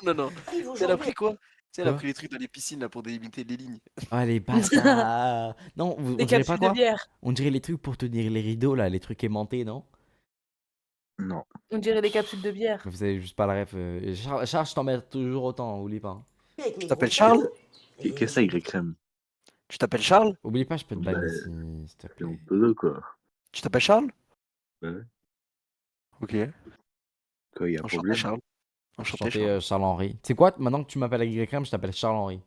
[SPEAKER 7] Non, non. Elle a
[SPEAKER 16] aujourd'hui.
[SPEAKER 7] pris quoi? Tu sais, elle a
[SPEAKER 1] Quoi
[SPEAKER 7] pris les trucs dans les piscines là pour délimiter les lignes.
[SPEAKER 1] Oh les bâtards. Non, on
[SPEAKER 9] Des
[SPEAKER 1] dirait pas
[SPEAKER 9] capsules
[SPEAKER 1] quoi?
[SPEAKER 9] de bière.
[SPEAKER 1] On dirait les trucs pour tenir les rideaux là, les trucs aimantés, non?
[SPEAKER 11] Non.
[SPEAKER 9] On dirait des capsules de bière.
[SPEAKER 1] Vous avez juste pas la ref. Charles, je t'en mets toujours autant, oublie pas, hein.
[SPEAKER 16] Avec mes
[SPEAKER 7] Tu t'appelles
[SPEAKER 16] gros
[SPEAKER 7] Charles?
[SPEAKER 16] sabots, et
[SPEAKER 11] Qu'est-ce que ça, Y crème?
[SPEAKER 7] Tu t'appelles Charles?
[SPEAKER 1] Oublie pas, je peux te
[SPEAKER 11] Bah,
[SPEAKER 1] banner s'il te
[SPEAKER 11] C'est
[SPEAKER 1] plaît.
[SPEAKER 11] honteux, quoi.
[SPEAKER 7] Tu t'appelles Charles?
[SPEAKER 11] Ouais.
[SPEAKER 7] Ok.
[SPEAKER 11] Quoi, y a un
[SPEAKER 7] Enchanté,
[SPEAKER 11] problème?
[SPEAKER 7] Charles. Enchanté,
[SPEAKER 1] Chanter
[SPEAKER 7] Charles.
[SPEAKER 1] Charles-Henri. Tu sais quoi, maintenant que tu m'appelles avec Y crème, je t'appelle Charles-Henri.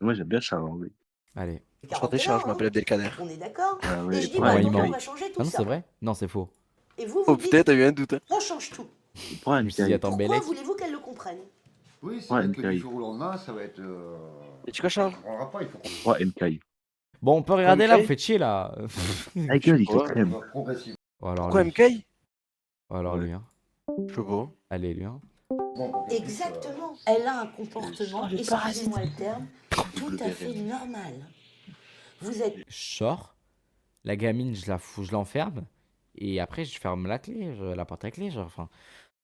[SPEAKER 11] Moi, j'aime bien Charles-Henri.
[SPEAKER 1] Allez.
[SPEAKER 7] Enchanté, Charles, je m'appelle Abdelkader.
[SPEAKER 16] On est d'accord.
[SPEAKER 11] Ah
[SPEAKER 16] Et
[SPEAKER 11] ouais,
[SPEAKER 16] je dis,
[SPEAKER 1] Ouais,
[SPEAKER 16] bah,
[SPEAKER 1] il
[SPEAKER 16] donc
[SPEAKER 1] ment.
[SPEAKER 16] on va changer tout
[SPEAKER 1] Ah non,
[SPEAKER 16] ça.
[SPEAKER 1] c'est vrai? Non, c'est faux.
[SPEAKER 16] Et vous,
[SPEAKER 7] Oh
[SPEAKER 16] vous
[SPEAKER 7] putain,
[SPEAKER 16] dites,
[SPEAKER 7] t'as eu un doute. Hein.
[SPEAKER 16] on change tout.
[SPEAKER 11] Prends
[SPEAKER 1] Je me suis dit, attends,
[SPEAKER 16] Pourquoi
[SPEAKER 1] Bellec.
[SPEAKER 16] voulez-vous qu'elle le comprenne?
[SPEAKER 14] Oui, ça va être que du jour au lendemain, ça va être.
[SPEAKER 7] Et tu quoi, Charles?
[SPEAKER 14] On comprendra pas, il faut.
[SPEAKER 11] Prends MK.
[SPEAKER 1] Bon, on peut regarder là,
[SPEAKER 7] MK?
[SPEAKER 1] vous faites chier là.
[SPEAKER 11] Ta gueule, il te
[SPEAKER 7] Ouais.
[SPEAKER 11] crème.
[SPEAKER 14] Progressivement.
[SPEAKER 1] Oh, alors
[SPEAKER 7] Pourquoi
[SPEAKER 1] lui.
[SPEAKER 7] MK?
[SPEAKER 1] Oh, alors
[SPEAKER 11] Ouais.
[SPEAKER 1] lui, hein.
[SPEAKER 7] Je sais pas.
[SPEAKER 1] Allez, lui, hein.
[SPEAKER 16] Exactement. Elle a un comportement,
[SPEAKER 6] le parasite.
[SPEAKER 16] excusez-moi le terme, tout à fait normal. Vous êtes
[SPEAKER 1] Sors. La gamine, je l'enferme. Et après, je ferme la clé, la porte à clé, genre. Enfin,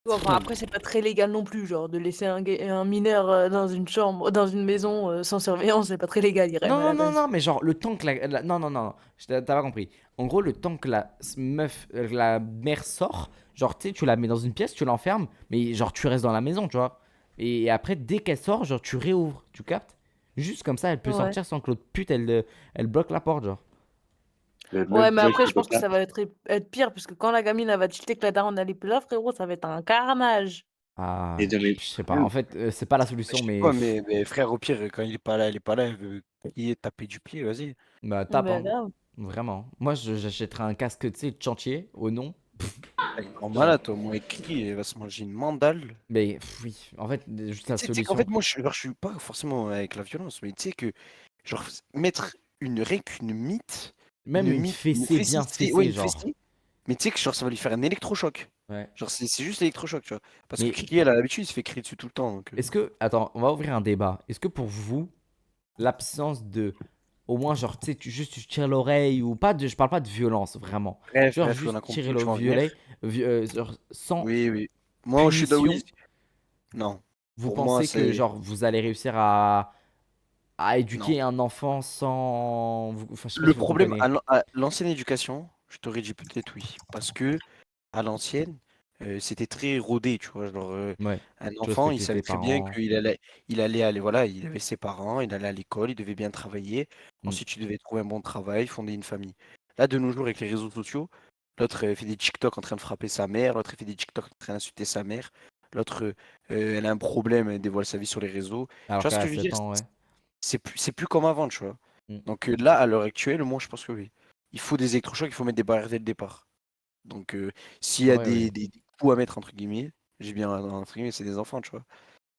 [SPEAKER 9] Bon, enfin, après, c'est pas très légal non plus, genre, de laisser un mineur dans une chambre, dans une maison sans surveillance, c'est pas très légal, Irem,
[SPEAKER 1] non,
[SPEAKER 9] à la
[SPEAKER 1] non, non,
[SPEAKER 9] base.
[SPEAKER 1] non, mais genre, le temps que non, non, non, t'as pas compris. En gros, le temps que la mère sort, genre, tu sais, tu la mets dans une pièce, tu l'enfermes, mais genre, tu restes dans la maison, tu vois. Et après, dès qu'elle sort, genre, tu réouvres, tu captes? Juste comme ça, elle peut
[SPEAKER 9] Ouais.
[SPEAKER 1] sortir sans que l'autre pute, elle bloque la porte, genre.
[SPEAKER 9] Ouais, mais après, je pense que ça va être pire, parce que quand la gamine, elle va tilter que la daronne, elle est plus là, frérot, ça va être un carnage.
[SPEAKER 1] Ah,
[SPEAKER 11] Et dans les-
[SPEAKER 1] je sais pas. En fait, c'est pas la
[SPEAKER 7] Je
[SPEAKER 1] solution,
[SPEAKER 7] sais
[SPEAKER 1] mais
[SPEAKER 7] pas, mais frère, au pire, quand il est pas là, elle est pas là, elle veut plier, taper du pied, vas-y.
[SPEAKER 1] bah, tape,
[SPEAKER 9] Mais
[SPEAKER 1] hein.
[SPEAKER 9] là,
[SPEAKER 1] Vraiment. Moi, j'achèterais un casque, tu sais, de chantier, au nom.
[SPEAKER 7] Elle est en malade, toi, moi, écrit, elle va se manger une mandale.
[SPEAKER 1] Mais oui, en fait, juste la
[SPEAKER 7] Tu sais qu'en
[SPEAKER 1] solution.
[SPEAKER 7] fait, moi, je suis pas forcément avec la violence, mais tu sais que, genre, mettre rien qu'une mythe,
[SPEAKER 1] Même une fessée bien
[SPEAKER 7] ouais,
[SPEAKER 1] fessée,
[SPEAKER 7] une
[SPEAKER 1] genre.
[SPEAKER 7] fessée, mais tu sais que genre, ça va lui faire un électrochoc.
[SPEAKER 1] Ouais.
[SPEAKER 7] Genre, c'est juste l'électrochoc, tu vois. Parce
[SPEAKER 1] Mais
[SPEAKER 7] que crier, elle a l'habitude, il se fait crier dessus tout le temps. Donc,
[SPEAKER 1] est-ce que. Attends, on va ouvrir un débat. Est-ce que pour vous, l'absence de. Au moins, genre, tu sais, juste tu tires l'oreille ou pas de. Je parle pas de violence, vraiment.
[SPEAKER 7] bref,
[SPEAKER 1] Genre,
[SPEAKER 7] bref, on a
[SPEAKER 1] juste
[SPEAKER 7] compris
[SPEAKER 1] tirer
[SPEAKER 7] où tu
[SPEAKER 1] le
[SPEAKER 7] veux en venir.
[SPEAKER 1] violet, genre, sans
[SPEAKER 7] Oui, oui. Moi, je suis
[SPEAKER 1] punition.
[SPEAKER 7] oui. Non.
[SPEAKER 1] Vous
[SPEAKER 7] Pour moi,
[SPEAKER 1] pensez que,
[SPEAKER 7] c'est.
[SPEAKER 1] genre, vous allez réussir à
[SPEAKER 7] Non.
[SPEAKER 1] éduquer un enfant sans. Enfin, je sais pas
[SPEAKER 7] Le
[SPEAKER 1] si vous
[SPEAKER 7] problème,
[SPEAKER 1] comprenez.
[SPEAKER 7] à l'ancienne éducation, je t'aurais dit peut-être oui. Parce que, à l'ancienne, c'était très rodé, tu vois. Genre,
[SPEAKER 1] Ouais.
[SPEAKER 7] un
[SPEAKER 1] Tu
[SPEAKER 7] enfant, il
[SPEAKER 1] respectais
[SPEAKER 7] savait
[SPEAKER 1] tes
[SPEAKER 7] très bien
[SPEAKER 1] parents.
[SPEAKER 7] il allait aller, voilà, il avait ses parents, il allait à l'école, il devait bien travailler.
[SPEAKER 1] Mm.
[SPEAKER 7] Ensuite, il devait trouver un bon travail, fonder une famille. Là, de nos jours, avec les réseaux sociaux, l'autre fait des TikTok en train de frapper sa mère, l'autre fait des TikTok en train d'insulter sa mère, l'autre, elle a un problème, elle dévoile sa vie sur les réseaux. Tu
[SPEAKER 1] Alors
[SPEAKER 7] vois ce
[SPEAKER 1] qu'elle
[SPEAKER 7] que
[SPEAKER 1] a
[SPEAKER 7] je veux
[SPEAKER 1] 7
[SPEAKER 7] dire?
[SPEAKER 1] ans, ouais.
[SPEAKER 7] C'est plus comme avant, tu vois.
[SPEAKER 1] Mm.
[SPEAKER 7] Donc là, à l'heure actuelle, moi, je pense que oui. Il faut des électrochocs, il faut mettre des barrières dès le départ. Donc, s'il y a
[SPEAKER 1] Ouais, ouais.
[SPEAKER 7] des coups à mettre, entre guillemets, j'ai bien entre guillemets, c'est des enfants, tu vois.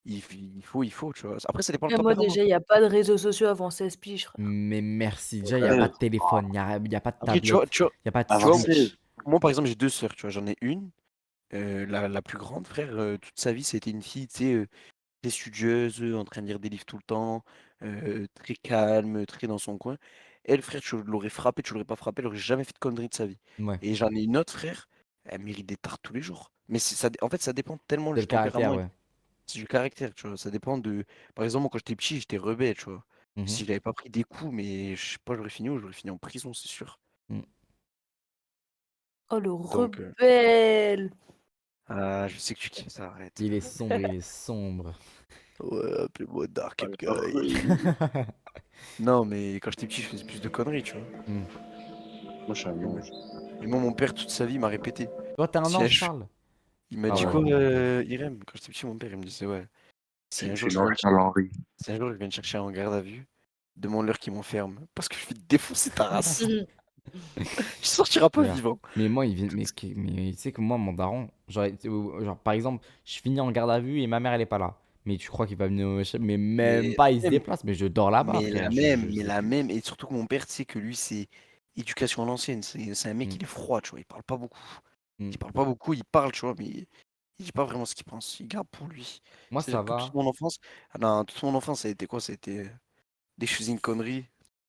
[SPEAKER 7] Il faut, tu vois. Après, ça dépend de
[SPEAKER 9] et
[SPEAKER 7] ton
[SPEAKER 9] moi,
[SPEAKER 7] tempérament.
[SPEAKER 9] déjà, il n'y a pas de réseaux sociaux avant 16 piges, frère.
[SPEAKER 1] Mais merci. Déjà, il n'y a pas de téléphone, il n'y a pas de
[SPEAKER 7] Après, tu vois,
[SPEAKER 1] tablette, il n'y a pas de
[SPEAKER 7] tu vois,
[SPEAKER 1] Switch.
[SPEAKER 7] moi, par exemple, j'ai deux sœurs, tu vois. J'en ai une, la plus grande, frère, toute sa vie, c'était une fille, tu sais, très studieuse, en train de lire des livres tout le temps, très calme, très dans son coin. Elle, frère, tu l'aurais frappée, tu l'aurais pas frappée, elle aurait jamais fait de conneries de sa vie.
[SPEAKER 1] Ouais.
[SPEAKER 7] Et j'en ai une autre, frère, elle mérite des tartes tous les jours. Mais en fait, ça dépend tellement
[SPEAKER 1] C'est
[SPEAKER 7] du
[SPEAKER 1] le caractère,
[SPEAKER 7] tempérament,
[SPEAKER 1] ouais.
[SPEAKER 7] c'est du caractère, tu vois. Ça dépend de. Par exemple, moi, quand j'étais petit, j'étais rebelle, tu vois.
[SPEAKER 1] Mhm.
[SPEAKER 7] Si j'avais pas pris des coups, mais je sais pas, j'aurais fini où? J'aurais fini en prison, c'est sûr.
[SPEAKER 1] Mm.
[SPEAKER 9] Oh, le
[SPEAKER 7] Donc,
[SPEAKER 9] rebelle!
[SPEAKER 7] ah, je sais que tu kiffes ça, arrête.
[SPEAKER 1] Il est sombre, il est sombre.
[SPEAKER 7] Ouais, appelez-moi Dark Guy. Non, mais quand j'étais petit, je faisais plus de conneries, tu vois.
[SPEAKER 1] Mm.
[SPEAKER 11] Moi, je suis un ange.
[SPEAKER 7] Et moi, mon père, toute sa vie, m'a répété.
[SPEAKER 1] Toi, t'es un
[SPEAKER 7] Si un
[SPEAKER 1] ange,
[SPEAKER 7] jour-
[SPEAKER 1] Charles?
[SPEAKER 7] Il m'a
[SPEAKER 1] Ah
[SPEAKER 7] dit
[SPEAKER 1] ouais.
[SPEAKER 7] quoi, Irem? Quand j'étais petit, mon père, il me disait, ouais, si un
[SPEAKER 11] Je
[SPEAKER 7] jour
[SPEAKER 11] suis
[SPEAKER 7] je viens
[SPEAKER 11] l'ange Charles-Henri.
[SPEAKER 7] si un jour je viens te chercher en garde à vue, demande-leur qu'ils m'enferment. Parce que je vais te défoncer ta race. Tu sortiras pas
[SPEAKER 1] Voilà.
[SPEAKER 7] vivant.
[SPEAKER 1] Mais moi, mais tu sais que moi, mon daron, genre, par exemple, je finis en garde à vue et ma mère, elle est pas là. Mais tu crois qu'il va venir mais même
[SPEAKER 7] Mais
[SPEAKER 1] pas,
[SPEAKER 7] la
[SPEAKER 1] il se
[SPEAKER 7] même,
[SPEAKER 1] déplace, mais je dors là-bas,
[SPEAKER 7] mais la
[SPEAKER 1] frère.
[SPEAKER 7] même,
[SPEAKER 1] Je
[SPEAKER 7] mais
[SPEAKER 1] sais
[SPEAKER 7] la
[SPEAKER 1] plus.
[SPEAKER 7] même. Et surtout que mon père, tu sais que lui, c'est éducation à l'ancienne. C'est un mec,
[SPEAKER 1] Mm.
[SPEAKER 7] il est froid, tu vois. Il parle pas beaucoup.
[SPEAKER 1] Mm.
[SPEAKER 7] Il parle pas beaucoup, il parle, tu vois, mais il dit pas vraiment ce qu'il pense. Il garde pour lui.
[SPEAKER 1] Moi, ça
[SPEAKER 7] C'est-à-dire que toute
[SPEAKER 1] va.
[SPEAKER 7] mon enfance, ah non, toute mon enfance, ça a été quoi? Ça a été dès que je faisais une connerie,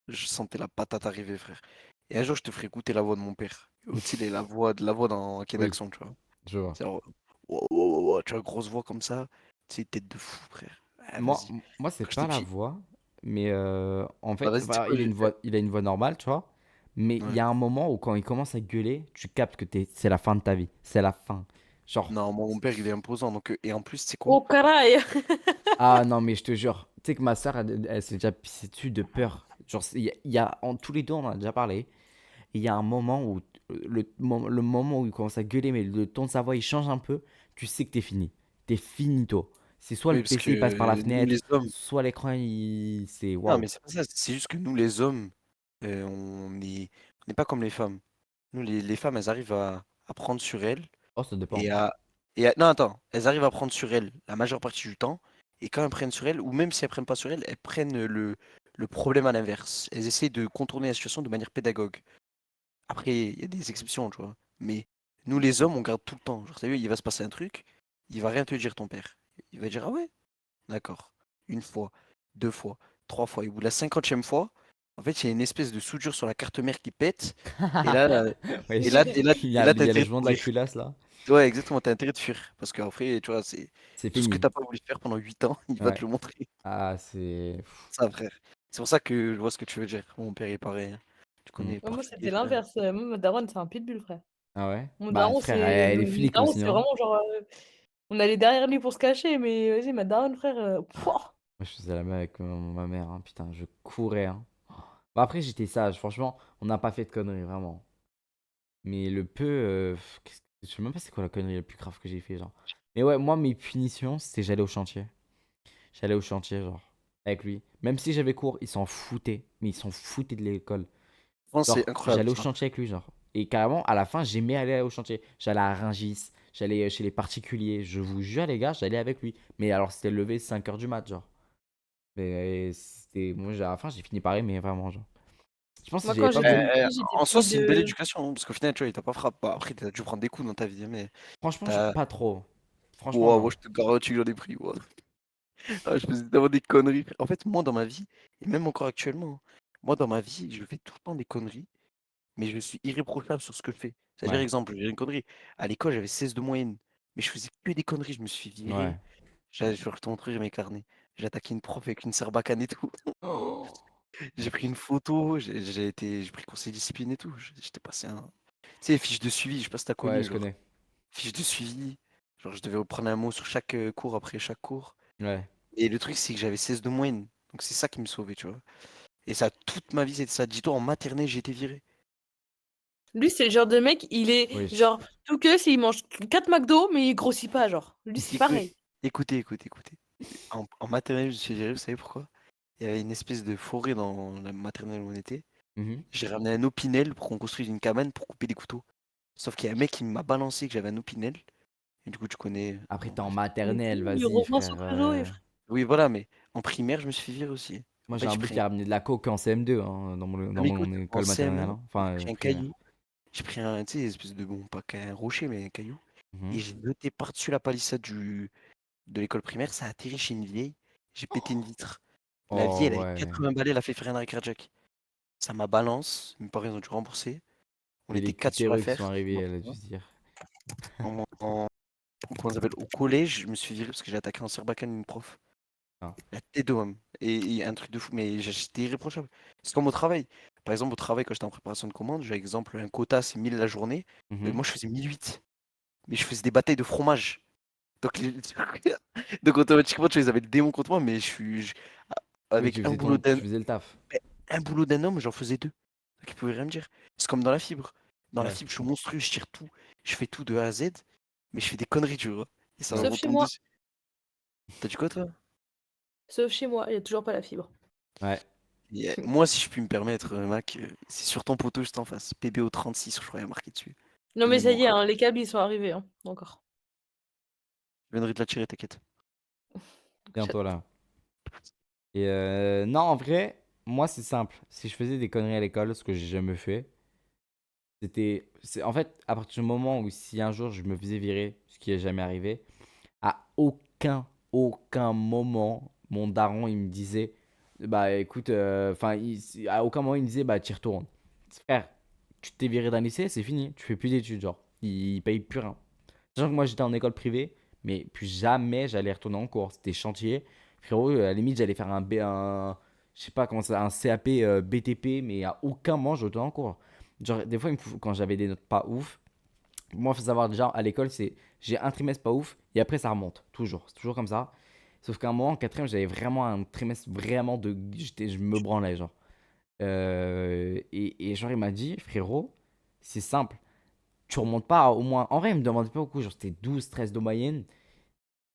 [SPEAKER 7] je sentais la patate arriver, frère. Et un jour, je te ferai écouter la voix de mon père. Tu sais, la voix dans Quai
[SPEAKER 1] Oui,
[SPEAKER 7] d'Action, tu vois.
[SPEAKER 1] je vois.
[SPEAKER 7] C'est genre, ouah, ouah, ouah, ouah, tu vois, grosse voix comme ça. Tu sais, tête de fou, frère. Ah,
[SPEAKER 1] Moi,
[SPEAKER 7] vas-y.
[SPEAKER 1] moi c'est
[SPEAKER 7] Quand j'étais
[SPEAKER 1] pas la
[SPEAKER 7] petit.
[SPEAKER 1] voix, mais en
[SPEAKER 7] Bah,
[SPEAKER 1] fait,
[SPEAKER 7] vas-y, c'est
[SPEAKER 1] enfin,
[SPEAKER 7] quoi,
[SPEAKER 1] il a une voix normale, tu vois. Mais il y
[SPEAKER 7] Ouais.
[SPEAKER 1] a un moment où quand il commence à gueuler, tu captes que c'est la fin de ta vie. C'est la fin. Genre,
[SPEAKER 7] Non, moi, mon père, il est imposant. Donc, et en plus, c'est quoi?
[SPEAKER 9] Oh, caraï!
[SPEAKER 1] ah non, mais je te jure, tu sais que ma soeur, elle s'est déjà pissée dessus de peur. Genre, en tous les deux, on en a déjà parlé. Et il y a un moment où, le moment où il commence à gueuler, mais le ton de sa voix, il change un peu, tu sais que t'es fini. t'es finito. C'est soit
[SPEAKER 7] Oui,
[SPEAKER 1] le
[SPEAKER 7] parce
[SPEAKER 1] PC il passe par la
[SPEAKER 7] que nous,
[SPEAKER 1] fenêtre,
[SPEAKER 7] les hommes.
[SPEAKER 1] soit l'écran c'est
[SPEAKER 7] Non,
[SPEAKER 1] waouh.
[SPEAKER 7] mais c'est pas ça. C'est juste que nous, les hommes, on n'est pas comme les femmes. Nous, les femmes, elles arrivent à prendre sur elles
[SPEAKER 1] Oh, ça dépend.
[SPEAKER 7] et non, attends. Elles arrivent à prendre sur elles la majeure partie du temps. Et quand elles prennent sur elles, ou même si elles prennent pas sur elles prennent le problème à l'inverse. Elles essaient de contourner la situation de manière pédagogue. Après, il y a des exceptions, tu vois. Mais nous, les hommes, on garde tout le temps. Genre, t'as vu, il va se passer un truc, il va rien te dire, ton père. Il va dire, ah ouais, d'accord. Une fois, deux fois, trois fois. Et au bout de la 50e fois, en fait, il y a une espèce de soudure sur la carte mère qui pète. Et là,
[SPEAKER 1] Ouais,
[SPEAKER 7] et là, et là,
[SPEAKER 1] il y
[SPEAKER 7] et
[SPEAKER 1] a,
[SPEAKER 7] là,
[SPEAKER 1] il
[SPEAKER 7] t'as
[SPEAKER 1] y a le
[SPEAKER 7] intérêt de
[SPEAKER 1] joint de la
[SPEAKER 7] courir.
[SPEAKER 1] culasse là.
[SPEAKER 7] Ouais, exactement, t'as intérêt de fuir. Parce qu'après, tu vois, c'est
[SPEAKER 1] C'est
[SPEAKER 7] tout ce que
[SPEAKER 1] fini.
[SPEAKER 7] t'as pas voulu faire pendant 8 ans, il va
[SPEAKER 1] Ouais.
[SPEAKER 7] te le montrer.
[SPEAKER 1] Ah, c'est.
[SPEAKER 7] Ça, frère. C'est pour ça que je vois ce que tu veux dire. Mon père est pareil, hein. Tu connais
[SPEAKER 9] Ouais, moi,
[SPEAKER 7] portugais,
[SPEAKER 9] c'était
[SPEAKER 7] frère.
[SPEAKER 9] l'inverse. Moi, ma daronne, c'est un pitbull, frère.
[SPEAKER 1] Ah ouais?
[SPEAKER 9] Mon
[SPEAKER 1] Bah,
[SPEAKER 9] daron,
[SPEAKER 1] frère,
[SPEAKER 9] c'est
[SPEAKER 1] elle est
[SPEAKER 9] mon
[SPEAKER 1] flic
[SPEAKER 9] daron,
[SPEAKER 1] aussi,
[SPEAKER 9] c'est
[SPEAKER 1] hein.
[SPEAKER 9] vraiment genre. On allait derrière lui pour se cacher, mais vas-y, ma daronne, frère. Pouah.
[SPEAKER 1] Moi, je faisais la même avec ma mère, hein. Putain, je courais, hein. Bah, après, j'étais sage. Franchement, on n'a pas fait de conneries, vraiment. Mais le peu. Je sais même pas c'est quoi la connerie la plus grave que j'ai fait, genre. Mais ouais, moi, mes punitions, c'était j'allais au chantier. J'allais au chantier, genre, avec lui. Même si j'avais cours, ils s'en foutaient. Mais ils s'en foutaient de l'école.
[SPEAKER 7] France, c'est
[SPEAKER 1] Genre,
[SPEAKER 7] incroyable,
[SPEAKER 1] j'allais au
[SPEAKER 7] ça.
[SPEAKER 1] chantier avec lui, genre. Et carrément, à la fin, j'aimais aller au chantier. J'allais à Rungis, j'allais chez les particuliers. Je vous jure, les gars, j'allais avec lui. Mais alors, c'était levé 5 h du mat, genre. Mais c'était. Moi, à la fin, j'ai fini par aimer, vraiment, genre. Je pense que
[SPEAKER 9] Moi,
[SPEAKER 1] si
[SPEAKER 9] quand
[SPEAKER 1] j'avais pas
[SPEAKER 9] j'étais
[SPEAKER 1] voulu.
[SPEAKER 9] petite, j'étais
[SPEAKER 7] En soi,
[SPEAKER 9] pris
[SPEAKER 7] c'est une belle
[SPEAKER 9] de.
[SPEAKER 7] éducation, hein, parce qu'au final, tu vois, il t'a pas frappé. Bah, après, t'as dû prendre des coups dans ta vie, hein, mais
[SPEAKER 1] Franchement,
[SPEAKER 7] t'as.
[SPEAKER 1] pas trop. Franchement,
[SPEAKER 7] Ouah, moi,
[SPEAKER 1] non.
[SPEAKER 7] je te garantis que j'en ai pris. Ouah. Ah, je faisais tellement des conneries. En fait, moi, dans ma vie, et même encore actuellement, hein, moi, dans ma vie, je fais tout le temps des conneries, mais je suis irréprochable sur ce que je fais. C'est-à-dire,
[SPEAKER 1] Ouais.
[SPEAKER 7] exemple, j'ai une connerie. À l'école, j'avais 16 de moyenne, mais je faisais que des conneries. Je me suis viré.
[SPEAKER 1] Ouais.
[SPEAKER 7] Je vais te montrer mes carnets. J'ai attaqué une prof avec une sarbacane et tout. J'ai pris une photo, j'ai pris conseil discipline et tout. J'étais passé un. Tu sais, fiche de suivi, je sais pas si t'as
[SPEAKER 1] Ouais,
[SPEAKER 7] connu,
[SPEAKER 1] je
[SPEAKER 7] genre.
[SPEAKER 1] connais.
[SPEAKER 7] Fiche de suivi. Genre, je devais prendre un mot sur chaque cours après chaque cours.
[SPEAKER 1] Ouais.
[SPEAKER 7] Et le truc, c'est que j'avais 16 de moyenne. Donc, c'est ça qui me sauvait, tu vois. Et ça, toute ma vie, c'était ça. Dis-toi, en maternelle, j'ai été viré.
[SPEAKER 9] Lui, c'est le genre de mec, il est
[SPEAKER 1] Oui.
[SPEAKER 9] genre tout que s'il mange 4 McDo, mais il grossit pas, genre. Lui, c'est pareil.
[SPEAKER 7] Écoutez. En maternelle, je me suis viré, vous savez pourquoi? Il y avait une espèce de forêt dans la maternelle où on était.
[SPEAKER 1] Mhm.
[SPEAKER 7] J'ai ramené un opinel pour qu'on construise une cabane pour couper des couteaux. Sauf qu'il y a un mec qui m'a balancé que j'avais un opinel. Et du coup, tu connais.
[SPEAKER 1] Après,
[SPEAKER 7] Bon,
[SPEAKER 1] t'es en
[SPEAKER 7] bref.
[SPEAKER 1] maternelle,
[SPEAKER 9] Il
[SPEAKER 1] vas-y,
[SPEAKER 9] Robinson
[SPEAKER 1] frère.
[SPEAKER 9] Crusoe, frère.
[SPEAKER 7] Oui, voilà, mais en primaire, je me suis fait virer aussi.
[SPEAKER 1] Moi,
[SPEAKER 7] En
[SPEAKER 1] j'ai
[SPEAKER 7] fait,
[SPEAKER 1] un bout qui a ramené de la coke en CM2, hein,
[SPEAKER 7] Ah,
[SPEAKER 1] dans
[SPEAKER 7] mais écoute,
[SPEAKER 1] mon
[SPEAKER 7] en
[SPEAKER 1] école maternelle,
[SPEAKER 7] CM1,
[SPEAKER 1] hein. Enfin,
[SPEAKER 7] j'ai pris un
[SPEAKER 1] primaire.
[SPEAKER 7] caillou. J'ai pris un, tu sais, espèce de, bon, pas qu'un rocher, mais un caillou.
[SPEAKER 1] Mhm.
[SPEAKER 7] Et j'ai jeté par-dessus la palissade de l'école primaire. Ça a atterri chez une vieille. J'ai pété une vitre. La vieille,
[SPEAKER 1] Oh,
[SPEAKER 7] elle avait
[SPEAKER 1] ouais.
[SPEAKER 7] 80 balais, elle a fait faire un arrêt cardiaque. Ça m'a balance. Mes parents ils ont dû rembourser. On
[SPEAKER 1] Et les
[SPEAKER 7] était 4 sur
[SPEAKER 1] cutéreux qui sont
[SPEAKER 7] l'affaire.
[SPEAKER 1] arrivés, elle a dû se dire.
[SPEAKER 7] Comment ça s'appelle, au collège, je me suis viré parce que j'ai attaqué en serbacane une prof.
[SPEAKER 1] Ah.
[SPEAKER 7] La tête de homme. Et un truc de fou, mais j'étais irréprochable. C'est comme au travail. Par exemple, au travail, quand j'étais en préparation de commande, j'ai exemple un quota, c'est 1000 la journée.
[SPEAKER 1] Mhm.
[SPEAKER 7] Moi, je faisais 1008. Mais je faisais des batailles de fromage. Donc, donc automatiquement, tu vois, ils avaient le démon contre moi, mais
[SPEAKER 1] Oui,
[SPEAKER 7] avec
[SPEAKER 1] tu faisais le taf.
[SPEAKER 7] un boulot d'un homme, j'en faisais deux. Donc, ils pouvaient rien me dire. C'est comme dans la fibre. Dans la
[SPEAKER 1] Ouais.
[SPEAKER 7] fibre, je suis monstrueux, je tire tout. Je fais tout de A à Z, mais je fais des conneries, tu vois. Et ça me
[SPEAKER 9] Sauf chez
[SPEAKER 7] retombe
[SPEAKER 9] moi.
[SPEAKER 7] dessus. T'as dit quoi, toi?
[SPEAKER 9] Sauf chez moi, il y a toujours pas la fibre.
[SPEAKER 1] Ouais.
[SPEAKER 7] Moi, si je puis me permettre, Mac, c'est sur ton poteau juste en face. PBO 36, je crois, il y a marqué dessus.
[SPEAKER 9] Non,
[SPEAKER 7] De
[SPEAKER 9] mais ça y est,
[SPEAKER 7] mémoire.
[SPEAKER 9] hein, les câbles, ils sont arrivés, hein, encore.
[SPEAKER 7] Je viendrai te la tirer, t'inquiète.
[SPEAKER 1] Bientôt là. Et non, en vrai, moi, c'est simple. Si je faisais des conneries à l'école, ce que j'ai jamais fait, en fait, à partir du moment où si un jour je me faisais virer, ce qui est jamais arrivé, à aucun moment, mon daron, il me disait, bah écoute, enfin, à aucun moment, il me disait, bah t'y retournes. Frère, tu t'es viré d'un lycée, c'est fini, tu fais plus d'études, genre. Il paye plus rien. Sachant que moi, j'étais en école privée, mais plus jamais j'allais retourner en cours. C'était chantier. Frérot, à la limite, j'allais faire je sais pas comment ça, un CAP BTP, mais à aucun moment, je retournais en cours. Genre, des fois, quand j'avais des notes pas ouf, moi, il faut savoir déjà, à l'école, c'est j'ai un trimestre pas ouf, et après, ça remonte. Toujours. C'est toujours comme ça. Sauf qu'à un moment, en quatrième, j'avais vraiment un trimestre vraiment de. Je me branlais, genre. Et genre, il m'a dit, frérot, c'est simple. Tu remontes pas au moins. En vrai, il me demandait pas beaucoup. Genre, c'était 12, 13 de moyenne.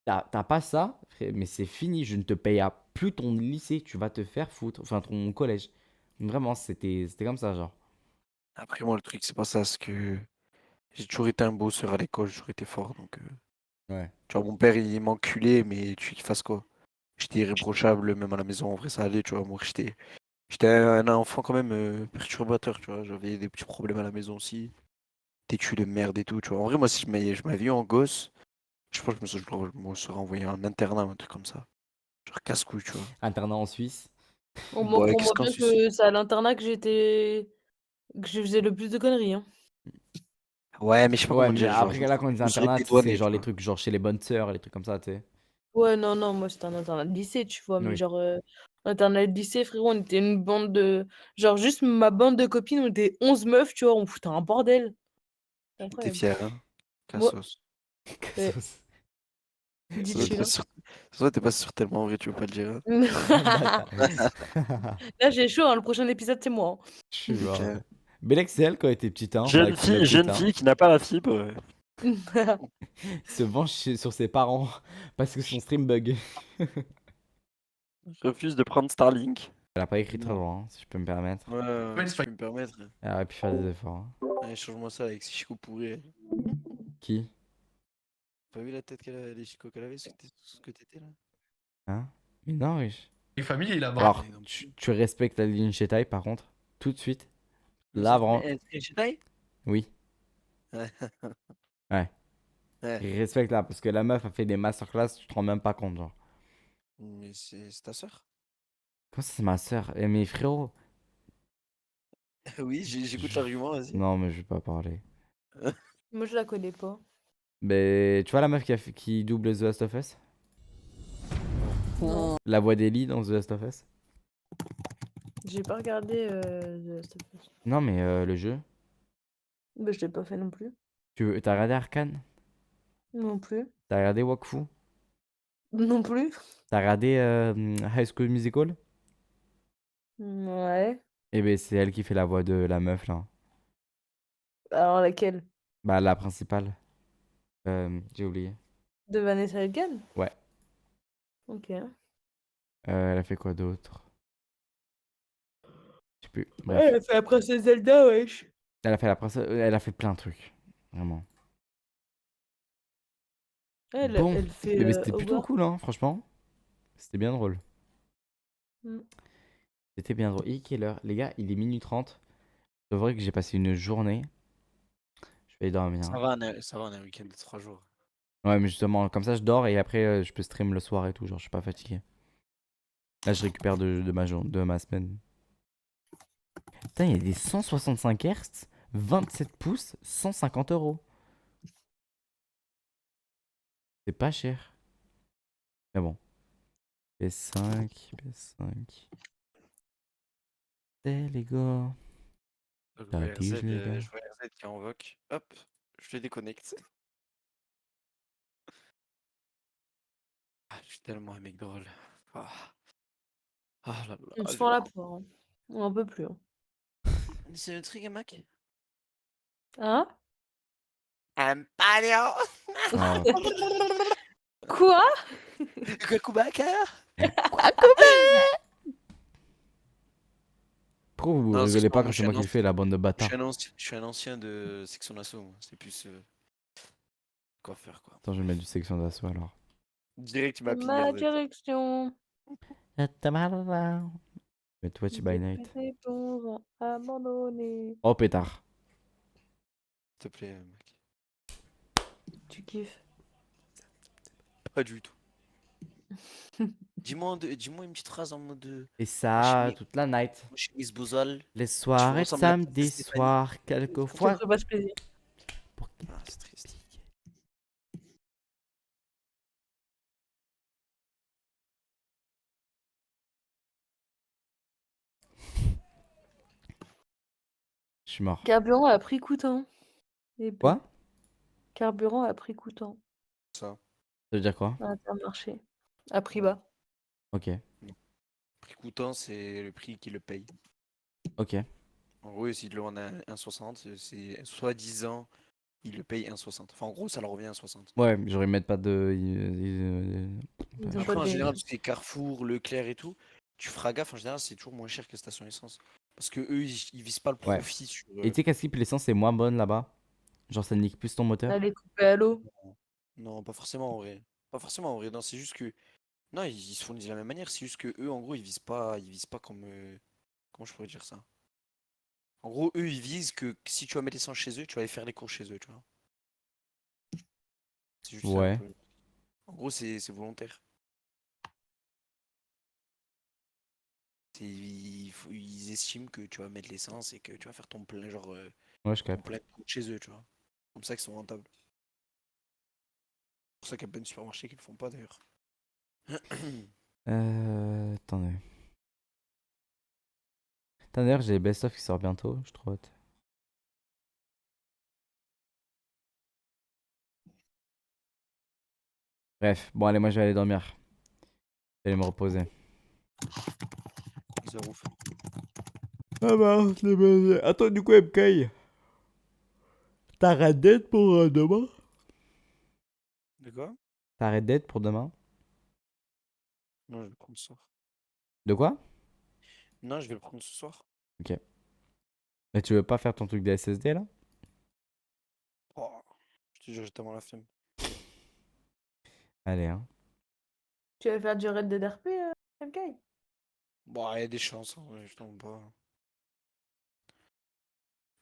[SPEAKER 1] T'as pas ça, mais c'est fini. Je ne te paye plus ton lycée. Tu vas te faire foutre. Enfin, ton collège. Vraiment, c'était comme ça, genre.
[SPEAKER 7] Après, moi, le truc, c'est pas ça. C'est que j'ai toujours été un bosseur à l'école. J'ai toujours été fort. Donc,
[SPEAKER 1] Ouais.
[SPEAKER 7] tu vois, mon père, il m'enculait, mais tu veux qu'il fasse quoi? J'étais irréprochable, même à la maison. En vrai, ça allait, tu vois. Moi, j'étais un enfant quand même perturbateur, tu vois. J'avais des petits problèmes à la maison aussi. Têtu de merde et tout, tu vois. En vrai, moi, si je m'avais eu en gosse, je pense que je me serais envoyé en internat ou un truc comme ça. Genre casse-couille, tu vois.
[SPEAKER 1] Internat en Suisse.
[SPEAKER 9] On
[SPEAKER 7] Ouais, qu'est-ce
[SPEAKER 9] m'apprend
[SPEAKER 7] qu'en
[SPEAKER 9] bien
[SPEAKER 7] Suisse?
[SPEAKER 9] que c'est à l'internat que je faisais le plus de conneries, hein.
[SPEAKER 7] Ouais, mais je sais pas
[SPEAKER 1] Ouais,
[SPEAKER 7] comment
[SPEAKER 1] mais
[SPEAKER 7] dire, genre,
[SPEAKER 1] après, là, quand on dit
[SPEAKER 7] je me serais
[SPEAKER 1] internat, tu sais, c'est
[SPEAKER 7] dédouané,
[SPEAKER 1] genre
[SPEAKER 7] tu
[SPEAKER 1] les
[SPEAKER 7] vois.
[SPEAKER 1] trucs, genre chez les bonnes sœurs, les trucs comme ça, tu sais.
[SPEAKER 9] Ouais, non, non, moi c'était un internat de lycée, tu vois, mais
[SPEAKER 1] Oui.
[SPEAKER 9] genre, internat de lycée, frérot, on était une bande de. Genre, juste ma bande de copines, on était 11 meufs, tu vois, on foutait un bordel. C'est
[SPEAKER 7] T'es
[SPEAKER 9] incroyable.
[SPEAKER 7] fier, hein?
[SPEAKER 9] Moi,
[SPEAKER 7] Cassos.
[SPEAKER 9] ouais,
[SPEAKER 1] Cassos.
[SPEAKER 9] dis
[SPEAKER 7] Ça doit
[SPEAKER 9] chill,
[SPEAKER 7] être
[SPEAKER 9] hein.
[SPEAKER 7] sûr... Ça doit, t'es pas sûr tellement vrai, tu veux pas le dire, hein?
[SPEAKER 1] Bâtard.
[SPEAKER 9] Là, j'ai chaud, hein, le prochain épisode, c'est moi,
[SPEAKER 1] Je suis
[SPEAKER 7] Ok.
[SPEAKER 1] mort. Bel Excel quand il était petit, hein. Enfin, qu'il est petit,
[SPEAKER 7] Jeune
[SPEAKER 1] hein.
[SPEAKER 7] fille qui n'a pas la fibre.
[SPEAKER 9] hein.
[SPEAKER 1] Il se venge sur ses parents parce que son stream bug.
[SPEAKER 7] Refuse de prendre Starlink.
[SPEAKER 1] Elle a pas écrit très
[SPEAKER 7] Non.
[SPEAKER 1] loin, hein, si je peux me permettre.
[SPEAKER 7] Ouais, si je peux me permettre.
[SPEAKER 1] Elle aurait pu faire des efforts, hein.
[SPEAKER 7] Allez, change-moi ça avec ces chicots pourris.
[SPEAKER 1] Qui?
[SPEAKER 7] Pas vu la tête qu'elle avait, les chicots qu'elle avait, ce que t'étais là?
[SPEAKER 1] Hein? Mais non, wesh.
[SPEAKER 17] Les familles, il a bras.
[SPEAKER 1] Alors, tu respectes la ligne chez taille, par contre, tout de suite. Là,
[SPEAKER 7] Mais
[SPEAKER 1] vraiment.
[SPEAKER 7] elle est chez taille?
[SPEAKER 1] Oui.
[SPEAKER 7] Ouais.
[SPEAKER 1] Ouais.
[SPEAKER 7] Ouais.
[SPEAKER 1] Respecte là, parce que la meuf a fait des masterclass, tu te rends même pas compte, genre.
[SPEAKER 7] Mais c'est ta soeur?
[SPEAKER 1] Comment ça, c'est ma soeur? Eh, mais frérot.
[SPEAKER 7] Oui, j'écoute l'argument, vas-y.
[SPEAKER 1] Non, mais je vais pas parler.
[SPEAKER 9] Moi, je la connais pas.
[SPEAKER 1] Mais tu vois la meuf qui double The Last of Us?
[SPEAKER 9] Non,
[SPEAKER 1] La voix d'Ellie dans The Last of Us?
[SPEAKER 9] j'ai pas regardé The Last of Us.
[SPEAKER 1] Non, mais le jeu.
[SPEAKER 9] Bah, je l'ai pas fait non plus.
[SPEAKER 1] T'as regardé Arcane?
[SPEAKER 9] Non plus.
[SPEAKER 1] T'as regardé Wakfu?
[SPEAKER 9] Non plus.
[SPEAKER 1] T'as regardé High School Musical?
[SPEAKER 9] Ouais.
[SPEAKER 1] Eh ben c'est elle qui fait la voix de la meuf là.
[SPEAKER 9] Alors, laquelle?
[SPEAKER 1] Bah la principale. J'ai oublié.
[SPEAKER 9] De Vanessa Hudgens?
[SPEAKER 1] Ouais.
[SPEAKER 9] Ok.
[SPEAKER 1] Elle a fait quoi d'autre? Je sais plus.
[SPEAKER 9] Ouais,
[SPEAKER 1] Bref.
[SPEAKER 9] elle a fait la princesse Zelda, wesh.
[SPEAKER 1] Elle a fait la princesse. Elle a fait plein de trucs. Vraiment. Bon.
[SPEAKER 9] Elle fait
[SPEAKER 1] Mais c'était plutôt
[SPEAKER 9] Hogwarts.
[SPEAKER 1] cool, hein, franchement. C'était bien drôle.
[SPEAKER 9] Mm.
[SPEAKER 1] C'était bien drôle. Et quelle heure? Les gars, il est minuit 30. C'est vrai que j'ai passé une journée. Je vais dormir.
[SPEAKER 7] Ça va, on a un week-end de 3 jours.
[SPEAKER 1] Ouais, mais justement, comme ça, je dors et après, je peux stream le soir et tout. Genre, je suis pas fatigué. Là, je récupère de ma semaine. Putain, il y a des 165 Hz, 27 pouces, 150 €. C'est pas cher. Mais bon. PS5, PS5. C'est les gars.
[SPEAKER 7] Je vois RZ qui invoque. Hop, je le déconnecte. Ah, je suis tellement un mec drôle. Ah. Ah là là,
[SPEAKER 9] On se
[SPEAKER 7] j'ai
[SPEAKER 9] fend la
[SPEAKER 7] marre.
[SPEAKER 9] poire, hein. On en peut plus, hein.
[SPEAKER 7] C'est le truc, Mac?
[SPEAKER 9] Hein?
[SPEAKER 7] Un palio.
[SPEAKER 9] Quoi?
[SPEAKER 7] Kakubaka.
[SPEAKER 1] Pourquoi vous
[SPEAKER 7] Non,
[SPEAKER 1] rigolez pas
[SPEAKER 7] moi,
[SPEAKER 1] quand c'est moi qui le fais, la bande de
[SPEAKER 7] Je
[SPEAKER 1] bâtards?
[SPEAKER 7] suis un ancien de section d'assaut, moi. C'est plus quoi faire, quoi.
[SPEAKER 1] Attends, je vais mettre du section d'assaut alors.
[SPEAKER 7] Direct, tu m'as pigné,
[SPEAKER 9] Ma
[SPEAKER 7] RZ.
[SPEAKER 9] direction.
[SPEAKER 1] Mais Twitch by night.
[SPEAKER 9] Réponse abandonnée.
[SPEAKER 1] Oh pétard.
[SPEAKER 7] S'il te plaît, mec.
[SPEAKER 9] Tu kiffes?
[SPEAKER 7] Pas du tout. Dis-moi une petite phrase en mode.
[SPEAKER 1] Et ça, toute la night.
[SPEAKER 7] Chemise Bozal.
[SPEAKER 1] Les soirées de samedi soir, quelquefois.
[SPEAKER 9] Ça te passe plaisir.
[SPEAKER 7] Ah, c'est triste.
[SPEAKER 1] Je suis mort.
[SPEAKER 9] Carburant à prix coûtant.
[SPEAKER 1] Quoi?
[SPEAKER 9] Carburant à prix coûtant.
[SPEAKER 7] Ça.
[SPEAKER 1] Ça veut dire quoi?
[SPEAKER 9] À Intermarché. À prix bas.
[SPEAKER 1] Ok.
[SPEAKER 7] Prix coûtant, c'est le prix qui le paye.
[SPEAKER 1] Ok.
[SPEAKER 7] En gros, si le on a 1,60, c'est soi-disant ils le payent 1,60. Enfin, en gros, ça leur revient 1,60.
[SPEAKER 1] Ouais, mais genre ils mettent pas de.
[SPEAKER 9] Ils ont
[SPEAKER 7] Après,
[SPEAKER 9] pas
[SPEAKER 7] en
[SPEAKER 9] de
[SPEAKER 7] général,
[SPEAKER 9] bénéfice.
[SPEAKER 7] tout ce qui est Carrefour, Leclerc et tout, tu feras gaffe, en général, c'est toujours moins cher que station essence. Parce que eux, ils visent pas le
[SPEAKER 1] Ouais.
[SPEAKER 7] profit sur.
[SPEAKER 1] Et tu sais qu'à Skip, l'essence est moins bonne là-bas? Genre ça nique plus ton moteur?
[SPEAKER 9] Elle est coupée à l'eau.
[SPEAKER 7] Non, pas forcément en vrai. Pas forcément en vrai. Non, c'est juste que. Non, ils se fournissent de la même manière. C'est juste que eux, en gros, ils visent pas comme. Comment je pourrais dire ça? En gros, eux, ils visent que si tu vas mettre l'essence chez eux, tu vas aller faire les courses chez eux, tu vois. C'est juste ça un
[SPEAKER 1] Ouais.
[SPEAKER 7] peu. En gros, c'est volontaire. Ils estiment que tu vas mettre l'essence et que tu vas faire ton plein, genre,
[SPEAKER 1] Ouais, je
[SPEAKER 7] ton
[SPEAKER 1] capte.
[SPEAKER 7] plein de courses chez eux, tu vois. Comme ça qu'ils sont rentables. C'est pour ça qu'il y a plein de supermarchés qui le font pas d'ailleurs.
[SPEAKER 1] Attendez. Putain, d'ailleurs, j'ai Best of qui sort bientôt, je trouve. Bref, bon, allez, moi je vais aller dormir. Je vais aller me reposer.
[SPEAKER 7] Ils ouf.
[SPEAKER 1] Ah bah, c'est bon. Attends, du coup, MK, t'as Red Dead pour demain?
[SPEAKER 7] De quoi?
[SPEAKER 1] T'as Red Dead pour demain?
[SPEAKER 7] Non, je vais le prendre ce soir.
[SPEAKER 1] De quoi?
[SPEAKER 7] Non, je vais le prendre ce soir.
[SPEAKER 1] Ok. Mais tu veux pas faire ton truc de SSD là?
[SPEAKER 7] Oh, je te jure, j'ai tellement la flemme.
[SPEAKER 1] Allez, hein.
[SPEAKER 9] Tu vas faire du Red Dead RP, MK?
[SPEAKER 7] Bon, il y a des chances, en vrai, je t'en pas.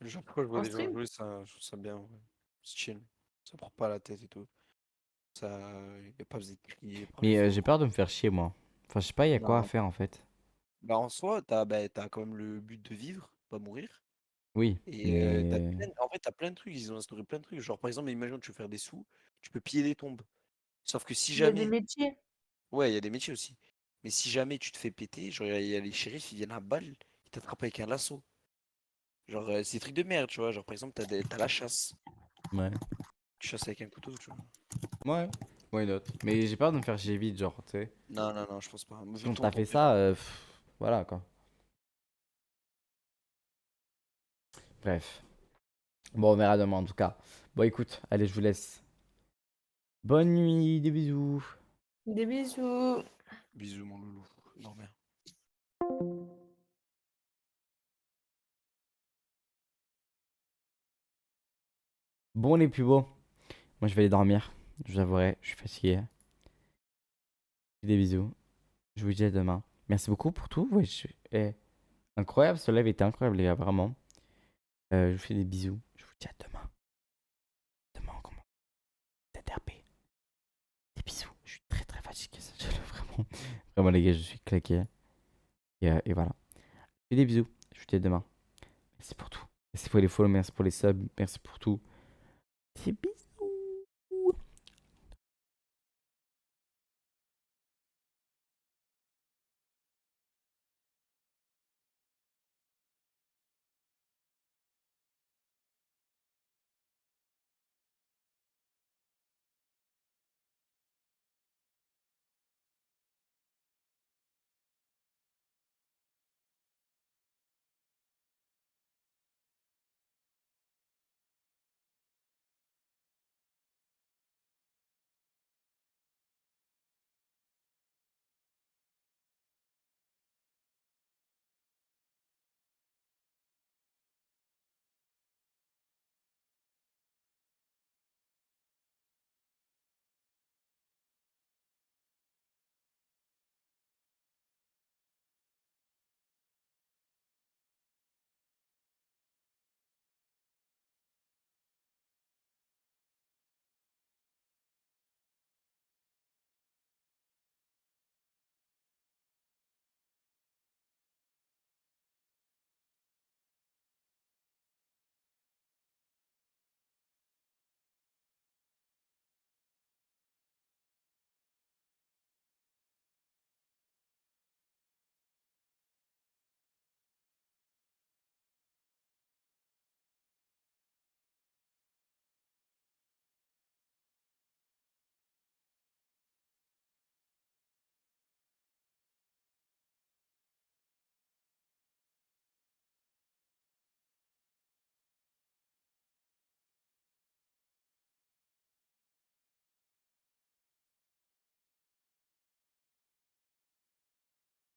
[SPEAKER 7] Genre, pourquoi je vois
[SPEAKER 9] En
[SPEAKER 7] des gens
[SPEAKER 9] stream?
[SPEAKER 7] jouer, ça, je trouve ça bien, ouais. C'est chill. Ça prend pas la tête et tout. Ça, y a pas besoin de crier, parler
[SPEAKER 1] Mais j'ai
[SPEAKER 7] fort.
[SPEAKER 1] peur de me faire chier, moi. Enfin, je sais pas, y a quoi à
[SPEAKER 7] Non.
[SPEAKER 1] faire en fait.
[SPEAKER 7] Bah, en soi, t'as quand même le but de vivre, pas mourir.
[SPEAKER 1] Oui,
[SPEAKER 7] Et
[SPEAKER 1] mais.
[SPEAKER 7] en fait, t'as plein de trucs, ils ont instauré plein de trucs. Genre, par exemple, imagine tu veux faire des sous, tu peux piller des tombes. Sauf que si
[SPEAKER 9] Il y a des
[SPEAKER 7] jamais.
[SPEAKER 9] métiers.
[SPEAKER 7] Ouais, il y a des métiers aussi. Mais si jamais tu te fais péter, genre, il y a les shérifs, ils viennent à balle, ils t'attrapent avec un lasso. Genre, c'est des trucs de merde, tu vois. Genre, par exemple, t'as la chasse.
[SPEAKER 1] Ouais.
[SPEAKER 7] Tu chasses avec un couteau, tu vois.
[SPEAKER 1] Ouais, why not? Mais j'ai peur de me faire chier vite, genre, tu sais.
[SPEAKER 7] Non, non, non, je pense pas. Vu
[SPEAKER 1] Quand
[SPEAKER 7] ton
[SPEAKER 1] t'as fait
[SPEAKER 7] tempérament.
[SPEAKER 1] ça, voilà quoi. Bref. Bon, on verra demain en tout cas. Bon, écoute, allez, je vous laisse. Bonne nuit, des bisous.
[SPEAKER 9] Des bisous.
[SPEAKER 7] Bisous, mon loulou. Dormir.
[SPEAKER 1] Bon, les plus beaux. Moi, je vais aller dormir. Je vous avouerai, je suis fatigué. Des bisous. Je vous dis à demain. Merci beaucoup pour tout. Ouais, incroyable, ce live était incroyable, les gars, vraiment. Je vous fais des bisous. Je vous dis à demain. Demain, on commence. TTRP. Des bisous. Je suis très très fatigué. Vraiment, vraiment, les gars, je suis claqué. Et voilà. Je vous fais des bisous. Je vous dis à demain. Merci pour tout. Merci pour les follow, merci pour les subs, merci pour tout. Des bisous.